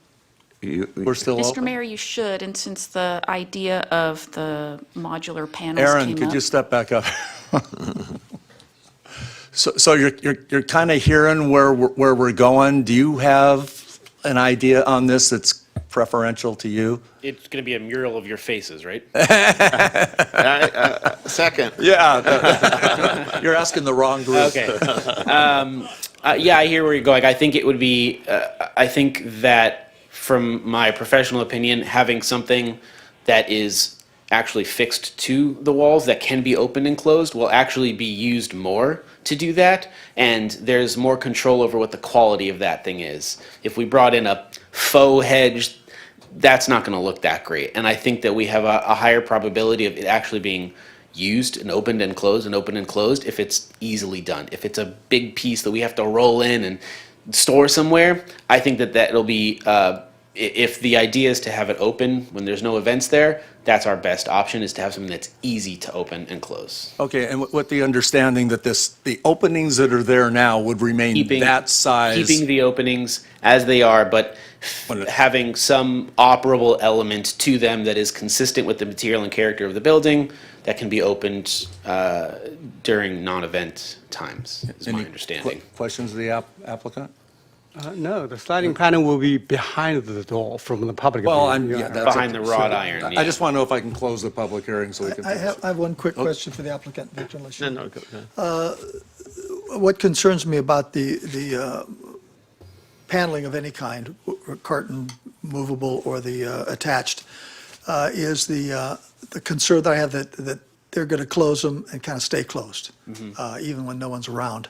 We're still Mr. open? Mayor, you should, and since the idea of the modular panels Aaron, came could up. you step back up? So you're kind of hearing where we're going. Do you have an idea on this that's preferential to you? It's going to be a mural of your faces, right? Second. Yeah. You're asking the wrong group. Okay. Yeah, I hear where you're going. I think it would be, I think that from my professional opinion, having something that is actually fixed to the walls that can be opened and closed will actually be used more to do that, and there's more control over what the quality of that thing is. If we brought in a faux hedge, that's not going to look that great, and I think that we have a higher probability of it actually being used and opened and closed if it's easily done. If it's a big piece that we have to roll in and store somewhere, I think that it'll be, if the idea is to have it open when there's no events there, that's our best option, is to have something that's easy to open and close. Okay, and with the understanding that the openings that are there now would remain that size? Keeping the openings as they are, but having some operable element to them that is consistent with the material and character of the building that can be opened during non-event times, is my understanding. Questions of the applicant? No, the sliding panel will be behind the door from the public. Well, view. that's Behind the wrought iron, I yeah. just want to know if I can close the public hearing so we can. I have one quick question for the applicant, Victor, unless you. No, go. What concerns me about the paneling of any kind, carton movable or the attached, is the concern that I have that they're going to close them and kind of stay closed, even when no one's around.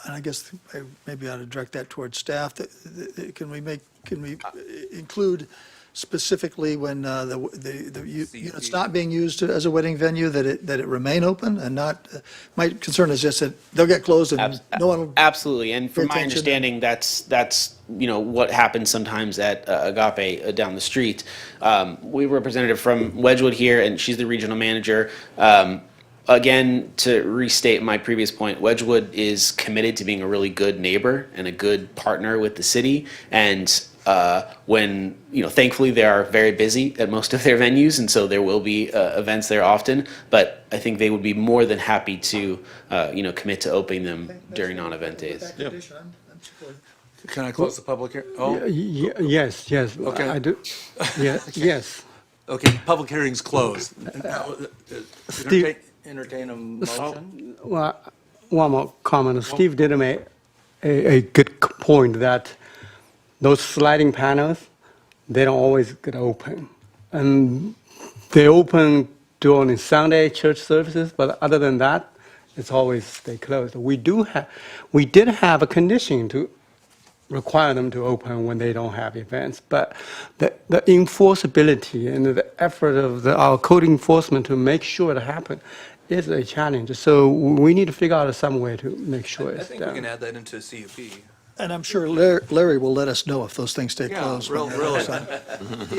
And I guess maybe I ought to direct that towards staff. Can we include specifically when the unit's not being used as a wedding venue, that it remain open and not, my concern is just that they'll get closed and no one will. Absolutely, and from my attention. understanding, that's what happens sometimes at Agape down the street. We have a representative from Wedgwood here, and she's the regional manager. Again, to restate my previous point, Wedgwood is committed to being a really good neighbor and a good partner with the city. And when, thankfully they are very busy at most of their venues, and so there will be events there often. But I think they would be more than happy to, commit to opening them during non-event days. Can I close the public hearing? Oh, Yes. Okay. I do. Yes. okay, public hearing's closed. Now, Steve- entertain a motion? Well, one more comment. Steve did make a good point that those sliding panels, they don't always get open. And they open during Sunday church services, but other than that, it's always stay closed. We did have a condition to require them to open when they don't have events, but the enforceability and the effort of our code enforcement to make sure it happens is a challenge. So we need to figure out some way to make sure I it's think we done. can add that into a CUP. And I'm sure Larry will let us know if those things stay closed. Really.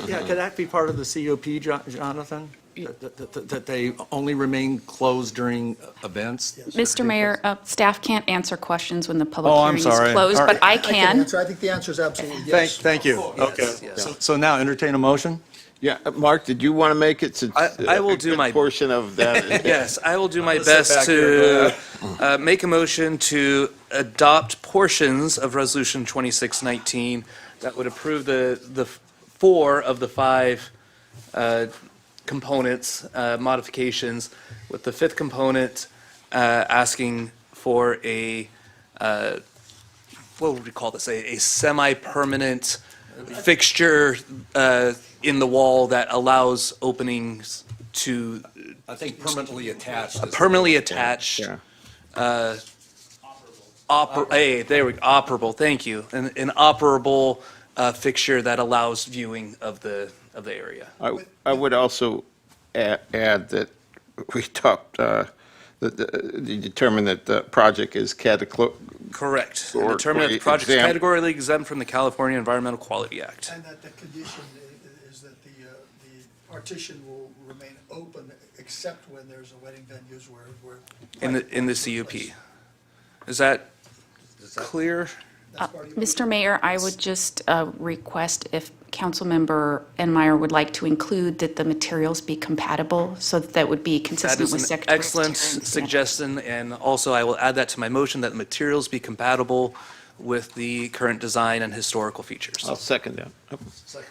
Yeah, could that be part of the COP, Jonathan? That they only remain closed during events? Mr. Mayor, staff can't answer questions when the public Oh, I'm hearing is sorry. closed, All but right. I can. I think the answer is absolutely yes. Thank you. Okay. So now entertain a motion? Yeah, Mark, did you want to make it? Since I will do good my portion of that. Yes, I will do my Let's sit best back to make a motion to adopt portions of Resolution 2619 that would approve the 4 of the 5 components, modifications, with the 5th component asking for a, what would we call this, a semi-permanent fixture in the wall that allows openings to I think permanently attached. permanently attached. There we go, operable, thank you. An operable fixture that allows viewing of the area. I would also add that we talked, you determined that the project is Correct. Or- Determine that the or project is exempt. categorically exempt from the California Environmental Quality Act. And that the condition is that the partition will remain open except when there's a wedding venues where. In the CUP. Is that clear? Mr. Mayor, I would just request if Councilmember Enmeyer would like to include that the materials be compatible, so that would be That consistent is with an Secretary of excellent State's suggestion, and also I will add that to my motion, that the materials be compatible with the current design and historical features. I'll second that.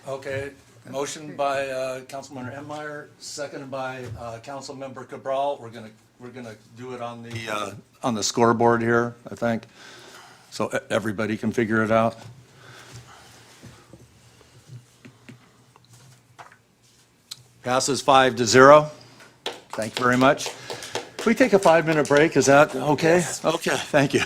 Okay, motion by Councilmember Enmeyer, seconded by Councilmember Cabral. We're gonna do it on the scoreboard here, I think, so everybody can figure it out. Passes 5-0. Thank you very much. Can we take a 5-minute break? Is that okay? Okay, thank you.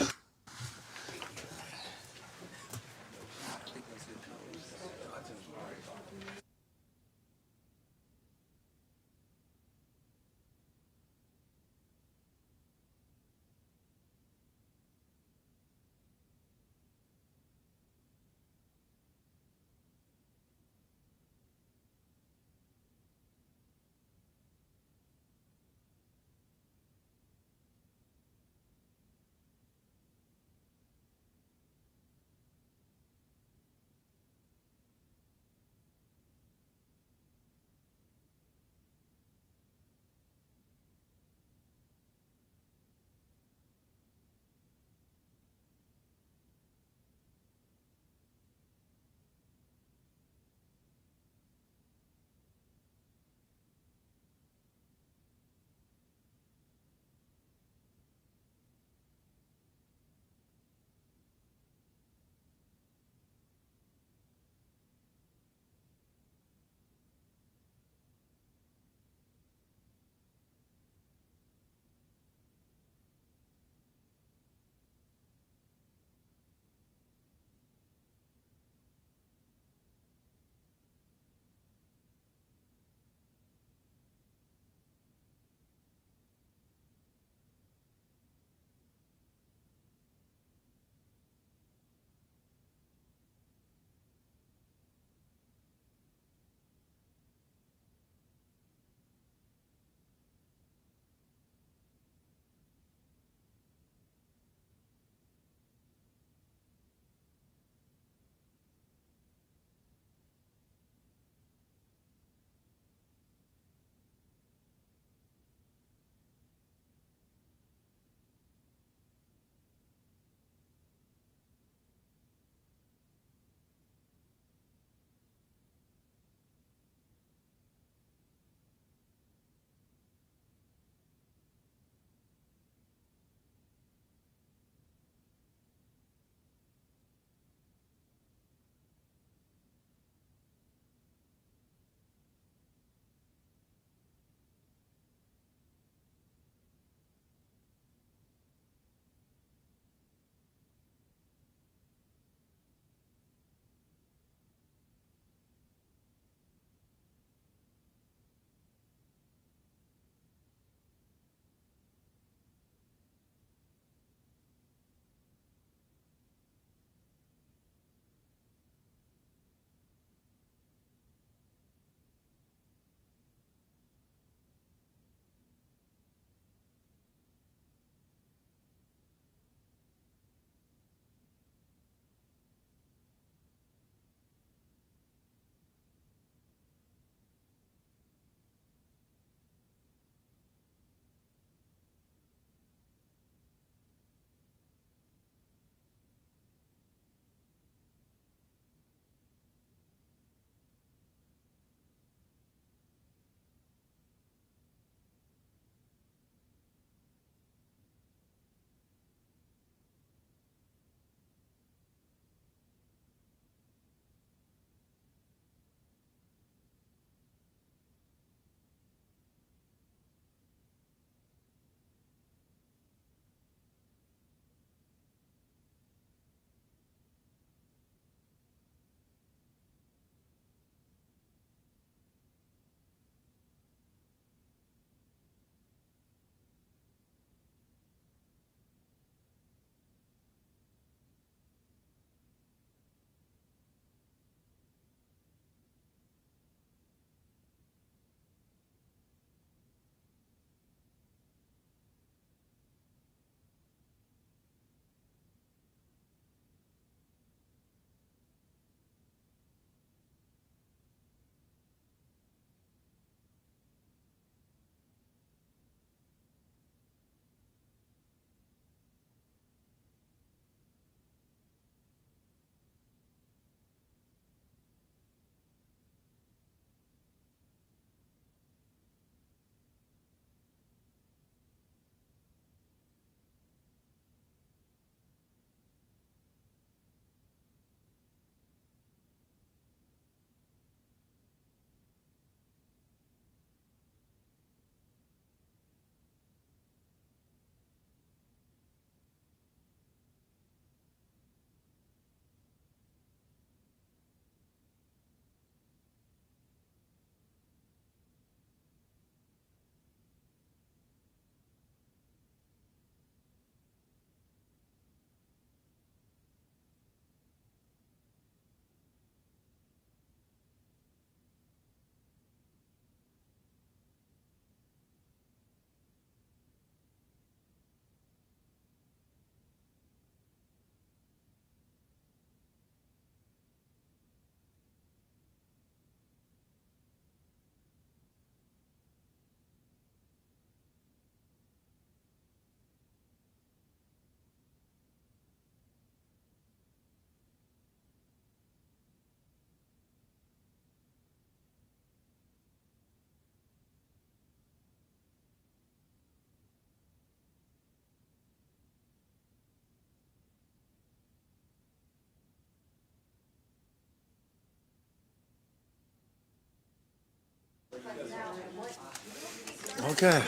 Okay.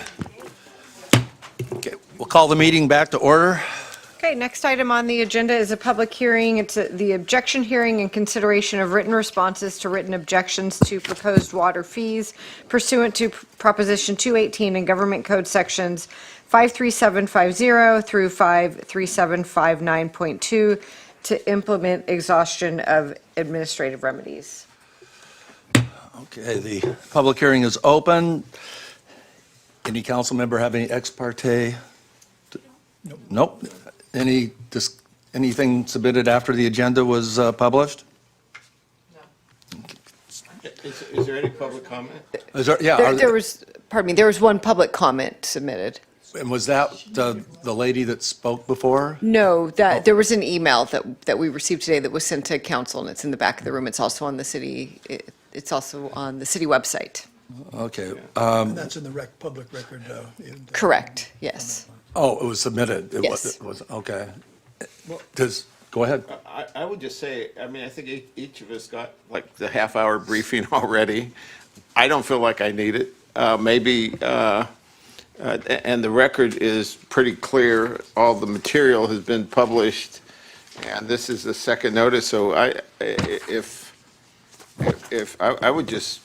Okay, we'll call the meeting back to order. Okay, next item on the agenda is a public hearing. It's the objection hearing and consideration of written responses to written objections to proposed water fees pursuant to Proposition 218 and Government Code Sections 53750 through 53759.2 to implement exhaustion of administrative remedies. Okay, the public hearing is open. Any council member have any ex parte? Nope. Anything submitted after the agenda was published? Is there any public comment? Is there, yeah. There was, pardon me, there was one public comment submitted. And was that the lady that spoke before? No, there was an email that we received today that was sent to council, and it's in the back of the room. It's also on the city, it's also on the city website. Okay. And that's in the public record. Correct, yes. Oh, it was submitted? Yes. It was, okay. Go ahead. I would just say, I mean, I think each of us got like the half-hour briefing already. I don't feel like I need it. Maybe, and the record is pretty clear. All the material has been published, and this is the second notice. So if I would just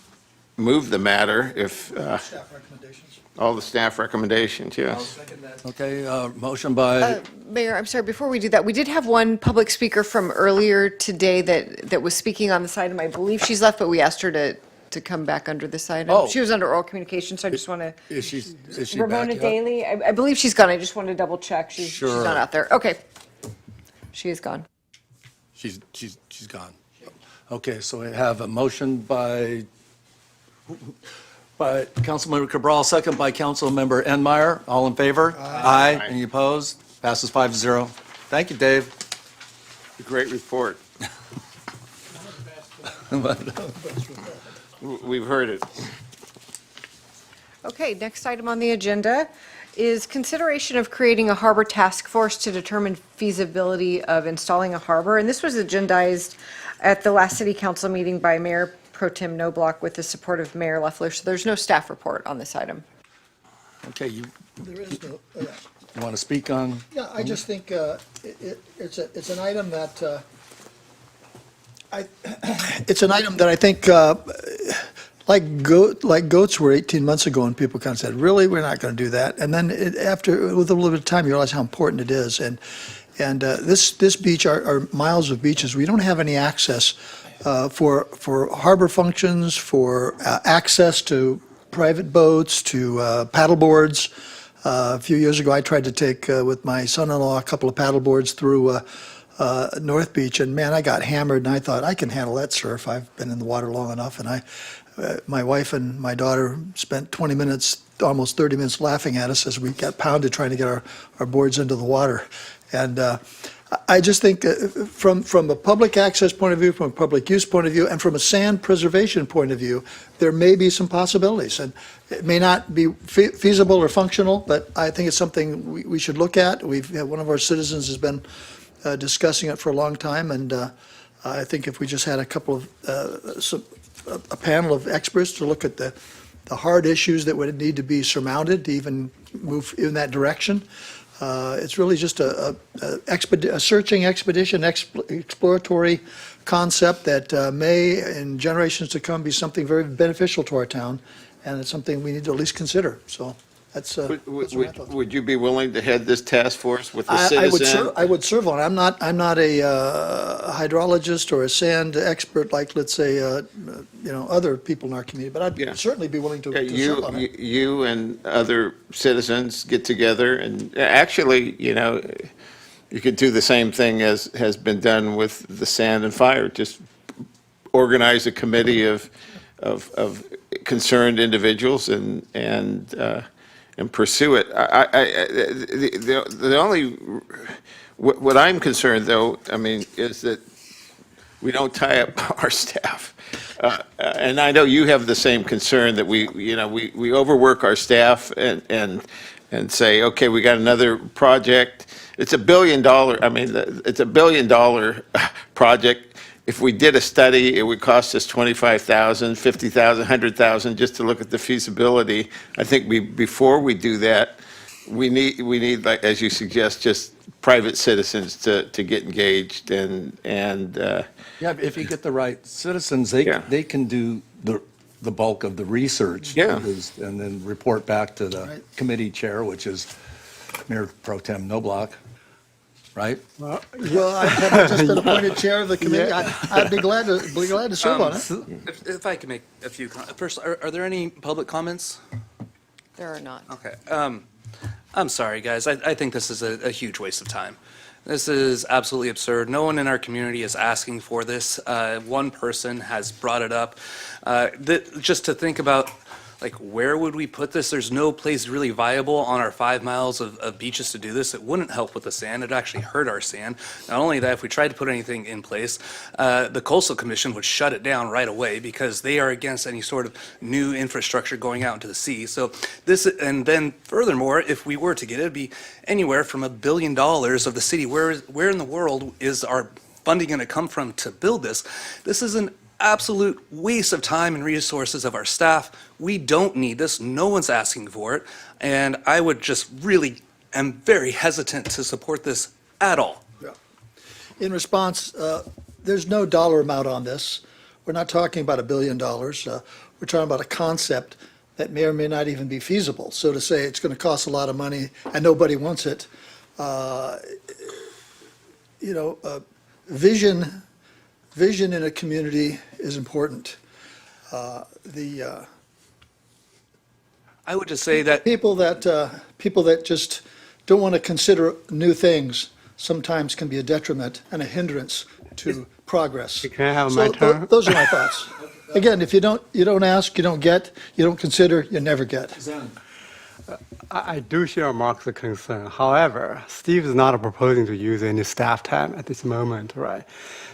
move the matter if. Staff recommendations. All the staff recommendations, yes. Okay, motion by, Mayor, I'm sorry, before we do that, we did have one public speaker from earlier today that was speaking on this item. I believe she's left, but we asked her to come back under this item. Oh. She was under oral communication, so I just want to. is she back Ramona yet? Daly, I believe she's gone. I just wanted to double check. She's Sure. not out there. Okay. She is gone. She's gone. Okay, so we have a motion by Councilmember Cabral, second by Councilmember Enmeyer. All in favor? Aye. Any opposed? Passes 5-0. Thank you, Dave. Great report. We've heard it. Okay, next item on the agenda is consideration of creating a harbor task force to determine feasibility of installing a harbor. And this was agendized at the last city council meeting by Mayor Pro Tem Noblock with the support of Mayor Leffler. So there's no staff report on this item. Okay, you There is no, want to speak on? yeah, I just think it's an item that, it's an item that I think, like goats were 18 months ago, and people kind of said, really, we're not going to do that. And then after, with a little bit of time, you realize how important it is. And this beach are miles of beaches. We don't have any access for harbor functions, for access to private boats, to paddle boards. A few years ago, I tried to take, with my son-in-law, a couple of paddle boards through North Beach, and man, I got hammered, and I thought, I can handle that surf. I've been in the water long enough, and my wife and my daughter spent 20 minutes, almost 30 minutes laughing at us as we got pounded trying to get our boards into the water. And I just think from a public access point of view, from a public use point of view, and from a sand preservation point of view, there may be some possibilities. And it may not be feasible or functional, but I think it's something we should look at. One of our citizens has been discussing it for a long time, and I think if we just had a couple of, a panel of experts to look at the hard issues that would need to be surmounted to even move in that direction. It's really just a searching expedition, exploratory concept that may, in generations to come, be something very beneficial to our town, and it's something we need to at least consider. So that's what I thought. Would you be willing to head this task force with the I citizen? would serve on it. I'm not a hydrologist or a sand expert like, let's say, other people in our community, but I'd certainly be willing to serve on it. You and other citizens get together, and actually, you could do the same thing as has been done with the sand and fire. Just organize a committee of concerned individuals and pursue it. The only, what I'm concerned though, is that we don't tie up our staff. And I know you have the same concern that we overwork our staff and say, okay, we got another project. It's $1 billion, it's $1 billion project. if we did a study, it would cost us $25,000, $50,000, $100,000 just to look at the feasibility. I think before we do that, we need, like, as you suggest, just private citizens to get engaged and Yeah, if you get the right citizens, they can do the bulk of the research. Yeah. And then report back to the committee chair, which is Mayor Pro Tem Noblock, right? Well, I've just been appointed chair of the committee. I'd be glad to serve on it. If I can make a few, first, are there any public comments? There are not. Okay. I'm sorry, guys. I think this is a huge waste of time. This is absolutely absurd. No one in our community is asking for this. One person has brought it up. Just to think about, like, where would we put this? There's no place really viable on our 5 miles of beaches to do this. It wouldn't help with the sand. It'd actually hurt our sand. Not only that, if we tried to put anything in place, the Coastal Commission would shut it down right away because they are against any sort of new infrastructure going out into the sea. So this, and then furthermore, if we were to get it, it'd be anywhere from $1 billion of the city. Where in the world is our funding going to come from to build this? This is an absolute waste of time and resources of our staff. We don't need this. No one's asking for it. And I would just really am very hesitant to support this at all. In response, there's no dollar amount on this. We're not talking about $1 billion. We're talking about a concept that may or may not even be feasible. So to say it's going to cost a lot of money and nobody wants it, vision in a community is important. I would just say that people that just don't want to consider new things sometimes can be a detriment and a hindrance to progress. Can I have So my turn? those are my thoughts. Again, if you don't ask, you don't get, you don't consider, you never get. I do share Mark's concern. However, Steve is not proposing to use any staff time at this moment, right?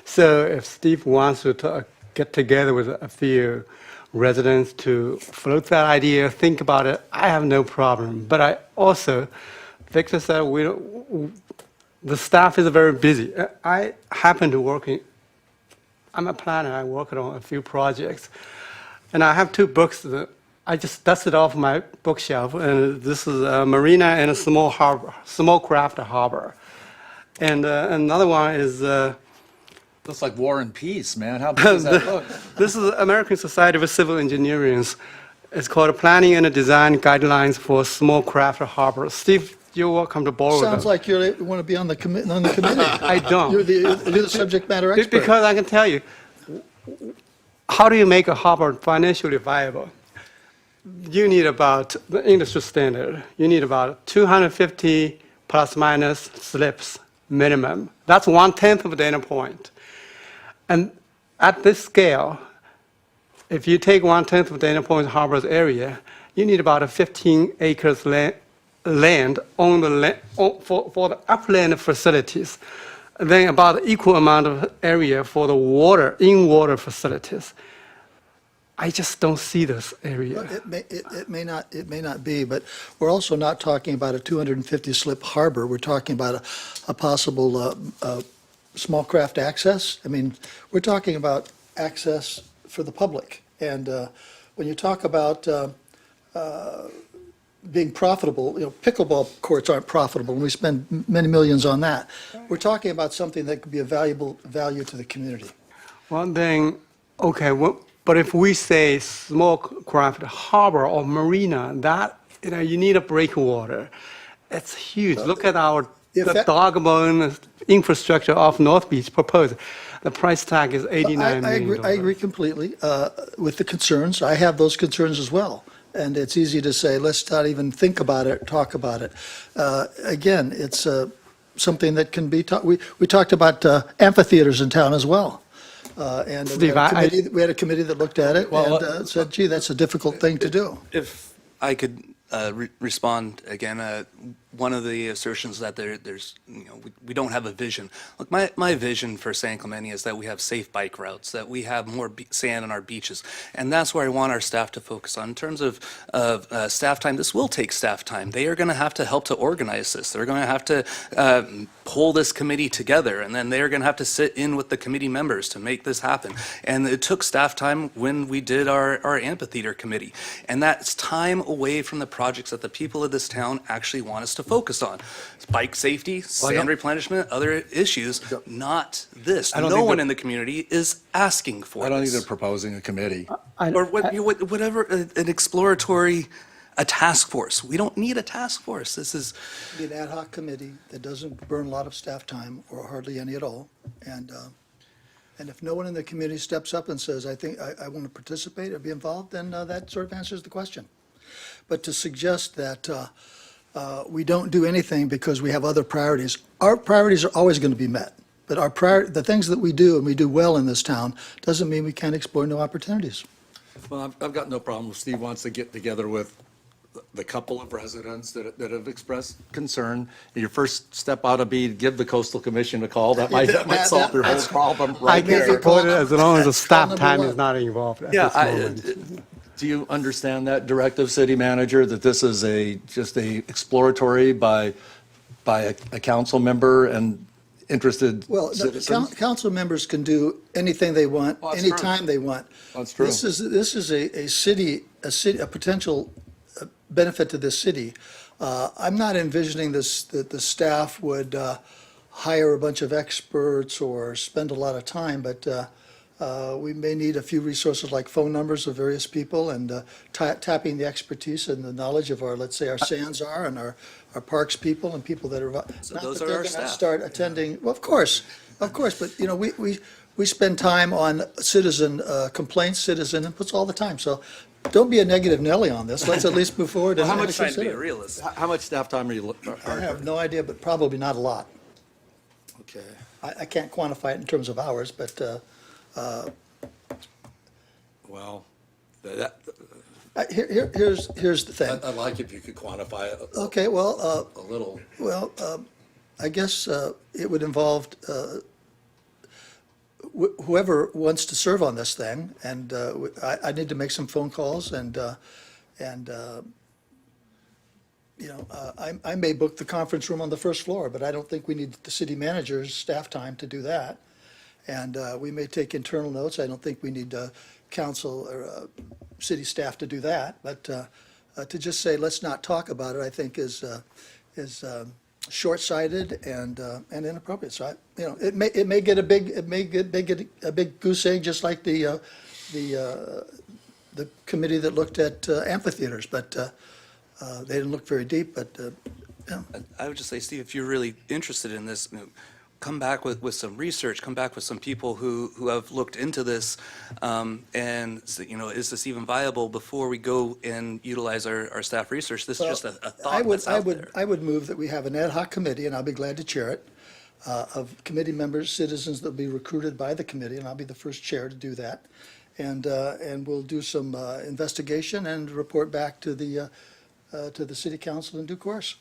So if Steve wants to get together with a few residents to float that idea, think about it, I have no problem. But I also, Victor said, the staff is very busy. I happen to I'm a planner, I work on a few projects. And I have 2 books that I just dusted off my bookshelf, and this is a marina and a small craft harbor. And another one is... Looks like War and Peace, man. How big is that book? This is American Society of Civil Engineering. It's called Planning and Design Guidelines for Small Craft Harbor. Steve, you're welcome to borrow Sounds them. like you want to be on the committee. I don't. You're the subject matter expert. Because I can tell you, how do you make a harbor financially viable? You need about, the industry standard, you need about 250 plus minus slips minimum. That's 1/10 of a data point. And at this scale, if you take 1/10 of Dana Point Harbor's area, you need about 15 acres land on for the upland facilities, then about equal amount of area for the in-water facilities. I just don't see this area. It may not be, but we're also not talking about a 250 slip harbor. We're talking about a possible small craft access. I mean, we're talking about access for the public. And when you talk about being profitable, pickleball courts aren't profitable, and we spend many millions on that. We're talking about something that could be a value to the community. One thing, okay, but if we say small craft harbor or marina, that, you need a breakwater. It's huge. Look at the dog bone infrastructure of North Beach proposed. The price tag is $89 million. I agree completely with the concerns. I have those concerns as well. And it's easy to say, let's not even think about it, talk about it. Again, it's something that can be taught. We talked about amphitheaters in town as well. And Steve, we had a committee that looked at it and said, gee, that's a difficult thing to do. If I could respond again. One of the assertions that there's, we don't have a vision. Look, my vision for San Clemente is that we have safe bike routes, that we have more sand on our beaches, and that's where I want our staff to focus on. In terms of staff time, this will take staff time. They are going to have to help to organize this. They're going to have to pull this committee together, and then they're going to have to sit in with the committee members to make this happen. And it took staff time when we did our amphitheater committee, and that's time away from the projects that the people of this town actually want us to focus on. Bike safety, sand replenishment, other issues, not this. No one in the community is asking for this. I don't think they're proposing a committee. Or whatever, an exploratory, a task force. We don't need a task force. This is, Be an ad hoc committee that doesn't burn a lot of staff time, or hardly any at all. And if no one in the community steps up and says, I think I want to participate or be involved, then that sort of answers the question. But to suggest that we don't do anything because we have other priorities, our priorities are always going to be met. But the things that we do, and we do well in this town, doesn't mean we can't explore new opportunities. Well, I've got no problem if Steve wants to get together with the couple of residents that have expressed concern. Your first step ought to be to give the Coastal Commission a call. That might solve your whole problem I right can there. support it as long as the staff number time one. is not involved at Yeah, this moment. do you understand that directive, city manager, that this is just a exploratory by a council member and interested Well, citizens? council members can do anything they want, Well, that's true. anytime they want. That's true. This is a potential benefit to this city. I'm not envisioning that the staff would hire a bunch of experts or spend a lot of time, but we may need a few resources like phone numbers of various people and tapping the expertise and the knowledge of our, let's say, our sands are and our parks people and people that are. So not those that are they're our gonna staff. Start attending, well, of course, but, we spend time on citizen complaints, citizen inputs all the time, so don't be a negative Nelly on this. Let's at least move forward and How much trying to be a consider. realist. How much staff time are you? I have no idea, but probably not a lot. Okay. I can't quantify it in terms of hours, but Well, here's the thing. I'd like if you could quantify it Okay, well, a little. I guess it would involve whoever wants to serve on this thing, and I need to make some phone calls, and I may book the conference room on the first floor, but I don't think we need the city manager's staff time to do that. And we may take internal notes. I don't think we need council or city staff to do that, but to just say, let's not talk about it, I think is short-sighted and inappropriate. So it may get a big goose egg, just like the committee that looked at amphitheaters, but they didn't look very deep. But I would just say, Steve, if you're really interested in this, come back with some research, come back with some people who have looked into this, and, is this even viable before we go and utilize our staff research? This is just a thought that's out there. I would move that we have an ad hoc committee, and I'll be glad to chair it, of committee members, citizens that will be recruited by the committee, and I'll be the first chair to do that. And we'll do some investigation and report back to the city council in due course.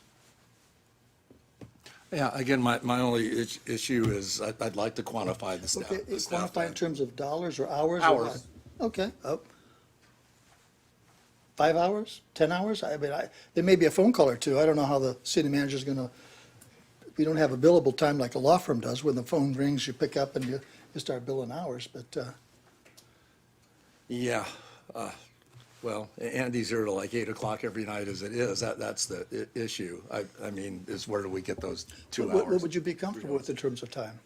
Yeah, again, my only issue is I'd like to quantify the staff. Okay, the staff quantify time. in terms of dollars or hours? Hours. Or what? Okay. 5 hours, 10 hours? There may be a phone call or two. I don't know how the city manager's gonna, we don't have a billable time like a law firm does. When the phone rings, you pick up and you start billing hours, but, Yeah, well, Andy's here till like 8 o'clock every night as it is. That's the issue. I mean, is where do we get those 2 what hours? would you be comfortable with in terms of time?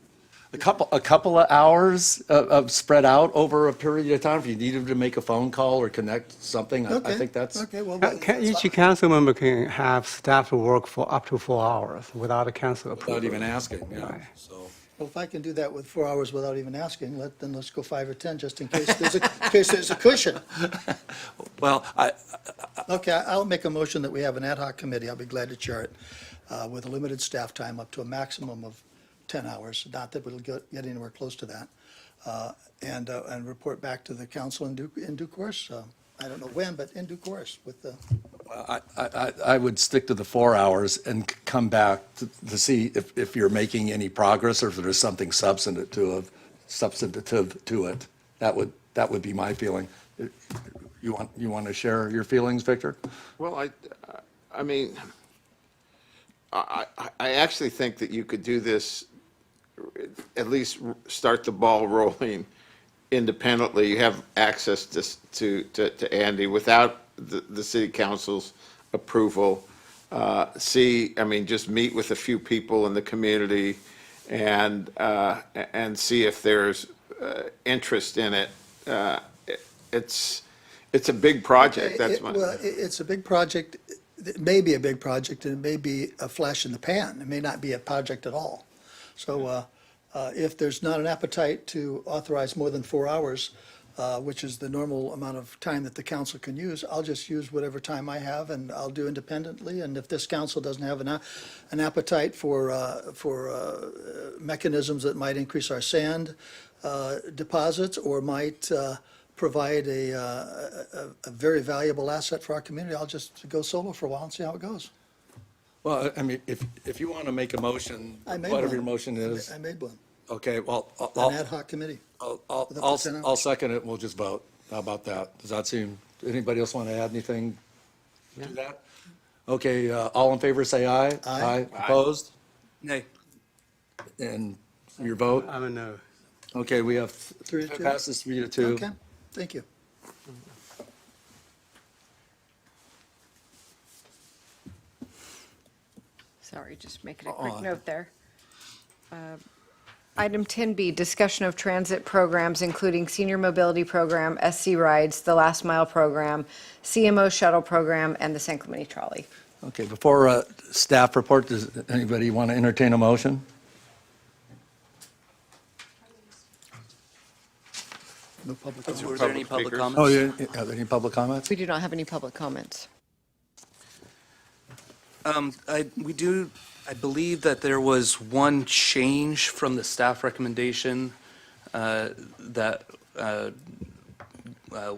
A couple of hours of spread out over a period of time. If you needed to make a phone call or connect something, I Okay, think that's. Okay, well. Each council member can have staff to work for up to 4 hours without a council approval. Without even asking, yeah, Right. so. Well, if I can do that with 4 hours without even asking, then let's go 5 or 10, just in case there's a cushion. Well, Okay, I'll make a motion that we have an ad hoc committee. I'll be glad to chair it with a limited staff time up to a maximum of 10 hours. Not that we'll get anywhere close to that. And report back to the council in due course. I don't know when, but in due course with the. I would stick to the 4 hours and come back to see if you're making any progress or if there's something substantive to it. That would be my feeling. You want to share your feelings, Victor? Well, I mean, I actually think that you could do this, at least start the ball rolling independently. You have access to Andy without the city council's approval. Just meet with a few people in the community and see if there's interest in it. It's a big project, that's my. Well, it's a big project. It may be a big project, and it may be a flash in the pan. It may not be a project at all. So if there's not an appetite to authorize more than 4 hours, which is the normal amount of time that the council can use, I'll just use whatever time I have, and I'll do independently. And if this council doesn't have an appetite for mechanisms that might increase our sand deposits or might provide a very valuable asset for our community, I'll just go solo for a while and see how it goes. Well, I mean, if you want to make a motion, I made whatever one. your motion is. I made one, Okay, well, an ad hoc committee. I'll second it, and we'll just vote. How about that? Does that seem, anybody else want to add anything to that? Okay, all in favor, say aye. Aye. Opposed? Nay. And your vote? I'm a no. Okay, we have, 3 to 2? passes 3 to 2. Okay, thank you. Sorry, just making a quick note there. Item 10B, discussion of transit programs, including Senior Mobility Program, SC Rides, the Last Mile Program, CMO Shuttle Program, and the San Clemente Trolley. Okay, before staff report, does anybody want to entertain a motion? No public Were comment. there any public comments? Oh, you have any public comments? We do not have any public comments. I believe that there was one change from the staff recommendation that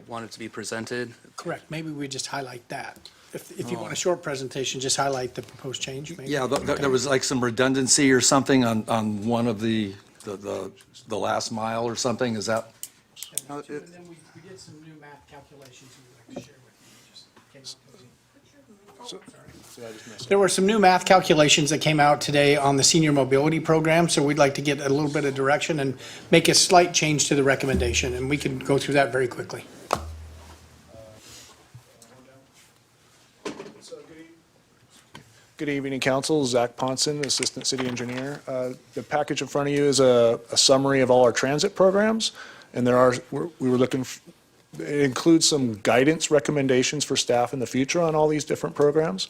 wanted to be presented. Correct. Maybe we just highlight that. If you want a short presentation, just highlight the proposed change, maybe. Yeah, there was like some redundancy or something on one of the last mile or something, is that? And then we did some new math calculations we'd like to share with you. There were some new math calculations that came out today on the Senior Mobility Program, so we'd like to get a little bit of direction and make a slight change to the recommendation, and we can go through that very quickly. Good evening, Council. Zach Ponson, Assistant City Engineer. The package in front of you is a summary of all our transit programs, and it includes some guidance recommendations for staff in the future on all these different programs.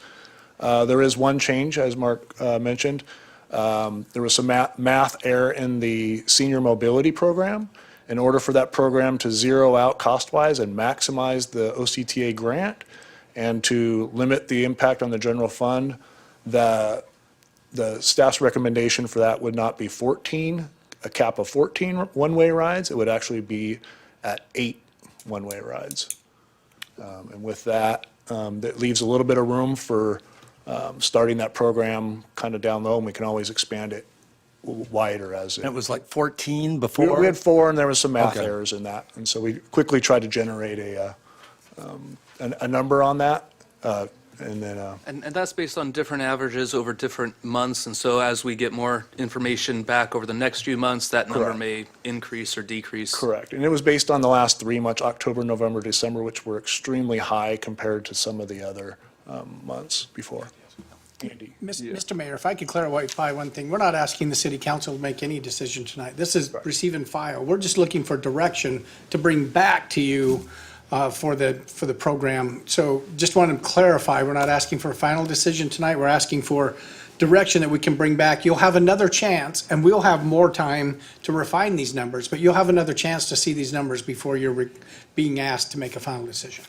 There is one change, as Mark mentioned. There was some math error in the Senior Mobility Program. In order for that program to zero out cost-wise and maximize the OCTA grant and to limit the impact on the general fund, the staff's recommendation for that would not be 14, a cap of 14 one-way rides. It would actually be at 8 one-way rides. And with that, that leaves a little bit of room for starting that program kind of down low, and we can always expand it wider as It was like 14 before? We had 4, and there was some math Okay. errors in that. And so we quickly tried to generate a number on that. And then, And that's based on different averages over different months, and so as we get more information back over the next few months, that number Correct. may increase or decrease. correct. And it was based on the last 3 months, October, November, December, which were extremely high compared to some of the other months before. Andy? Mr. Mayor, if I could clarify one thing, we're not asking the city council to make any decision tonight. This is receive and file. We're just looking for direction to bring back to you for the program. So just want to clarify, we're not asking for a final decision tonight. We're asking for direction that we can bring back. You'll have another chance, and we'll have more time to refine these numbers, but you'll have another chance to see these numbers before you're being asked to make a final decision.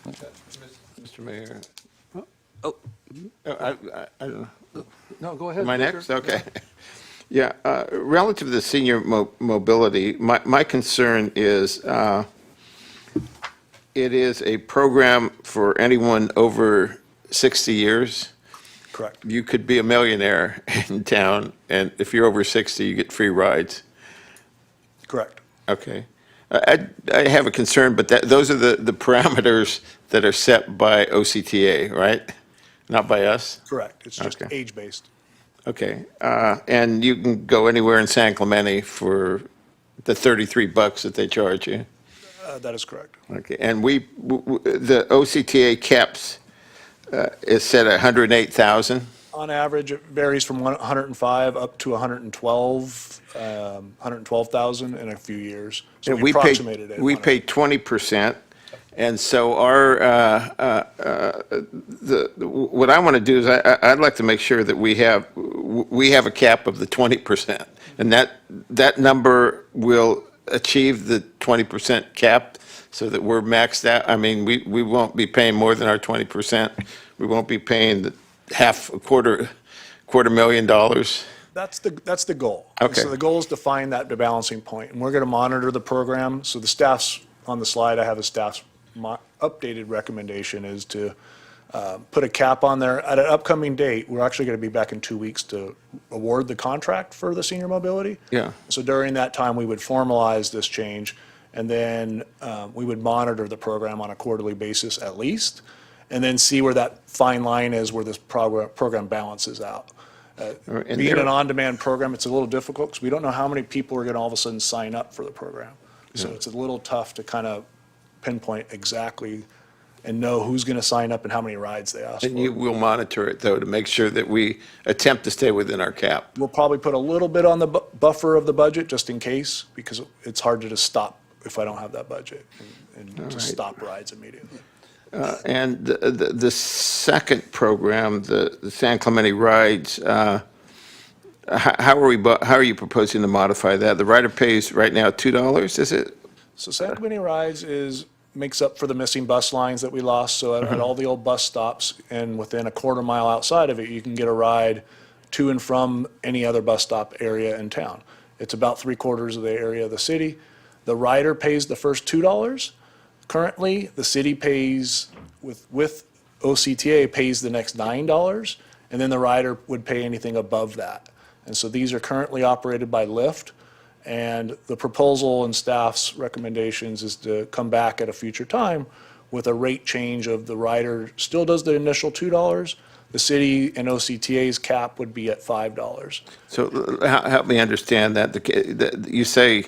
Mr. Mayor. Oh. I don't know. No, go ahead. Am I Victor. next? Okay. Yeah, relative to the senior mobility, my concern is it is a program for anyone over 60 years, Correct. you could be a millionaire in town, and if you're over 60, you get free rides. Correct. Okay. I have a concern, but those are the parameters that are set by OCTA, right? Not by us? Correct. It's just Okay. age-based. Okay. And you can go anywhere in San Clemente for the $33 that they charge you? That is correct. Okay. And the OCTA caps is set at 108,000? On average, it varies from 105 up to 112,000 in a few years. So And we approximated it. We pay 20%, and so our, what I want to do is I'd like to make sure that we have a cap of the 20%, and that number will achieve the 20% cap so that we're maxed out. I mean, we won't be paying more than our 20%. We won't be paying a quarter million dollars. That's the goal. Okay. So the goal is to find that balancing point, and we're going to monitor the program. So the staff's, on the slide, I have a staff's updated recommendation is to put a cap on there. At an upcoming date, we're actually going to be back in 2 weeks to award the contract for the senior mobility. Yeah. So during that time, we would formalize this change, and then we would monitor the program on a quarterly basis at least, and then see where that fine line is, where this program balances out. Being an on-demand program, it's a little difficult because we don't know how many people are going to all of a sudden sign up for the program. So it's a little tough to kind of pinpoint exactly and know who's going to sign up and how many rides they ask for. And you will monitor it, though, to make sure that we attempt to stay within our cap. We'll probably put a little bit on the buffer of the budget just in case, because it's hard to just stop if I don't have that budget and just stop rides immediately. And the second program, the San Clemente Rides, how are you proposing to modify that? The rider pays right now $2, is it? So San Clemente Rides makes up for the missing bus lines that we lost. So at all the old bus stops and within a quarter mile outside of it, you can get a ride to and from any other bus stop area in town. It's about 3/4 of the area of the city. The rider pays the first $2. Currently, the city pays, with OCTA, pays the next $9, and then the rider would pay anything above that. And so these are currently operated by Lyft, and the proposal and staff's recommendations is to come back at a future time with a rate change of the rider still does the initial $2. The city and OCTA's cap would be at $5. So help me understand that. You say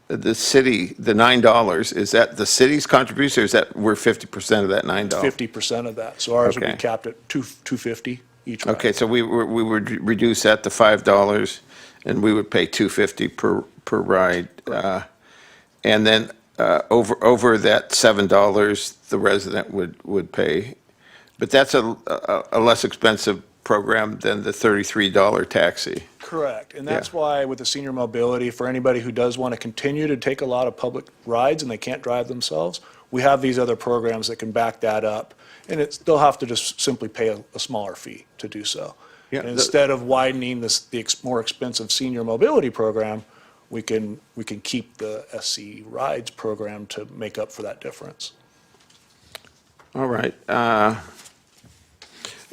the city, the $9, is that the city's contribution, or is that we're 50% of that $9? 50% of that. So ours would be Okay. capped at $250 each ride. Okay, so we would reduce that to $5, and we would pay $250 per ride. And then over that $7, the resident would pay. But that's a less expensive program than the $33 taxi. Correct, and that's why with the senior mobility, for anybody who does want to continue to take a lot of public rides and they can't drive themselves, we have these other programs that can back that up, and they'll have to just simply pay a smaller fee to do so. Yeah, And instead of widening the more expensive senior mobility program, we can keep the SC Rides program to make up for that difference. All right.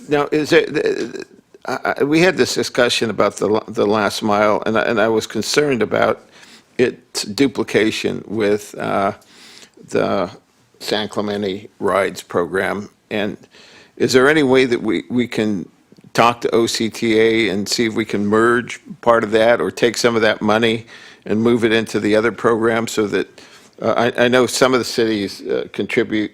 Now, we had this discussion about the last mile, and I was concerned about its duplication with the San Clemente Rides program. And is there any way that we can talk to OCTA and see if we can merge part of that or take some of that money and move it into the other program so that, I know some of the cities contribute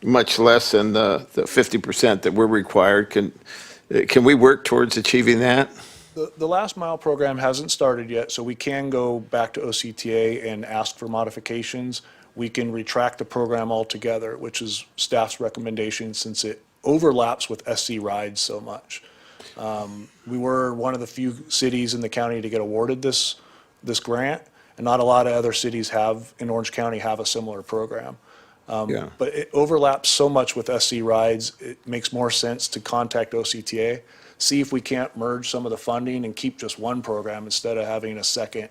much less than the 50% that we're required. Can we work towards achieving that? The last mile program hasn't started yet, so we can go back to OCTA and ask for modifications. We can retract the program altogether, which is staff's recommendation since it overlaps with SC Rides so much. We were one of the few cities in the county to get awarded this grant, and not a lot of other cities in Orange County have a similar program. But it overlaps so much with SC Rides, it makes more sense to contact OCTA, see if we can't merge some of the funding and keep just one program instead of having a second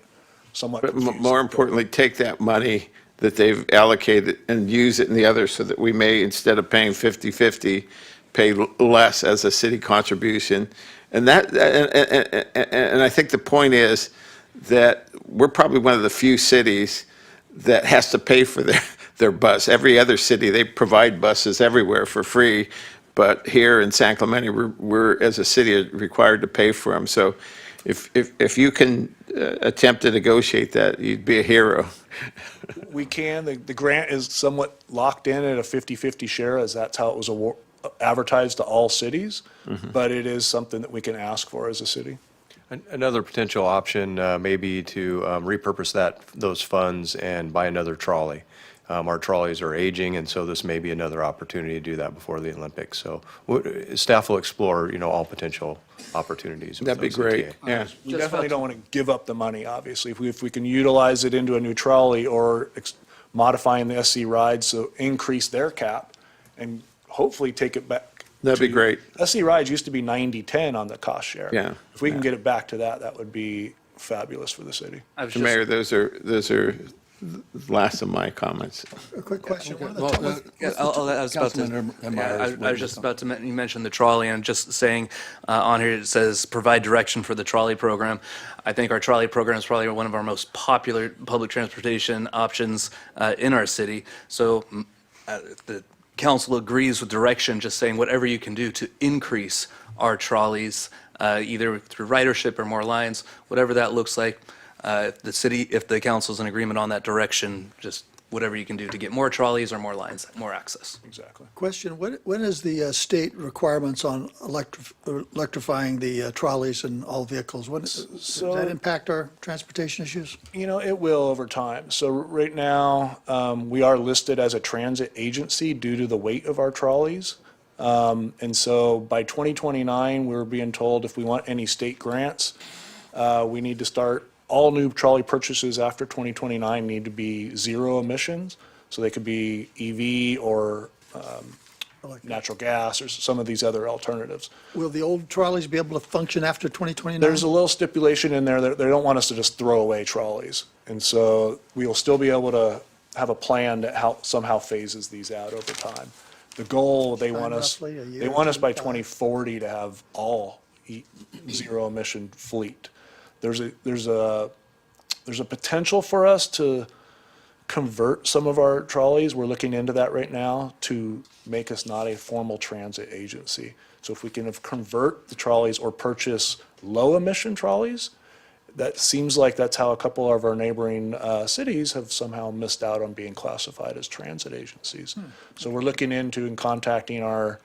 somewhat But confused. more importantly, take that money that they've allocated and use it in the other so that we may, instead of paying 50/50, pay less as a city contribution. And and I think the point is that we're probably one of the few cities that has to pay for their bus. Every other city, they provide buses everywhere for free, but here in San Clemente, we're as a city required to pay for them. So if you can attempt to negotiate that, you'd be a hero. We can. The grant is somewhat locked in at a 50-50 share, as that's how it was advertised to all cities. But it is something that we can ask for as a city. Another potential option may be to repurpose those funds and buy another trolley. Our trolleys are aging, and so this may be another opportunity to do that before the Olympics. So staff will explore, all potential opportunities. with That'd be those great, ETA. yeah. We definitely don't want to give up the money, obviously. If we can utilize it into a new trolley or modifying the SC rides, so increase their cap and hopefully take it back. That'd be great. SC rides used to be 90-10 on the cost share. Yeah. If we can get it back to that, that would be fabulous for the city. Mr. Mayor, those are the last of my comments. A quick question. I was just about to, you mentioned the trolley, and just saying, on here it says, provide direction for the trolley program. I think our trolley program is probably one of our most popular public transportation options in our city. So if the council agrees with direction, just saying whatever you can do to increase our trolleys, either through ridership or more lines, whatever that looks like. If the council's in agreement on that direction, just whatever you can do to get more trolleys or more lines, more access. Exactly. Question, when is the state requirements on electrifying the trolleys and all vehicles? Does that impact our transportation issues? It will over time. So right now, we are listed as a transit agency due to the weight of our trolleys. And so by 2029, we're being told if we want any state grants, we need to start, all new trolley purchases after 2029 need to be zero emissions. So they could be EV or natural gas or some of these other alternatives. Will the old trolleys be able to function after 2029? There's a little stipulation in there that they don't want us to just throw away trolleys. And so we will still be able to have a plan that somehow phases these out over time. The goal, they want us by 2040 to have all zero emission fleet. There's a potential for us to convert some of our trolleys. We're looking into that right now to make us not a formal transit agency. So if we can convert the trolleys or purchase low emission trolleys, that seems like that's how a couple of our neighboring cities have somehow missed out on being classified as transit agencies. So we're looking into and contacting our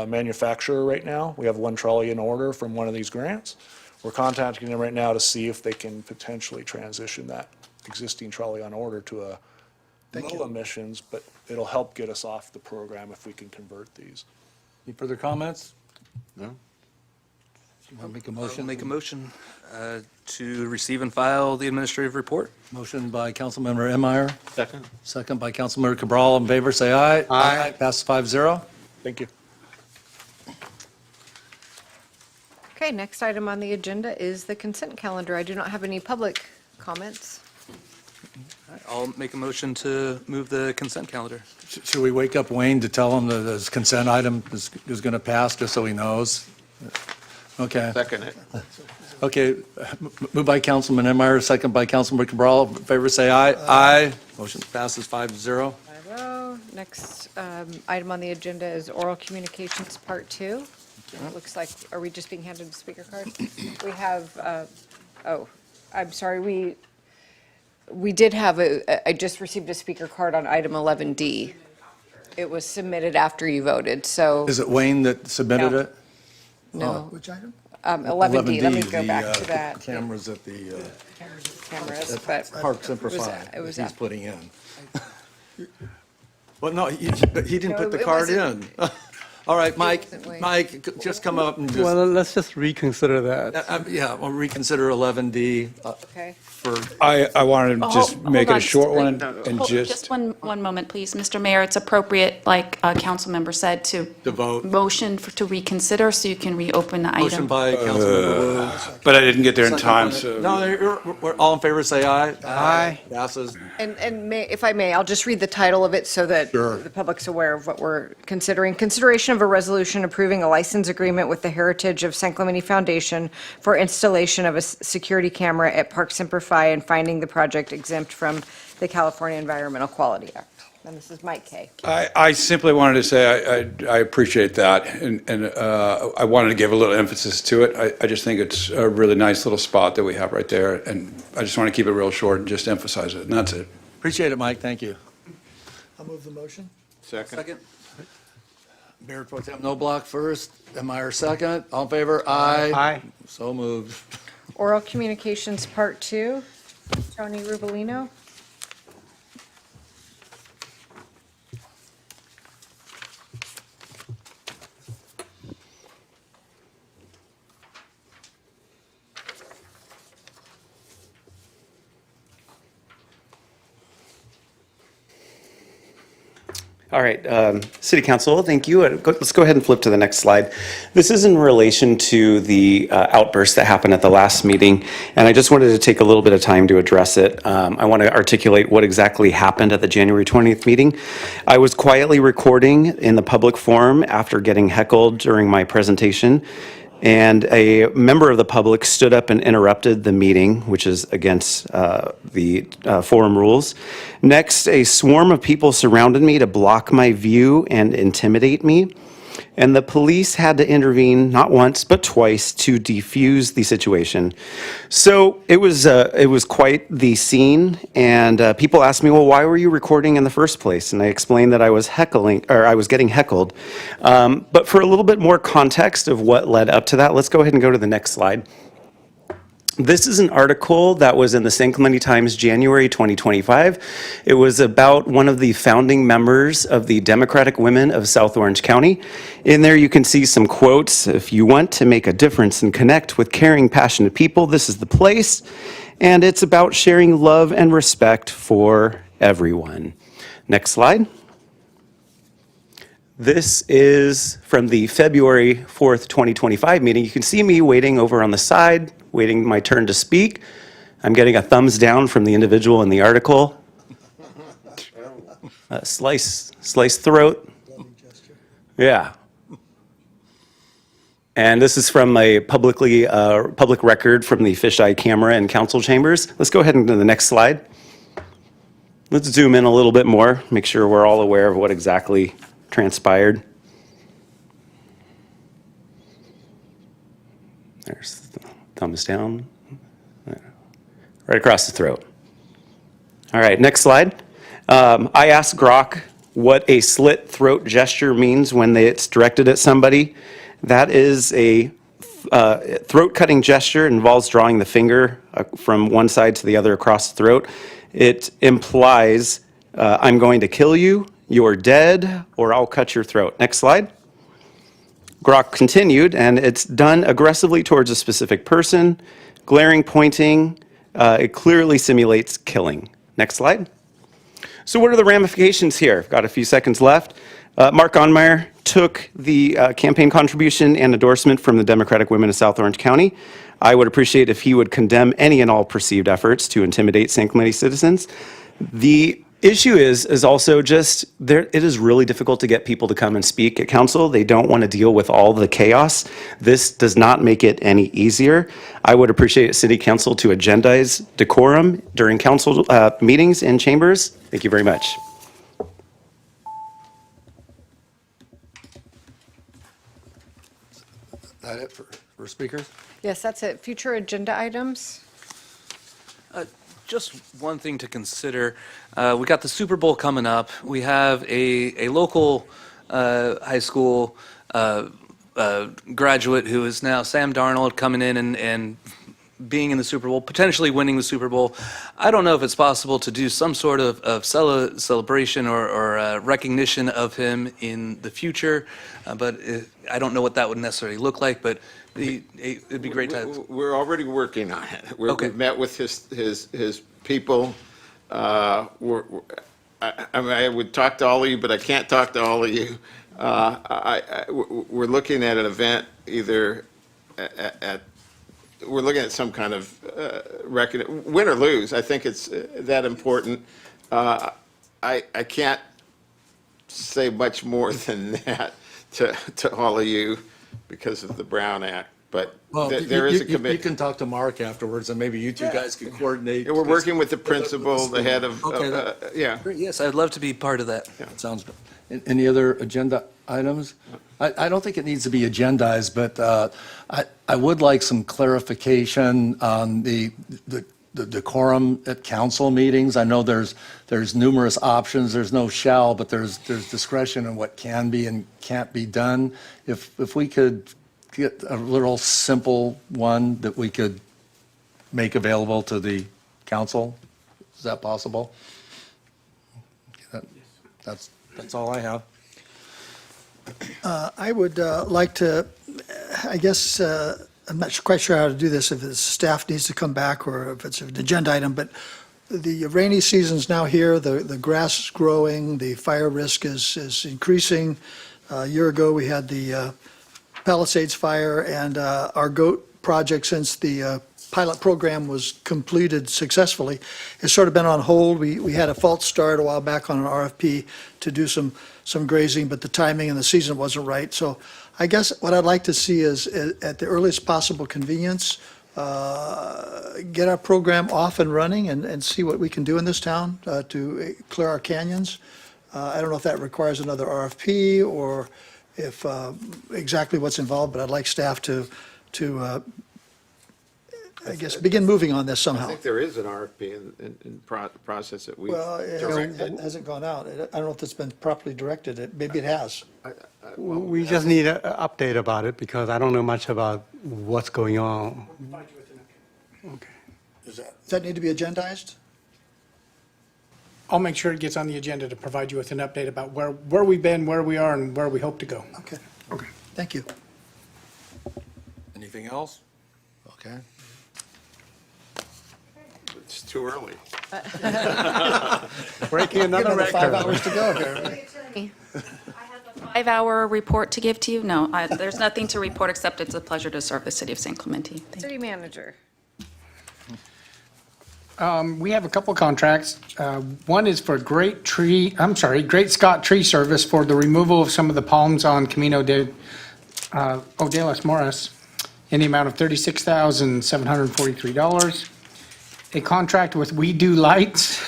manufacturer right now. We have one trolley in order from one of these grants. We're contacting them right now to see if they can potentially transition that existing trolley on order to a low emissions, but it'll help get us off the program if we can convert these. Any further comments? No. Want to make a motion? Make a motion to receive and file the administrative report. Motion by Councilmember Enmeyer. Second. Second by Councilmember Cabral. All in favor, say aye. Aye. Passes 5-0. Thank you. Okay, next item on the agenda is the consent calendar. I do not have any public comments. I'll make a motion to move the consent calendar. Should we wake up Wayne to tell him that this consent item is going to pass, just so he knows? Okay. Second it. Okay, moved by Councilman Enmeyer, second by Councilman Cabral. In favor, say aye. Aye. Motion passes 5-0. 5-0. Next item on the agenda is oral communications, part 2. It looks like, are we just being handed a speaker card? We have, I'm sorry, we did have I just received a speaker card on item 11D. It was submitted after you voted, so. Is it Wayne that submitted No. it? No. Which item? 11D, let me go back to that. Cameras at the Cameras, but. Park Simplify It was that he's after. putting in. Well, no, he didn't No, put the it card in. wasn't. All right, Mike, wasn't Wayne. Mike, just come up and just. Well, let's just reconsider that. Yeah, we'll reconsider 11D Okay. for. I wanted to just Hold make it a on. short one and Hold- just. one moment, please. Mr. Mayor, it's appropriate, like a council member said, to vote. motion to reconsider so you can reopen the item. Motion by Councilmember Wu. But I didn't get there in Second time, by- so. No, we're all in favor, say aye. Aye. Passes. And if I may, I'll just read the title of it so that Sure. the public's aware of what we're considering. Consideration of of a resolution approving a license agreement with the Heritage of San Clemente Foundation for installation of a security camera at Park Simplify and finding the project exempt from the California Environmental Quality Act. And this is Mike Kay. I simply wanted to say I appreciate that, and I wanted to give a little emphasis to it. I just think it's a really nice little spot that we have right there, and I just want to keep it real short and just emphasize it, and that's it. Appreciate it, Mike, thank you. I'll move the motion. Second. Mayor Pro Tem Noblock first, Meyer second. All in favor? Aye. Aye. So moved. Oral Communications Part 2, Tony Rubolino. All right, City Council, thank you. Let's go ahead and flip to the next slide. This is in relation to the outburst that happened at the last meeting, and I just wanted to take a little bit of time to address it. I want to articulate what exactly happened at the January 20th meeting. I was quietly recording in the public forum after getting heckled during my presentation, and a member of the public stood up and interrupted the meeting, which is against the forum rules. Next, a swarm of people surrounded me to block my view and intimidate me. And the police had to intervene not once, but twice to defuse the situation. So it was quite the scene. And people asked me, well, why were you recording in the first place? And I explained that I was getting heckled. But for a little bit more context of what led up to that, let's go ahead and go to the next slide. This is an article that was in the San Clemente Times, January 2025. It was about one of the founding members of the Democratic Women of South Orange County. In there you can see some quotes. If you want to make a difference and connect with caring, passionate people, this is the place. And it's about sharing love and respect for everyone. Next slide. This is from the February 4th, 2025 meeting. You can see me waiting over on the side, waiting my turn to speak. I'm getting a thumbs down from the individual in the article. Slice throat. Yeah. And this is from a public record from the fisheye camera in council chambers. Let's go ahead and go to the next slide. Let's zoom in a little bit more, make sure we're all aware of what exactly transpired. There's the thumbs down, right across the throat. All right, next slide. I asked Grok what a slit throat gesture means when it's directed at somebody. That is a throat-cutting gesture. It involves drawing the finger from one side to the other across the throat. It implies, I'm going to kill you, you're dead, or I'll cut your throat. Next slide. Grok continued, and it's done aggressively towards a specific person, glaring, pointing. It clearly simulates killing. Next slide. So what are the ramifications here? I've got a few seconds left. Mark Onmeyer took the campaign contribution and endorsement from the Democratic Women of South Orange County. I would appreciate if he would condemn any and all perceived efforts to intimidate San Clemente citizens. The issue is also just it is really difficult to get people to come and speak at council. They don't want to deal with all the chaos. This does not make it any easier. I would appreciate city council to agendize decorum during council meetings and chambers. Thank you very much. Is that it for speakers? Yes, that's it. Future agenda items? Just one thing to consider. We got the Super Bowl coming up. We have a local high school graduate who is now Sam Darnold coming in and being in the Super Bowl, potentially winning the Super Bowl. I don't know if it's possible to do some sort of celebration or recognition of him in the future, but I don't know what that would necessarily look like, but it'd be great to. We're already working on it. Okay. We've met with his people. I mean, I would talk to all of you, but I can't talk to all of you. We're looking at an event either we're looking at some kind of win or lose. I think it's that important. I can't say much more than that. to all of you because of the Brown Act, but Well, there is a you commitment. can talk to Mark afterwards, and maybe you two guys can coordinate. Yeah, we're working with the principal, the head of, Okay, yeah. Yes, I'd love to be part of that. Sounds good. Any other agenda items? I don't think it needs to be agendized, but I would like some clarification on the decorum at council meetings. I know there's numerous options. There's no shall, but there's discretion in what can be and can't be done. If we could get a little simple one that we could make available to the council, is that possible? That's all I have. I would like to, I guess, I'm not quite sure how to do this, if the staff needs to come back or if it's an agenda item, but the rainy season's now here, the grass is growing, the fire risk is increasing. A year ago, we had the Palisades fire, and our goat project, since the pilot program was completed successfully, has sort of been on hold. We had a false start a while back on an RFP to do some grazing, but the timing and the season wasn't right. So I guess what I'd like to see is, at the earliest possible convenience, get our program off and running and see what we can do in this town to clear our canyons. I don't know if that requires another RFP or if exactly what's involved, but I'd like staff to I guess, begin moving on this I somehow. think there is an RFP in process that we Well, it hasn't gone out. I don't know if it's been properly directed. Maybe it has. We just need an update about it because I don't know much about what's going on. Okay. Does that need to be agendized? I'll make sure it gets on the agenda to provide you with an update about where we've been, where we are, and where we hope to go. Okay. Okay. Thank you. Anything else? Okay. It's too early. Breaking another record. 5 hours to go here. I have a 5-hour report to give to you. No, there's nothing to report except it's a pleasure to serve the city of San Clemente. Thank you. City manager. We have a couple contracts. One is for Great Scott Tree Service for the removal of some of the palms on Camino de las Moras in the amount of $36,743. A contract with We Do Lights,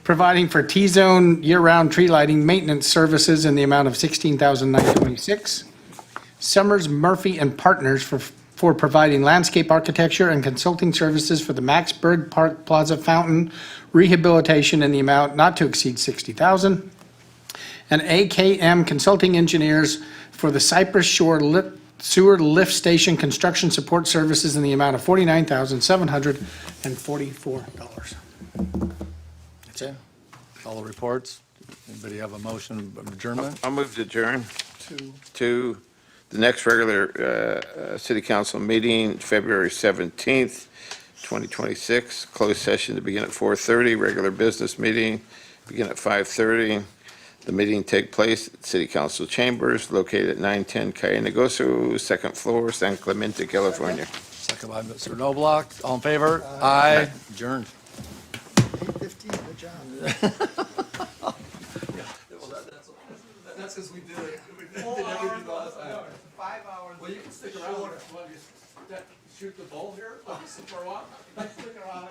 providing for T-zone year-round tree lighting maintenance services in the amount of $16,926. Summers, Murphy and Partners for providing landscape architecture and consulting services for the Maxburg Park Plaza Fountain rehabilitation in the amount not to exceed $60,000. And AKM Consulting Engineers for the Cypress Shore Sewer Lift Station Construction Support Services in the amount of $49,744. That's it? All the reports? Anybody have a motion of adjournment? I'll move to adjourn to the next regular city council meeting, February 17th, 2026. Closed session to begin at 4:30. Regular business meeting begin at 5:30. The meeting take place at City Council Chambers located at 910 Calle Negocio, second floor, San Clemente, California. Second by Mr. Noblock. All in favor? Aye. Adjourned. 15, good job. That's because we did it. We did everything last time. 5 hours. Well, you can stick around. Want to shoot the bull here? For a while? Stick around.